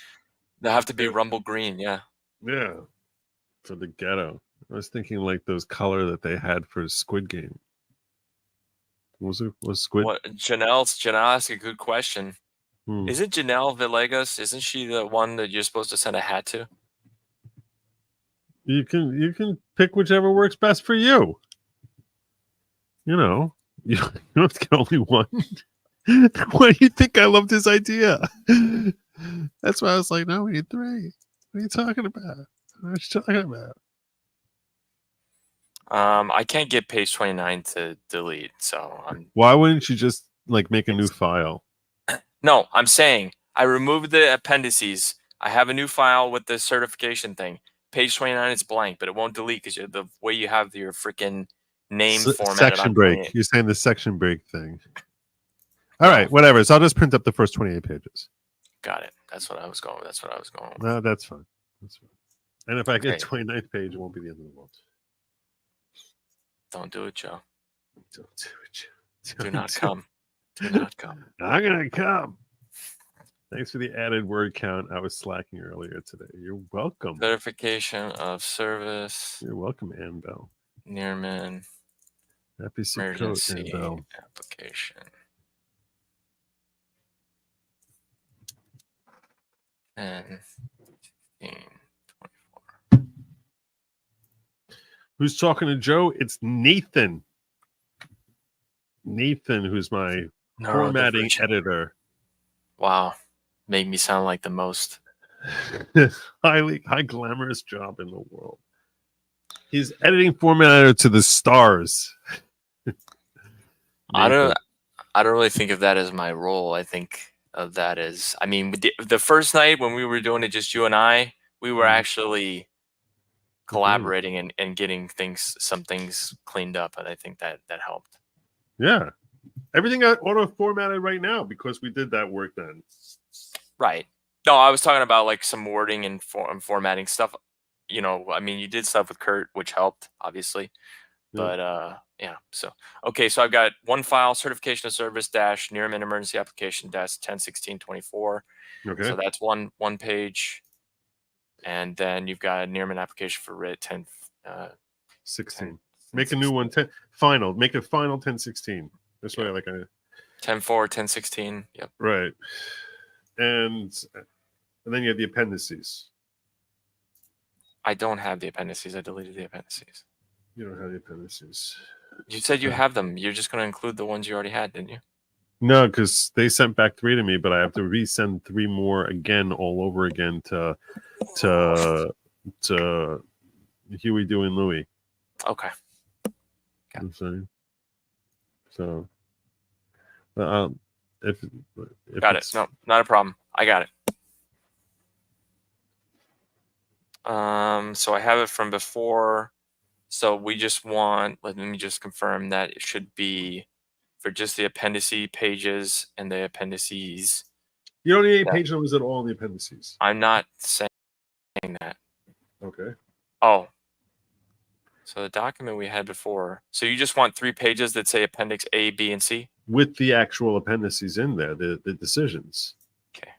They have to be rumble green, yeah. Yeah. For the ghetto. I was thinking like those color that they had for Squid Game. Was Squid? What Janelle asked a good question. Isn't Janelle Villegas? Isn't she the one that you're supposed to send a hat to? You can pick whichever works best for you. You know, you don't have to get only one. Why do you think I loved his idea? That's why I was like, no, we need 3. What are you talking about? What are you talking about? I can't get page 29 to delete, so why wouldn't you just like make a new file? No, I'm saying I removed the appendices. I have a new file with the certification thing. Page 29 is blank, but it won't delete because the way you have your freaking name formatted. Section break. You're saying the section break thing. All right, whatever. So I'll just print up the first 28 pages. Got it. That's what I was going with. No, that's fine. And if I get 29th page, it won't be the end of the world. Don't do it, Joe. Don't do it, Joe. Do not come. Do not come. I'm gonna come. Thanks for the added word count. I was slacking earlier today. You're welcome. Verification of service. You're welcome, Annabelle. Nearman. Happy emergency Annabelle. application. And 16, 24. Who's talking to Joe? It's Nathan. Nathan, who's my formatting editor. Wow. Made me sound like the most high glamorous job in the world. He's editing format editor to the stars. I don't really think of that as my role. I think of that as, I mean, the first night when we were doing it just you and I, we were actually collaborating and getting some things cleaned up, and I think that helped. Yeah. Everything got auto formatted right now because we did that work then. Right. No, I was talking about like some wording and formatting stuff. You know, I mean, you did stuff with Kurt, which helped, obviously. But yeah. So okay, so I've got one file, certification of service dash Nearman emergency application dash 101624. Okay. So that's one page. And then you've got a Nearman application for writ 16. Make a new one. Final. Make it final 1016. This way, like a 10-4, 10-16. Yep. Right. And then you have the appendices. I don't have the appendices. I deleted the appendices. You don't have the appendices. You said you have them. You're just going to include the ones you already had, didn't you? No, because they sent back 3 to me, but I have to resend 3 more again, all over again to Huey, Dewey, and Louie. Okay. I'm saying. So, if Got it. No, not a problem. I got it. So I have it from before. So we just want, let me just confirm that it should be for just the appendice pages and the appendices. you don't need any page numbers at all in the appendices. I'm not saying that. Okay. Oh. So the document we had before. So you just want 3 pages that say appendix A, B, and C? With the actual appendices in there, the decisions. Okay.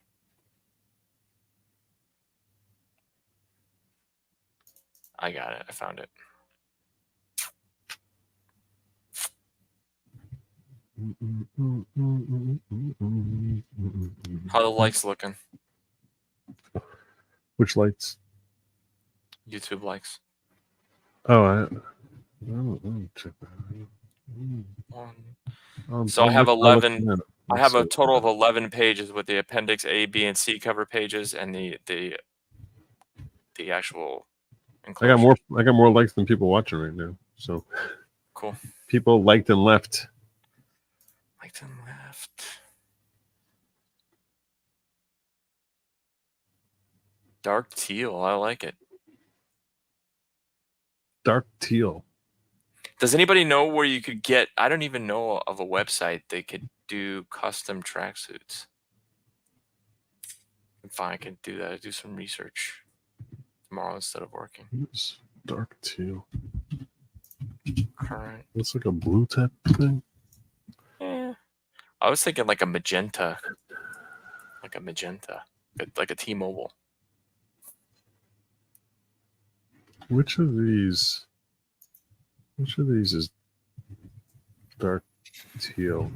I got it. I found it. How are the likes looking? Which lights? YouTube likes. Oh, check that out. So I have 11. I have a total of 11 pages with the appendix A, B, and C cover pages and the actual enclosure. I got more likes than people watching right now. So cool. People liked and left. Liked and left. Dark teal. I like it. Dark teal. Does anybody know where you could get? I don't even know of a website that could do custom tracksuits. If I can do that, do some research tomorrow instead of working. It's dark teal. Current. Looks like a blue type thing. Yeah. I was thinking like a magenta. Like a T-Mobile. Which of these is dark teal?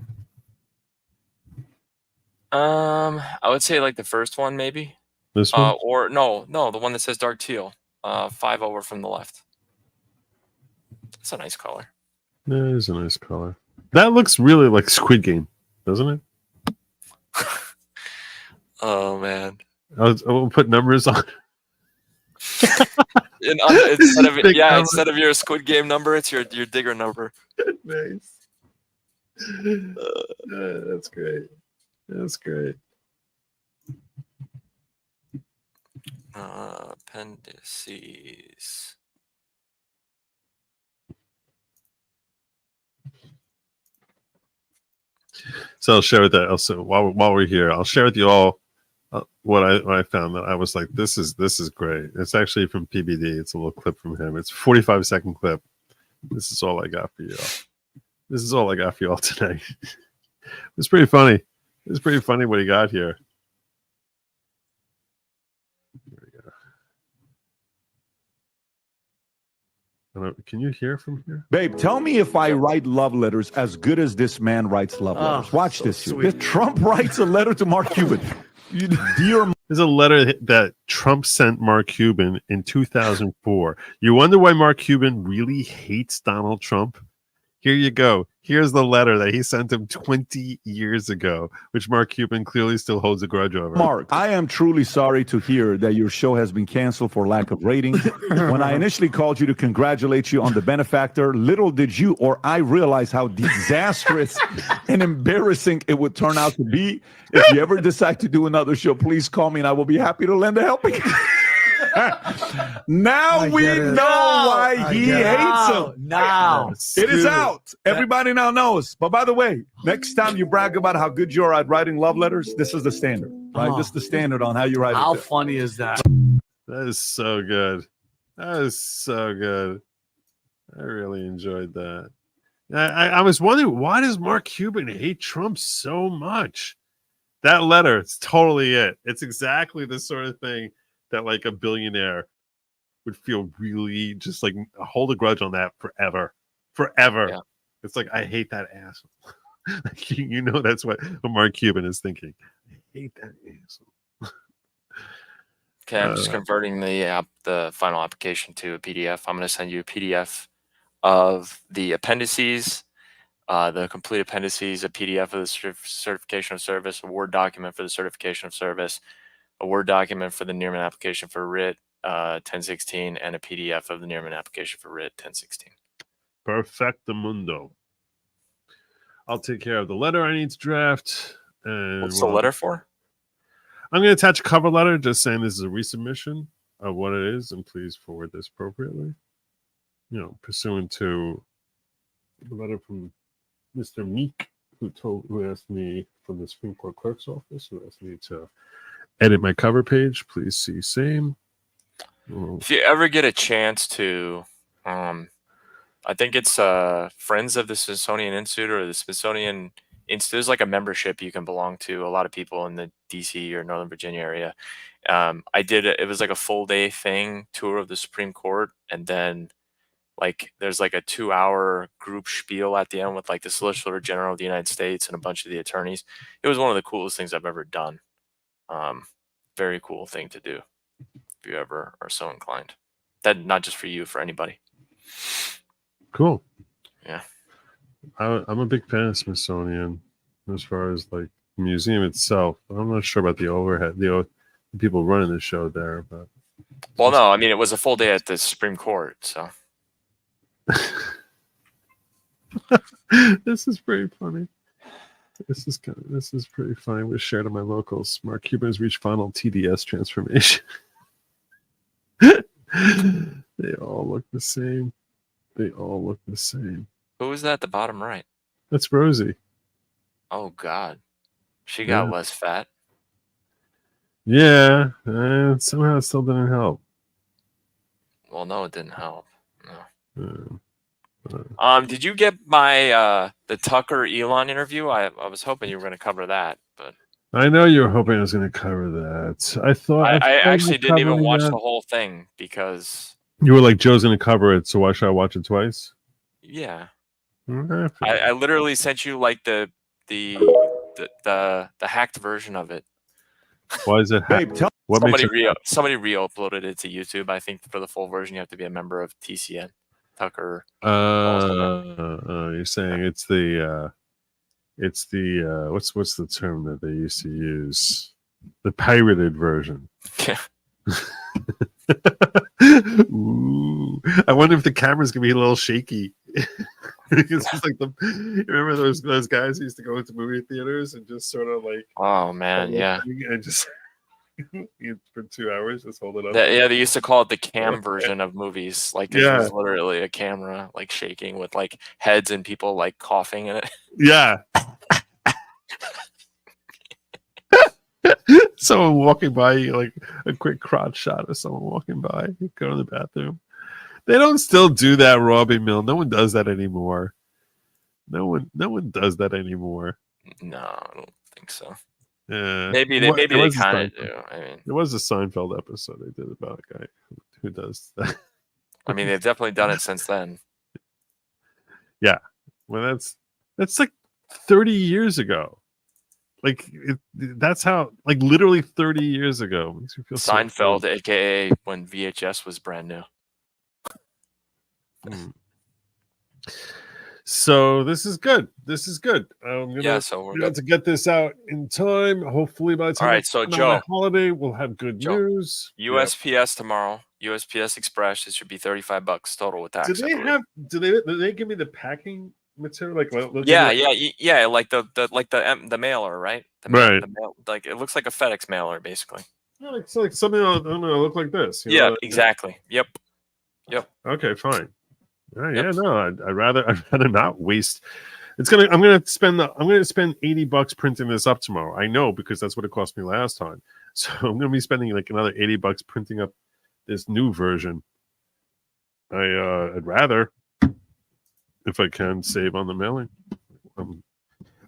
I would say like the first one, maybe. This one? Or no, the one that says dark teal. 5 over from the left. It's a nice color. That is a nice color. That looks really like Squid Game, doesn't it? Oh man. I'll put numbers on. Instead of your Squid Game number, it's your digger number. Nice. That's great. That's great. Appendices. So I'll share with that. Also, while we're here, I'll share with you all what I found. That I was like, this is great. It's actually from PBD. It's a little clip from him. It's a 45-second clip. This is all I got for you all. This is all I got for you all tonight. It's pretty funny. It's pretty funny what he got here. Here we go. Can you hear from here? Babe, tell me if I write love letters as good as this man writes love letters. Watch so this. sweet. If Trump writes a letter to Mark Cuban. Dear There's a letter that Trump sent Mark Cuban in 2004. You wonder why Mark Cuban really hates Donald Trump? Here you go. Here's the letter that he sent him 20 years ago, which Mark Cuban clearly still holds a grudge over. Mark, I am truly sorry to hear that your show has been canceled for lack of ratings. When I initially called you to congratulate you on the benefactor, little did you or I realize how disastrous and embarrassing it would turn out to be. If you ever decide to do another show, please call me and I will be happy to lend a helping hand. Now we know why he hates him. Now It is out. Everybody now knows. But by the way, next time you brag about how good you are at writing love letters, this is the standard, right? This is the standard on how you write How it. funny is that? That is so good. That is so good. I really enjoyed that. I was wondering, why does Mark Cuban hate Trump so much? That letter, it's totally it. It's exactly the sort of thing that like a billionaire would feel really just like hold a grudge on that forever. Yeah. It's like, I hate that asshole. Like, you know, that's what Mark Cuban is thinking. I hate that asshole. Okay, I'm just converting the final application to a PDF. I'm going to send you a PDF of the appendices, The complete appendices, a PDF of the certification of service, a Word document for the certification of service, a Word document for the Nearman application for writ 1016, and a PDF of the Nearman application for writ 1016. Perfectamundo. I'll take care of the letter I need to draft. And What's the letter for? I'm going to attach a cover letter just saying this is a resubmission of what it is, and please forward this appropriately. You know, pursuant to the letter from Mr. Meek, who asked me from the Supreme Court Clerk's Office, who asked me to edit my cover page. Please see same. If you ever get a chance to, I think it's Friends of the Smithsonian Institute or the Smithsonian Institute. There's like a membership you can belong to. A lot of people in the DC or Northern Virginia area. I did it was like a full day thing, tour of the Supreme Court, and then like there's like a 2-hour group spiel at the end with like the Solicitor General of the United States and a bunch of the attorneys. It was one of the coolest things I've ever done. Very cool thing to do if you ever are so inclined. That not just for you, for anybody. Cool. Yeah. I'm a big fan of Smithsonian as far as like the museum itself. I'm not sure about the overhead, the people running the show there, but well, no, I mean it was a full day at the Supreme Court, so this is pretty funny. This is pretty funny. It was shared on my locals. Mark Cuban has reached final TDS transformation. They all look the same. They all look the same. Who was that at the bottom right? That's Rosie. Oh God, she got less fat. Yeah, somehow it still didn't help. Well, no, it didn't help. No. Did you get my the Tucker Elon interview? I was hoping you were going to cover that, but I know you were hoping I was going to cover that. I thought I actually didn't even watch that. the whole thing because you were like, Joe's going to cover it, so why should I watch it twice? Yeah, I literally sent you like the hacked version of it. Why is it hacked? Somebody re-uploaded it to YouTube. I think for the full version, you have to be a member of TCN. Tucker. You're saying it's the what's the term that they used to use? The pirated version. Yeah. Ooh. I wonder if the camera's gonna be a little shaky. Because it's like remember those guys who used to go into movie theaters and just sort of like, oh man, yeah, and just for 2 hours just hold it up. They used to call it the cam version of movies. Like it was literally a camera like shaking with like heads and people like coughing in it. Yeah. Someone walking by, like a quick crotch shot of someone walking by, you go to the bathroom. They don't still do that, Robbie Mill. No one does that anymore. No one does that anymore. No, I don't think so. Yeah, maybe they kind of do. I mean, there was a Seinfeld episode they did about a guy who does that. I mean, they've definitely done it since then. Yeah, well, that's like 30 years ago. Like that's how, like literally 30 years ago. Makes me feel Seinfeld, so aka when VHS was brand new. So this is good. This is good. I'm gonna to get this out in time. Hopefully by the time Joe, holiday we'll have good news. USPS tomorrow. USPS Express. It should be $35 total with tax. Do they give me the packing material? Like like the mailer, right? Right. Like it looks like a FedEx mailer, basically. Yeah, it's like something that'll look like this. Exactly. Yep. Okay, fine. I'd rather not waste. I'm gonna spend $80 printing this up tomorrow. I know, because that's what it cost me last time. So I'm gonna be spending like another $80 printing up this new version. I'd rather, if I can, save on the mailing.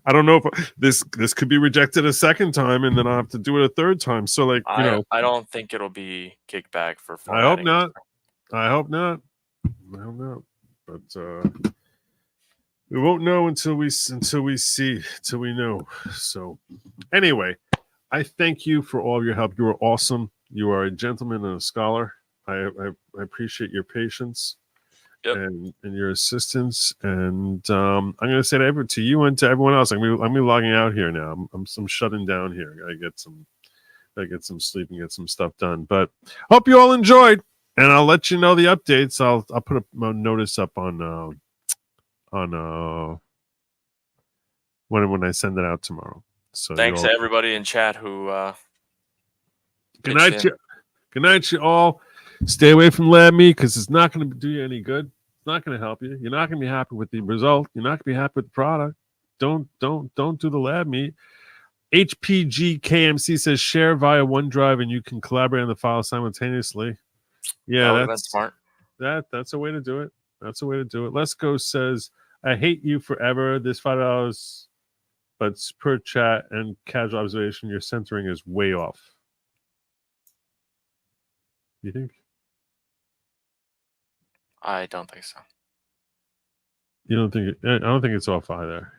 I don't know if this could be rejected a second time, and then I'll have to do it a third time. So like, I don't think it'll be kicked back for. I hope not. But we won't know until we know. So anyway, I thank you for all of your help. You are awesome. You are a gentleman and a scholar. I appreciate your patience. Yep. and your assistance. And I'm going to say to you and to everyone else, I'm gonna be logging out here now. I'm shutting down here. I get some sleep and get some stuff done. But hope you all enjoyed, and I'll let you know the updates. I'll put a notice up on when I send it out tomorrow. So Thanks to everybody in chat who good night, you all. Stay away from lab meat because it's not going to do you any good. It's not going to help you. You're not going to be happy with the result. You're not going to be happy with the product. Don't do the lab meat. HPG KMC says share via OneDrive and you can collaborate on the file simultaneously. Yeah, that's smart. That's a way to do it. That's a way to do it. Let's Go says, I hate you forever. This $5, but per chat and casual observation, your centering is way off. You think? I don't think so. You don't think? I don't think it's off either.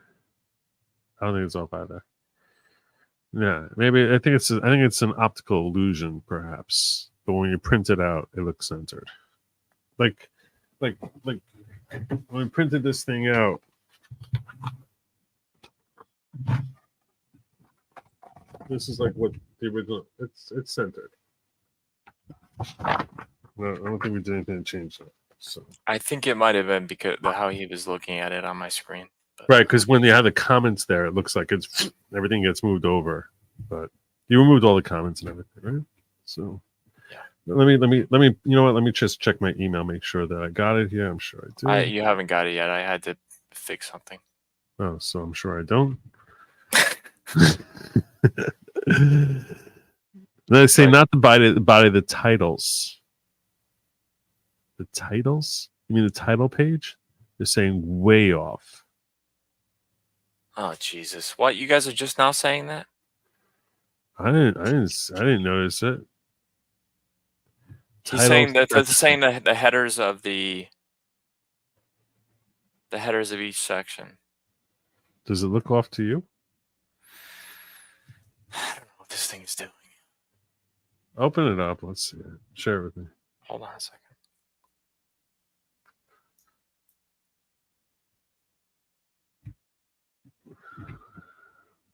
I don't think it's off either. Yeah, maybe I think it's an optical illusion, perhaps. But when you print it out, it looks centered. Like when we printed this thing out. This is like what the original. It's centered. No, I don't think we did anything to change that. So I think it might have been because of how he was looking at it on my screen. But. Right, because when you have the comments there, it looks like it's everything gets moved over. But you removed all the comments and everything, right? So yeah. Let me. You know what? Let me just check my email, make sure that I got it. Yeah, I'm sure I do. You haven't got it yet. I had to fix something. Oh, so I'm sure I don't. They say Right. Not the body, the titles. The titles? You mean the title page? They're saying way off. Oh Jesus! What, you guys are just now saying that? I didn't notice it. He's saying that they're saying the headers of the headers of each section. Does it look off to you? I don't know what this thing is doing. Open it up. Let's see it. Share it with me. Hold on a second.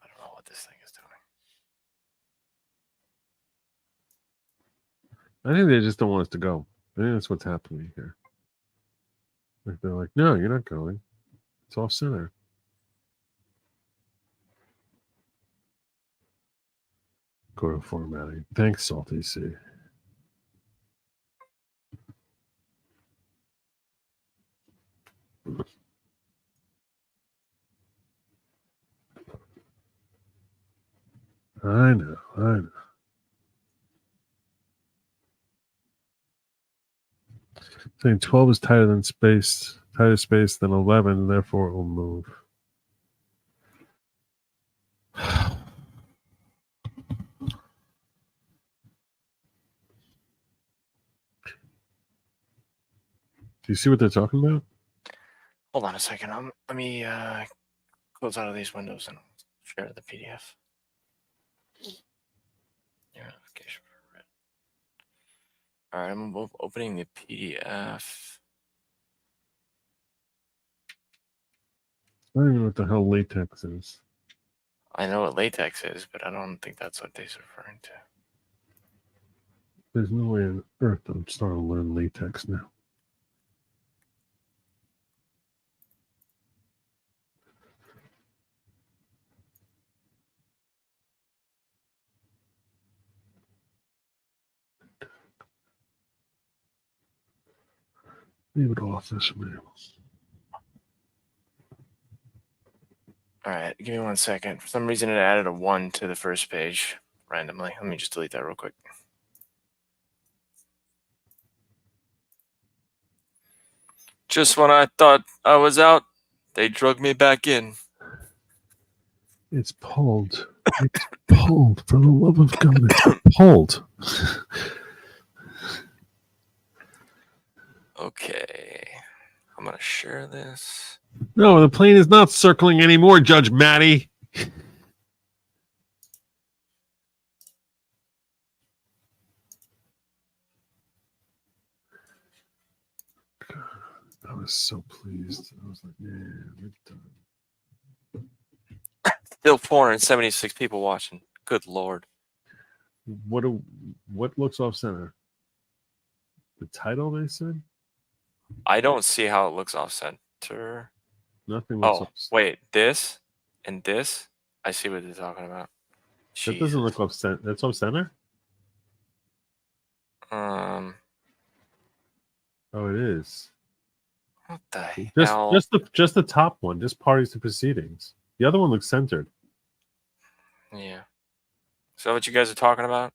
I don't know what this thing is doing. I think they just don't want us to go. I think that's what's happening here. Like they're like, no, you're not going. It's off center. Go to formatting. Thanks, Salty C. I know. Saying 12 is tighter space than 11, therefore it will move. Do you see what they're talking about? Hold on a second. Let me close out of these windows and share the PDF. Your notification for red. All right, I'm opening the PDF. I don't even know what the hell latex is. I know what latex is, but I don't think that's what they're referring to. There's no way on earth I'm starting to learn latex now. Leave it off this way. All right, give me 1 second. For some reason, it added a 1 to the first page randomly. Let me just delete that real quick. Just when I thought I was out, they drug me back in. It's pulled. It's pulled. For the love of God, it's pulled. Okay. I'm going to share this. No, the plane is not circling anymore, Judge Matty. I was so pleased. I was like, man, we're done. Still 476 people watching. Good lord. What looks off center? The title, they said? I don't see how it looks off center. Nothing looks Oh, off center. wait. This and this? I see what they're talking about. That doesn't look off center. That's off center? Um, Oh, it is. what the Just hell? just the top one, just parties to proceedings. The other one looks centered. Yeah. Is that what you guys are talking about?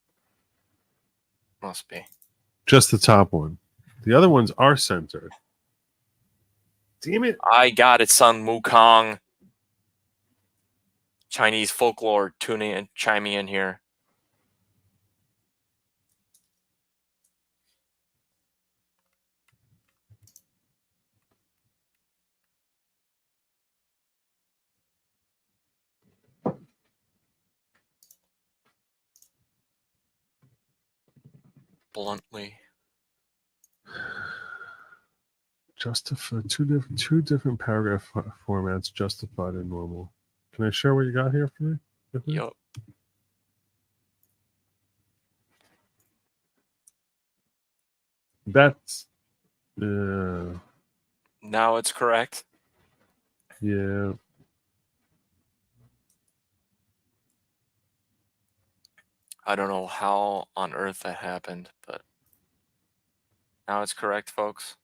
Must be. Just the top one. The other ones are centered. Damn it. I got it, Sun Wukong. Chinese folklore tuning and chiming in here. Bluntly. Justify two different paragraph formats, justified and normal. Can I share what you got here for me? Yup. That's Now it's correct. yeah. I don't know how on earth that happened, but now it's correct, folks.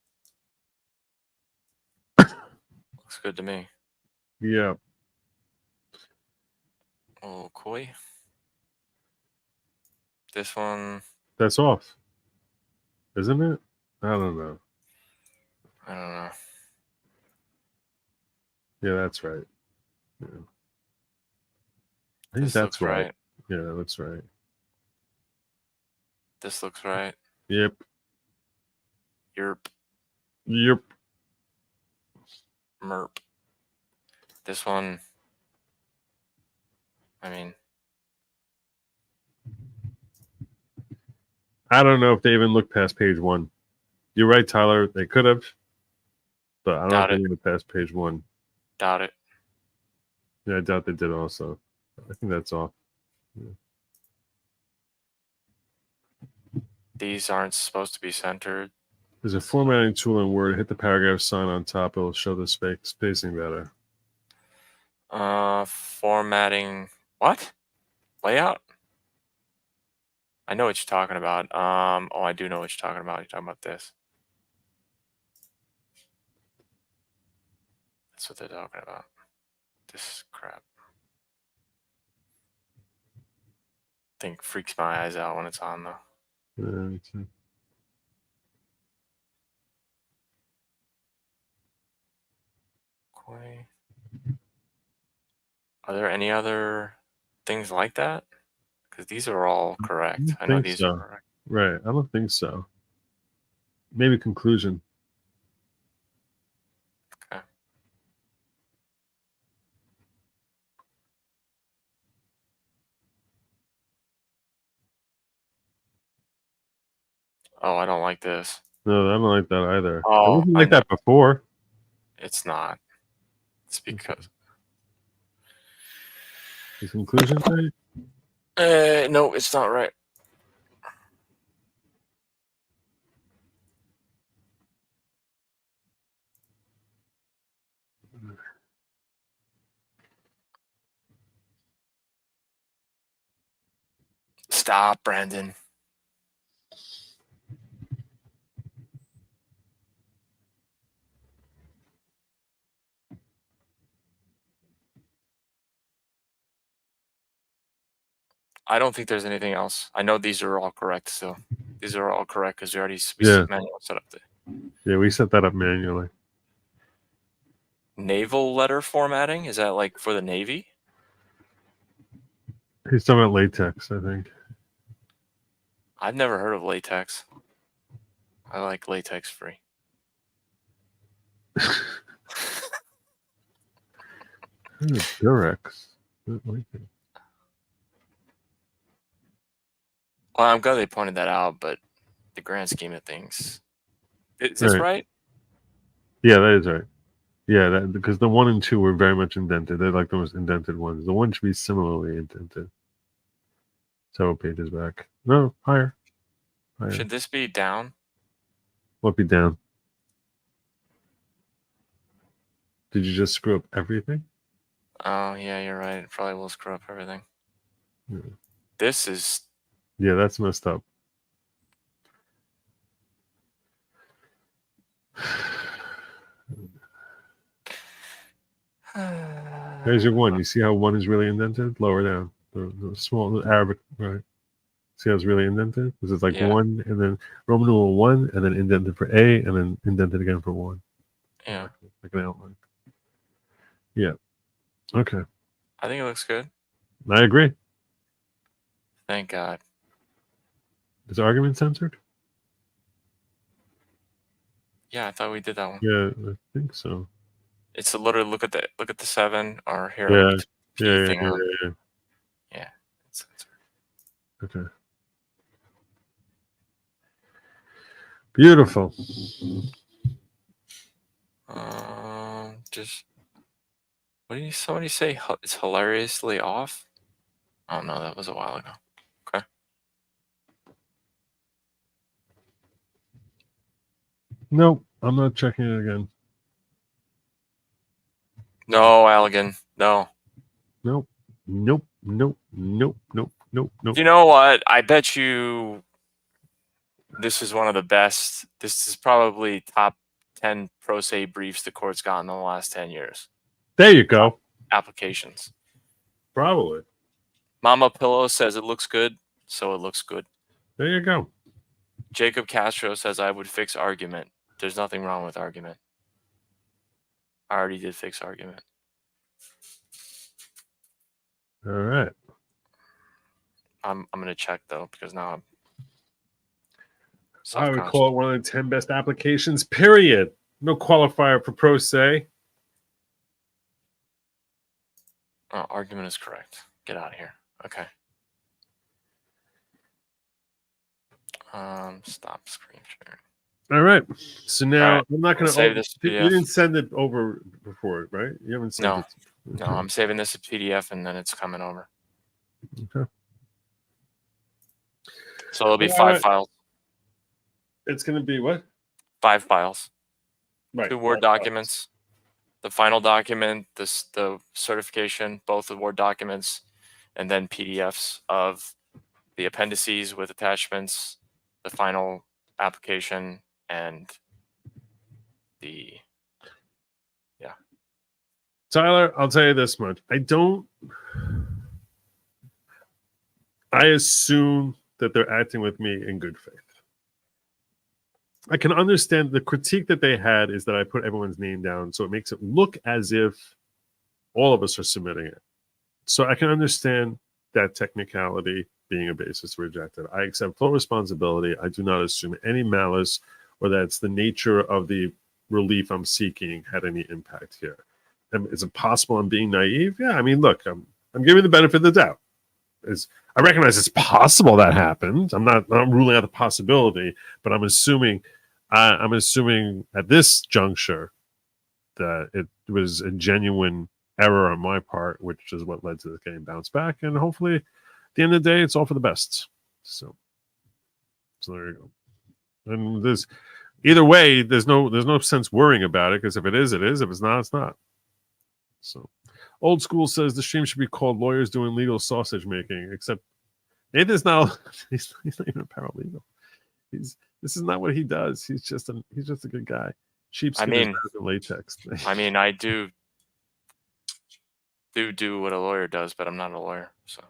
Looks good to me. Yeah. Oh, cool. This one, That's off. Isn't it? I don't know. I don't know. Yeah, that's right. Yeah. I think This that's looks right. right. Yeah, that's right. This looks right. Yep. Yerp. Yep. Merp. This one, I mean, I don't know if they even looked past page one. You're right, Tyler. They could have, but I don't know if they even past page one. doubt it. Yeah, I doubt they did also. I think that's off. Yeah. These aren't supposed to be centered. There's a formatting tool in Word. Hit the paragraph sign on top. It'll show the spacing better. Formatting. What? Layout? I know what you're talking about. Oh, I do know what you're talking about. You're talking about this. That's what they're talking about. This crap. I think freaks my eyes out when it's on though. Yeah, Okay. Are there any other things like that? Because these are all correct. I know these are correct. Right. I don't think so. Maybe conclusion. Okay. Oh, I don't like this. No, I don't like that either. Oh, it wasn't like that before. It's not. It's because. The conclusion right? No, it's not right. Stop, Brandon. I don't think there's anything else. I know these are all correct still. These are all correct because we already manually set up the Yeah, we set that up manually. naval letter formatting. Is that like for the Navy? He's talking about latex, I think. I've never heard of latex. I like latex free. Durex. Well, I'm glad they pointed that out, but the grand scheme of things. Is this right? Yeah, that is right. Yeah, that because the 1 and 2 were very much indented. They're like the most indented ones. The 1 should be similarly indented. Several pages back. No, higher. Higher. Should this be down? What be down? Did you just screw up everything? Oh, yeah, you're right. It probably will screw up everything. Yeah. This is... Yeah, that's messed up. There's your 1. You see how 1 is really indented? Lower down. The small, the Arabic, right? See how it's really indented? This is like Yeah. 1, and then Roman numeral 1, and then indented for A, and then indented again for 1. Yeah. Like an outline. Yeah. Okay. I think it looks good. I agree. Thank God. Is argument censored? Yeah, I thought we did that one. Yeah, I think so. It's a literally look at the 7 or here. Yeah. Look at the P Yeah. finger. Yeah. Yeah. It's Okay. Beautiful. just what did somebody say? It's hilariously off. Oh no, that was a while ago. Okay. Nope, I'm not checking it again. No, Allegan. No. Nope. Nope. Nope. Nope. Nope. Nope. Nope. You know what? I bet you this is one of the best. This is probably top 10 pro se briefs the court's gotten in the last 10 years. There you go. Applications. Probably. Mama Pillow says it looks good, so it looks good. There you go. Jacob Castro says I would fix argument. There's nothing wrong with argument. I already did fix argument. All right. I'm gonna check though because now I'm I would call it one of the 10 best applications, period. No qualifier for pro se. Oh, argument is correct. Get out of here. Okay. Stop screen sharing. All right. So now right. I'm not going to save this You PDF. didn't send it over before, right? You haven't sent No. it. No, I'm saving this as PDF and then it's coming over. Okay. So it'll be All 5 right. files. It's going to be what? 5 files. Right. 2 Word documents. The final document, the certification, both the Word documents, and then PDFs of the appendices with attachments, the final application, and the Tyler, I'll tell you this much. I assume that they're acting with me in good faith. I can understand the critique that they had is that I put everyone's name down, so it makes it look as if all of us are submitting it. So I can understand that technicality being a basis to reject it. I accept full responsibility. I do not assume any malice or that it's the nature of the relief I'm seeking had any impact here. Is it possible I'm being naive? Yeah, I mean, look, I'm giving the benefit of the doubt. I recognize it's possible that happened. I'm not ruling out the possibility, but I'm assuming at this juncture that it was a genuine error on my part, which is what led to this getting bounced back. And hopefully, at the end of the day, it's all for the best. So there you go. And there's either way, there's no sense worrying about it because if it is, it is. If it's not, it's not. So, old school says the stream should be called "Lawyers Doing Legal Sausage Making," except Nathan's not. He's not even a paralegal. This is not what he does. He's just a good guy. Sheepskin is better than latex. I mean, I do what a lawyer does, but I'm not a lawyer. So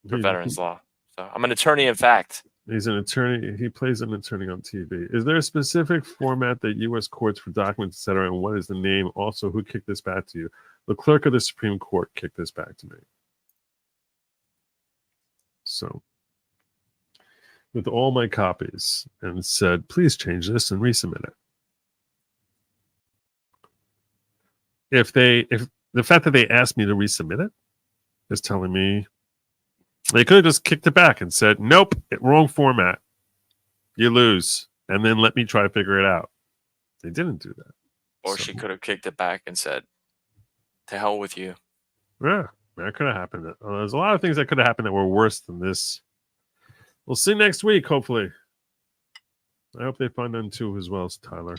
for veterans law. So I'm an attorney in fact. He's an attorney. He plays an attorney on TV. Is there a specific format that U.S. courts for documents, etc., and what is the name? Also, who kicked this back to you? The clerk of the Supreme Court kicked this back to me. So, with all my copies, and said, please change this and resubmit it. If the fact that they asked me to resubmit it is telling me they could have just kicked it back and said, nope, wrong format. You lose. And then let me try to figure it out. They didn't do that. Or So- she could have kicked it back and said, "To hell with you." Yeah, that could have happened. There's a lot of things that could have happened that were worse than this. We'll see next week, hopefully. I hope they find them too as well as Tyler.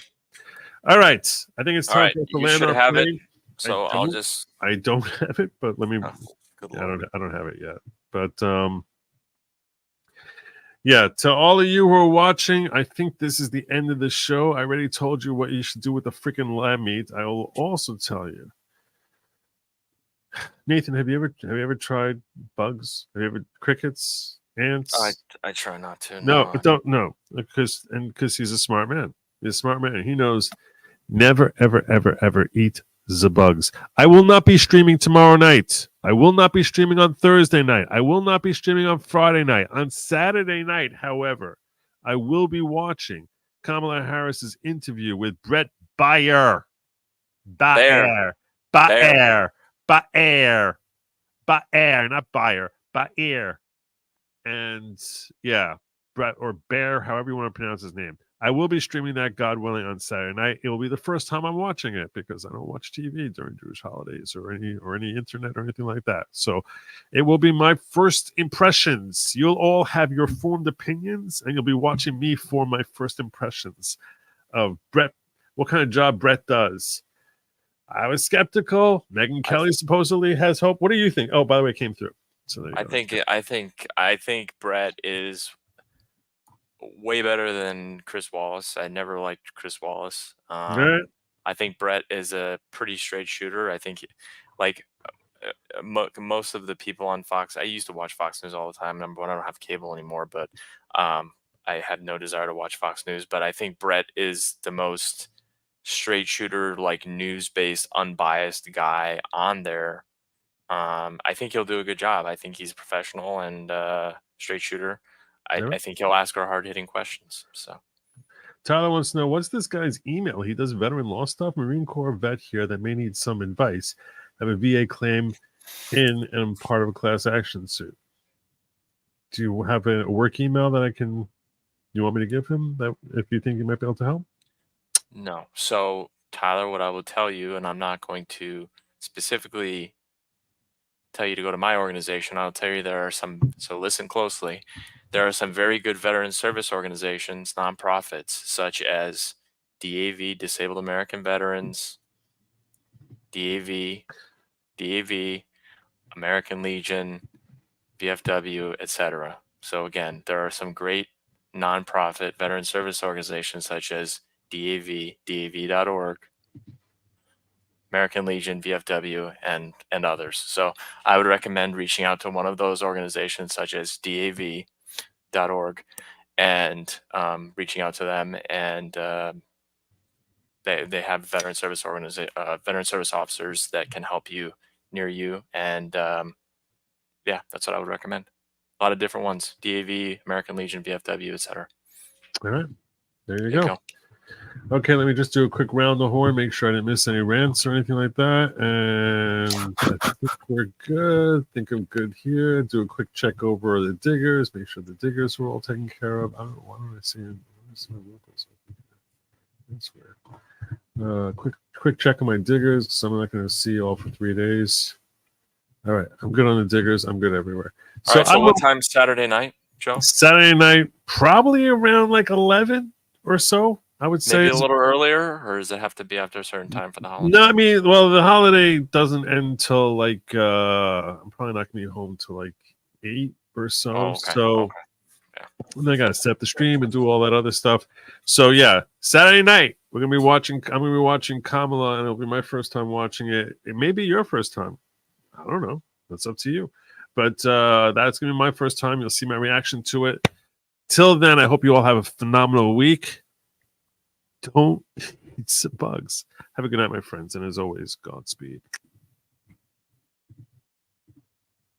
All right. I think it's All time right, for us to you land should our have it. plane. So I'll just. I don't have it, but let me. Oh, good Yeah, Lord. I don't have it yet. But yeah, to all of you who are watching, I think this is the end of the show. I already told you what you should do with the freaking lamb meat. I will also tell you. Nathan, have you ever tried bugs? Have you ever crickets, ants? I try not to. No, don't because he's a smart man. He's a smart man. He knows never, ever eat the bugs. I will not be streaming tomorrow night. I will not be streaming on Thursday night. I will not be streaming on Friday night. On Saturday night, however, I will be watching Kamala Harris's interview with Brett Baer. Baer, not Baer. And yeah, Brett or Bear, however you want to pronounce his name. I will be streaming that, God willing, on Saturday night. It will be the first time I'm watching it because I don't watch TV during Jewish holidays or any internet or anything like that. So it will be my first impressions. You'll all have your formed opinions, and you'll be watching me form my first impressions of Brett, what kind of job Brett does. I was skeptical. Megyn Kelly supposedly has hope. What do you think? Oh, by the way, it came through. So there you go. I think Brett is way better than Chris Wallace. I never liked Chris Wallace. Right. I think Brett is a pretty straight shooter. I think, like most of the people on Fox, I used to watch Fox News all the time. Number one, I don't have cable anymore, but I had no desire to watch Fox News. But I think Brett is the most straight shooter, like news-based, unbiased guy on there. I think he'll do a good job. I think he's a professional and straight shooter. I think he'll ask her hard-hitting questions. So Tyler wants to know, what's this guy's email? He does veteran law stuff, Marine Corps vet here that may need some advice. Have a VA claim in and I'm part of a class action suit. Do you have a work email that you want me to give him that if you think he might be able to help? no. So Tyler, what I will tell you, and I'm not going to specifically tell you to go to my organization. I'll tell you there are some, so listen closely. There are some very good veteran service organizations, nonprofits, such as DAV, Disabled American Veterans, DAV, American Legion, VFW, etc. So again, there are some great nonprofit veteran service organizations such as DAV, DAV.org, American Legion, VFW, and others. So I would recommend reaching out to one of those organizations such as DAV.org and reaching out to them, and they have veteran service officers that can help you near you, and yeah, that's what I would recommend. A lot of different ones: DAV, American Legion, VFW, etc. All right, there you go. Okay, let me just do a quick round the horn, make sure I didn't miss any rants or anything like that. And I think we're good. I think I'm good here. Do a quick check over the diggers, make sure the diggers were all taken care of. I don't know, why don't I see it? That's weird. Quick check on my diggers, because I'm not going to see all for 3 days. All right, I'm good on the diggers. I'm good everywhere. So what time Saturday night, Joe? Saturday night, probably around like 11 or so. I would say maybe a little earlier, or does it have to be after a certain time for the holiday? No, I mean, well, the holiday doesn't end till like I'm probably not gonna be home till like 8 or so. Oh, okay. So Okay. Yeah. then I gotta set the stream and do all that other stuff. So yeah, Saturday night I'm gonna be watching Kamala, and it'll be my first time watching it. It may be your first time. I don't know. That's up to you. But that's gonna be my first time. You'll see my reaction to it. Till then, I hope you all have a phenomenal week. Don't eat some bugs. Have a good night, my friends, and as always, Godspeed.